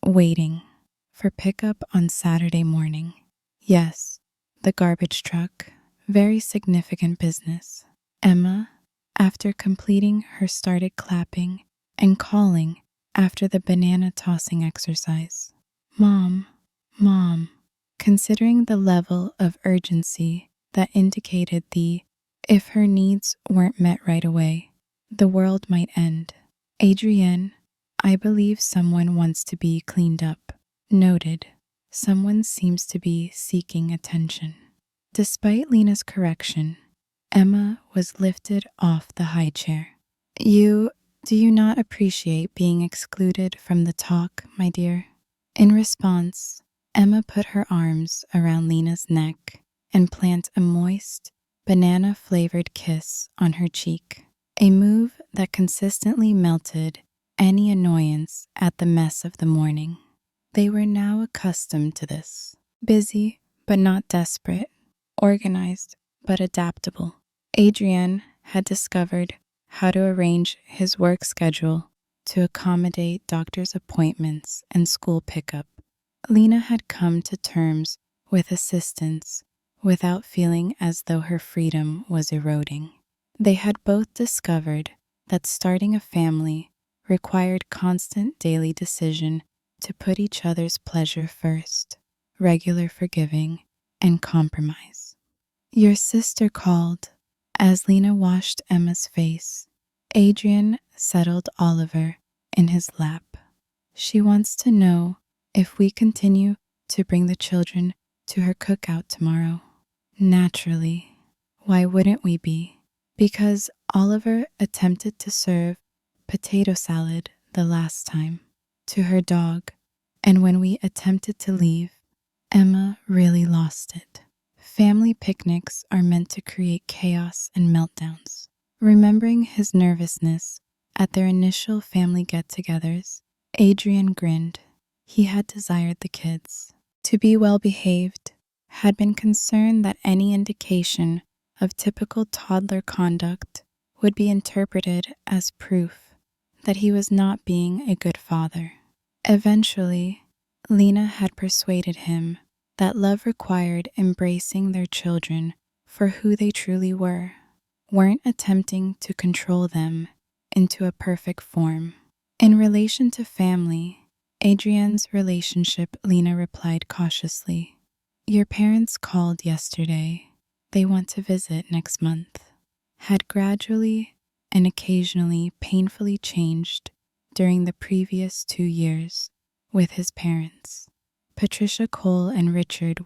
waiting for pickup on Saturday morning. Yes, the garbage truck, very significant business. Emma, after completing her, started clapping and calling after the banana tossing exercise. Mom, considering the level of urgency that indicated if her needs weren't met right away, the world might end. Adrienne, I believe someone wants to be cleaned up. Noted, someone seems to be seeking attention. Despite Lena's correction, Emma was lifted off the high chair. Do you not appreciate being excluded from the talk, my dear? In response, Emma put her arms around Lena's neck and planted a moist, banana-flavored kiss on her cheek, a move that consistently melted any annoyance at the mess of the morning. They were now accustomed to this. Busy, but not desperate. Organized, but adaptable. Adrienne had discovered how to arrange his work schedule to accommodate doctor's appointments and school pickup. Lena had come to terms with assistance without feeling as though her freedom was eroding. They had both discovered that starting a family required constant daily decision to put each other's pleasure first, regular forgiving, and compromise. Your sister called. As Lena washed Emma's face, Adrienne settled Oliver in his lap. She wants to know if we continue to bring the children to her cookout tomorrow. Naturally. Why wouldn't we be? Because Oliver attempted to serve potato salad the last time to her dog, and when we attempted to leave, Emma really lost it. Family picnics are meant to create chaos and meltdowns. Remembering his nervousness at their initial family get-togethers, Adrian grinned. He had desired the kids to be well behaved, had been concerned that any indication of typical toddler conduct would be interpreted as proof that he was not being a good father. Eventually, Lena had persuaded him that love required embracing their children for who they truly were, weren't attempting to control them into a perfect form. In relation to family, Adrian's relationship, Lena replied cautiously. Your parents called yesterday. They want to visit next month. Had gradually and occasionally painfully changed during the previous 2 years with his parents. Patricia Cole and Richard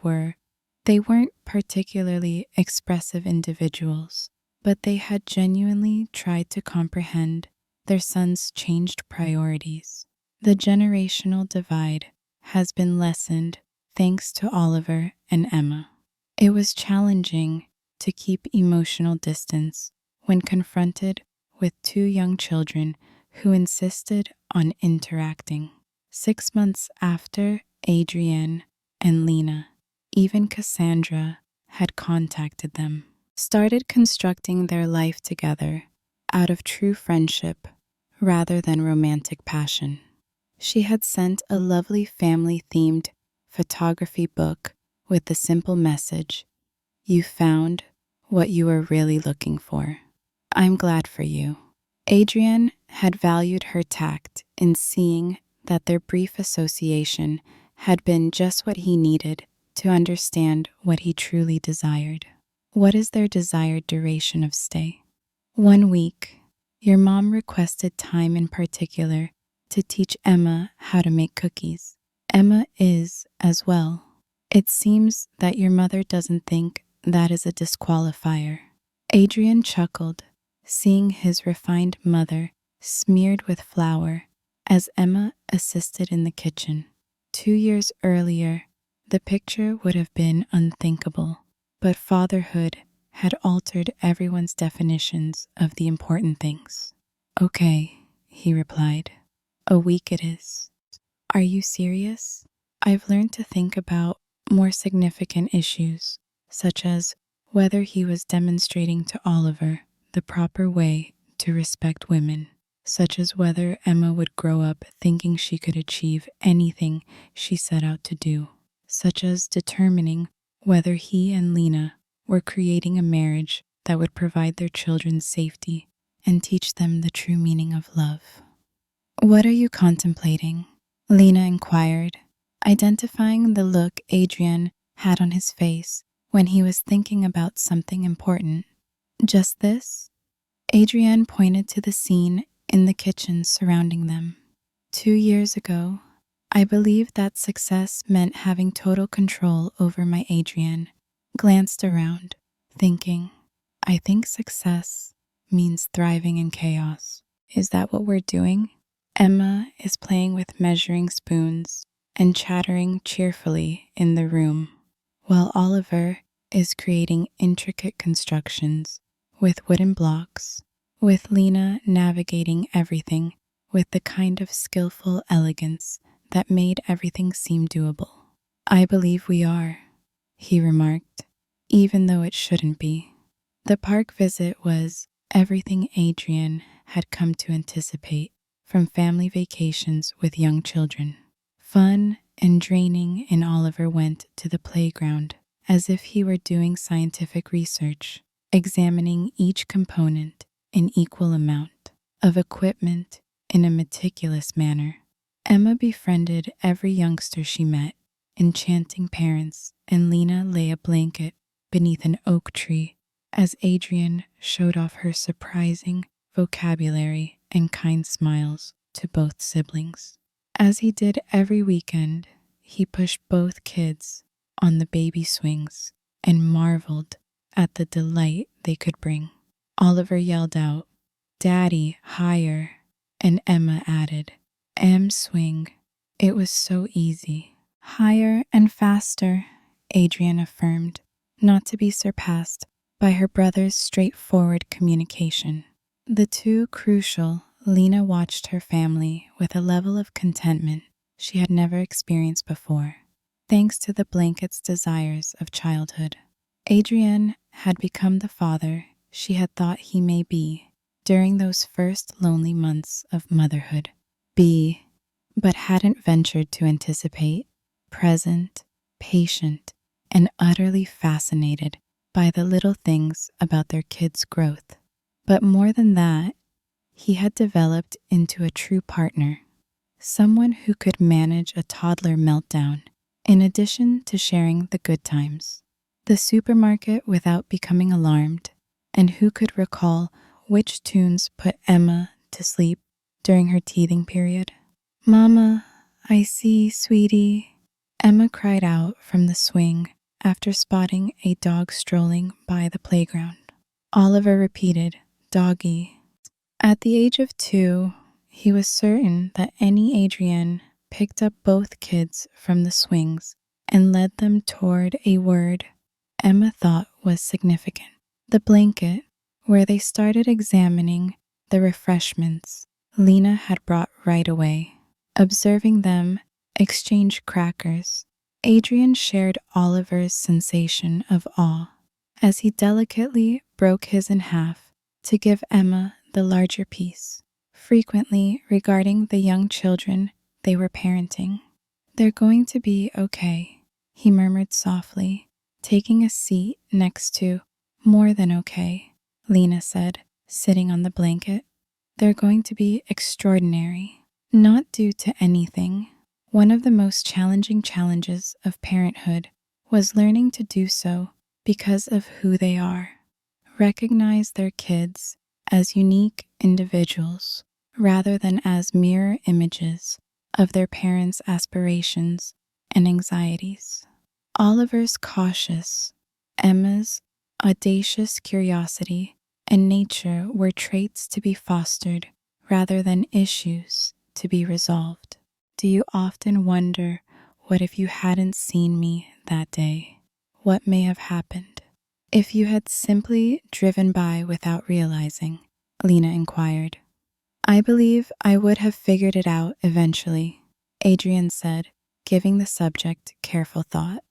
they weren't particularly expressive individuals, but they had genuinely tried to comprehend their son's changed priorities. The generational divide has been lessened thanks to Oliver and Emma. It was challenging to keep emotional distance when confronted with 2 young children who insisted on interacting. 6 months after Adrienne and Lena, even Cassandra, had contacted them, started constructing their life together out of true friendship rather than romantic passion. She had sent a lovely family-themed photography book with the simple message, "You found what you were really looking for. I'm glad for you." Adrienne had valued her tact in seeing that their brief association had been just what he needed to understand what he truly desired. What is their desired duration of stay? 1 week. Your mom requested time in particular to teach Emma how to make cookies. Emma is as well. It seems that your mother doesn't think that is a disqualifier. Adrian chuckled, seeing his refined mother smeared with flour as Emma assisted in the kitchen. 2 years earlier, the picture would have been unthinkable, but fatherhood had altered everyone's definitions of the important things. Okay, he replied. A week it is. Are you serious? I've learned to think about more significant issues, such as whether he was demonstrating to Oliver the proper way to respect women, such as whether Emma would grow up thinking she could achieve anything she set out to do, such as determining whether he and Lena were creating a marriage that would provide their children safety and teach them the true meaning of love. What are you contemplating? Lena inquired, identifying the look Adrian had on his face when he was thinking about something important. Just this? Adrian pointed to the scene in the kitchen surrounding them. 2 years ago, I believed that success meant having total control over my Adrian. Glanced around, thinking, I think success means thriving in chaos. Is that what we're doing? Emma is playing with measuring spoons and chattering cheerfully in the room, while Oliver is creating intricate constructions with wooden blocks, with Lena navigating everything with the kind of skillful elegance that made everything seem doable. I believe we are, he remarked, even though it shouldn't be. The park visit was everything Adrian had come to anticipate from family vacations with young children. Fun and draining, and Oliver went to the playground as if he were doing scientific research, examining each component in equal amount of equipment in a meticulous manner. Emma befriended every youngster she met, enchanting parents, and Lena lay a blanket beneath an oak tree as Adrian showed off her surprising vocabulary and kind smiles to both siblings. As he did every weekend, he pushed both kids on the baby swings and marveled at the delight they could bring. Oliver yelled out, "Daddy, higher," and Emma added, "M swing." It was so easy. "Higher and faster," Adrian affirmed, not to be surpassed by her brother's straightforward communication. The too crucial, Lena watched her family with a level of contentment she had never experienced before, thanks to the blanket's desires of childhood. Adrian had become the father she had thought he may be during those first lonely months of motherhood. But hadn't ventured to anticipate, present, patient, and utterly fascinated by the little things about their kids' growth. But more than that, he had developed into a true partner, someone who could manage a toddler meltdown, in addition to sharing the good times, the supermarket without becoming alarmed, and who could recall which tunes put Emma to sleep during her teething period. "Mama, I see, sweetie," Emma cried out from the swing after spotting a dog strolling by the playground. Oliver repeated, "Doggy." At the age of 2, he was certain that any Adrienne picked up both kids from the swings and led them toward a word Emma thought was significant. The blanket, where they started examining the refreshments Lena had brought right away. Observing them exchange crackers, Adrian shared Oliver's sensation of awe as he delicately broke his in half to give Emma the larger piece, frequently regarding the young children they were parenting. "They're going to be okay," he murmured softly, taking a seat next to "more than okay," Lena said, sitting on the blanket. "They're going to be extraordinary." Not due to anything. One of the most challenging challenges of parenthood was learning to do so because of who they are. Recognize their kids as unique individuals rather than as mirror images of their parents' aspirations and anxieties. Oliver's cautious, Emma's audacious curiosity and nature were traits to be fostered rather than issues to be resolved. Do you often wonder what if you hadn't seen me that day? What may have happened? If you had simply driven by without realizing, Lena inquired. "I believe I would have figured it out eventually," Adrian said, giving the subject careful thought.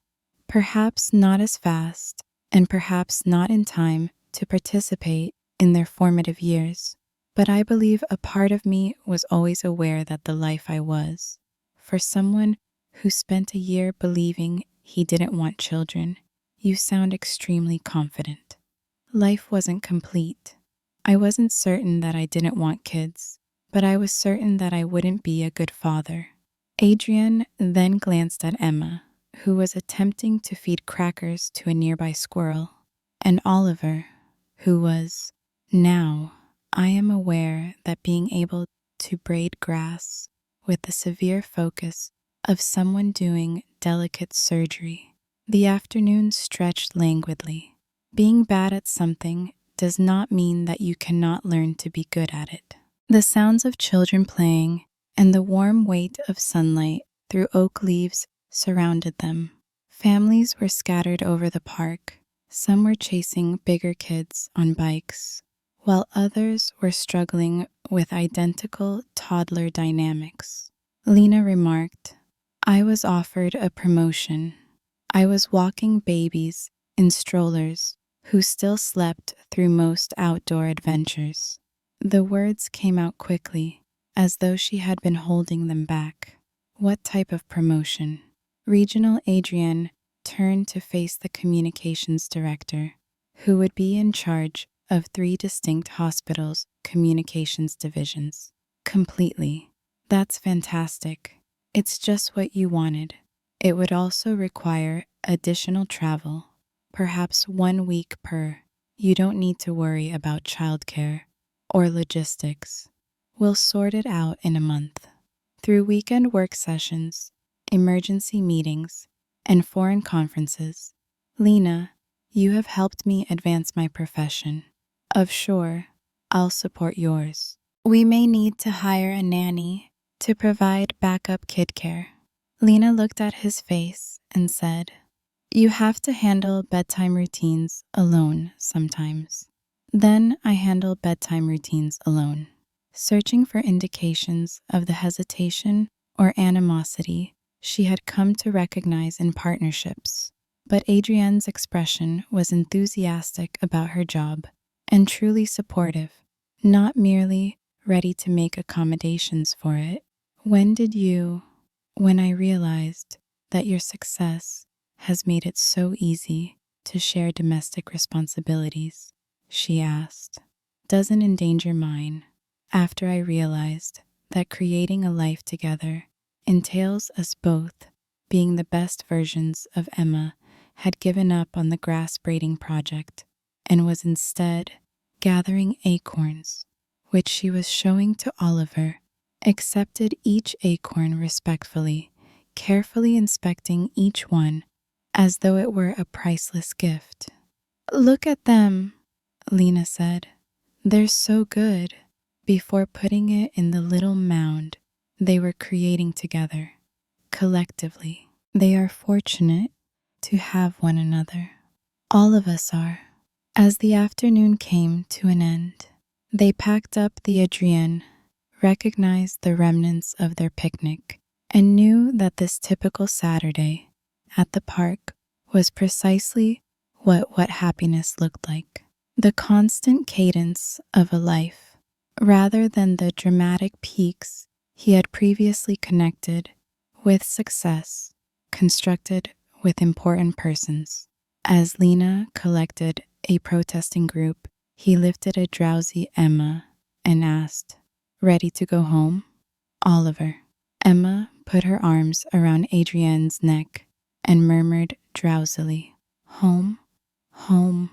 "Perhaps not as fast, and perhaps not in time to participate in their formative years. But I believe a part of me was always aware that the life I was, for someone who spent a year believing he didn't want children, you sound extremely confident. Life wasn't complete. I wasn't certain that I didn't want kids, but I was certain that I wouldn't be a good father." Adrian then glanced at Emma, who was attempting to feed crackers to a nearby squirrel, and Oliver, who was, "Now, I am aware that being able to braid grass with the severe focus of someone doing delicate surgery." The afternoon stretched languidly. Being bad at something does not mean that you cannot learn to be good at it. The sounds of children playing and the warm weight of sunlight through oak leaves surrounded them. Families were scattered over the park. Some were chasing bigger kids on bikes, while others were struggling with identical toddler dynamics. Lena remarked, "I was offered a promotion. I was walking babies in strollers who still slept through most outdoor adventures." The words came out quickly, as though she had been holding them back. What type of promotion? Regional Adrienne turned to face the communications director, who would be in charge of 3 distinct hospitals' communications divisions. "Completely. That's fantastic. It's just what you wanted. It would also require additional travel, perhaps 1 week per. You don't need to worry about childcare or logistics. We'll sort it out in a month." Through weekend work sessions, emergency meetings, and foreign conferences, Lena, you have helped me advance my profession. Of sure, I'll support yours. We may need to hire a nanny to provide backup kid care. Lena looked at his face and said, You have to handle bedtime routines alone sometimes. Then I handle bedtime routines alone, searching for indications of the hesitation or animosity she had come to recognize in partnerships. But Adrienne's expression was enthusiastic about her job and truly supportive, not merely ready to make accommodations for it. When I realized that your success has made it so easy to share domestic responsibilities, she asked. Doesn't endanger mine, after I realized that creating a life together entails us both being the best versions of Emma had given up on the grass braiding project and was instead gathering acorns, which she was showing to Oliver, accepted each acorn respectfully, carefully inspecting each one as though it were a priceless gift. Look at them, Lena said. They're so good, before putting it in the little mound they were creating together. Collectively, they are fortunate to have one another. All of us are. As the afternoon came to an end, they packed up the Adrienne, recognized the remnants of their picnic, and knew that this typical Saturday at the park was precisely what happiness looked like. The constant cadence of a life, rather than the dramatic peaks he had previously connected with success, constructed with important persons. As Lena collected a protesting group, he lifted a drowsy Emma and asked, Ready to go home? Oliver. Emma put her arms around Adrienne's neck and murmured drowsily, Home, home,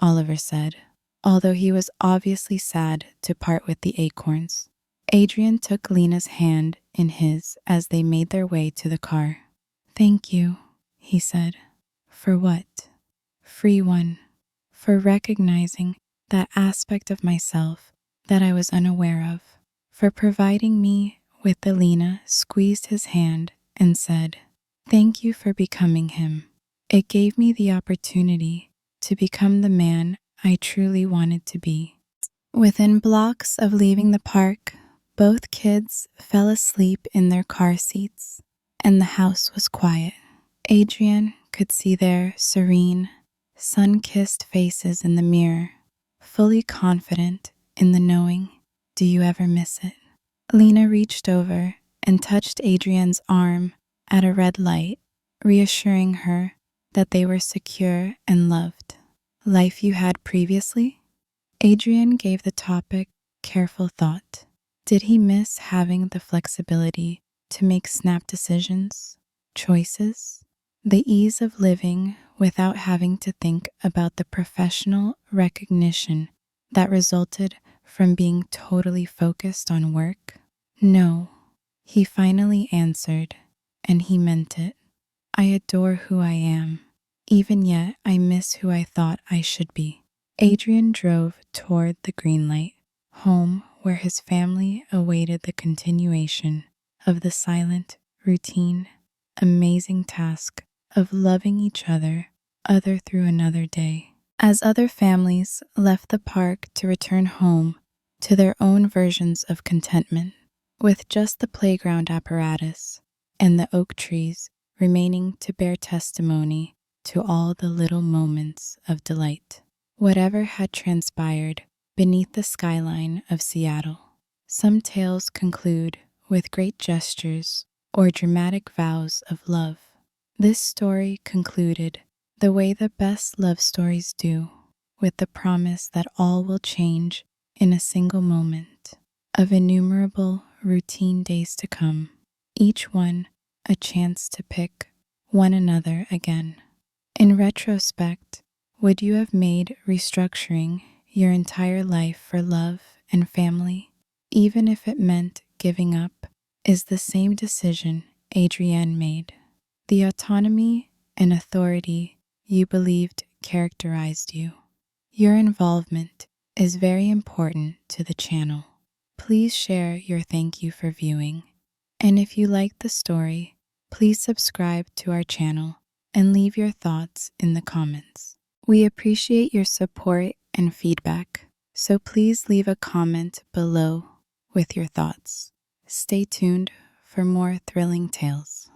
Oliver said, although he was obviously sad to part with the acorns. Adrienne took Lena's hand in his as they made their way to the car. Thank you, he said. For what? Free one. For recognizing that aspect of myself that I was unaware of. For providing me with the Lena squeezed his hand and said, Thank you for becoming him. It gave me the opportunity to become the man I truly wanted to be. Within blocks of leaving the park, both kids fell asleep in their car seats, and the house was quiet. Adrienne could see their serene, sun-kissed faces in the mirror, fully confident in the knowing, do you ever miss it? Lena reached over and touched Adrienne's arm at a red light, reassuring her that they were secure and loved. Life you had previously? Adrienne gave the topic careful thought. Did he miss having the flexibility to make snap decisions, choices, the ease of living without having to think about the professional recognition that resulted from being totally focused on work? No, he finally answered, and he meant it. I adore who I am. Even yet, I miss who I thought I should be. Adrian drove toward the green light, home where his family awaited the continuation of the silent, routine, amazing task of loving each other through another day. As other families left the park to return home to their own versions of contentment, with just the playground apparatus and the oak trees remaining to bear testimony to all the little moments of delight. Whatever had transpired beneath the skyline of Seattle, some tales conclude with great gestures or dramatic vows of love. This story concluded the way the best love stories do, with the promise that all will change in a single moment of innumerable routine days to come, each one a chance to pick one another again. In retrospect, would you have made restructuring your entire life for love and family, even if it meant giving up is the same decision Adrienne made. The autonomy and authority you believed characterized you. Your involvement is very important to the channel. Please share your thank you for viewing. And if you liked the story, please subscribe to our channel and leave your thoughts in the comments. We appreciate your support and feedback, so please leave a comment below with your thoughts. Stay tuned for more thrilling tales.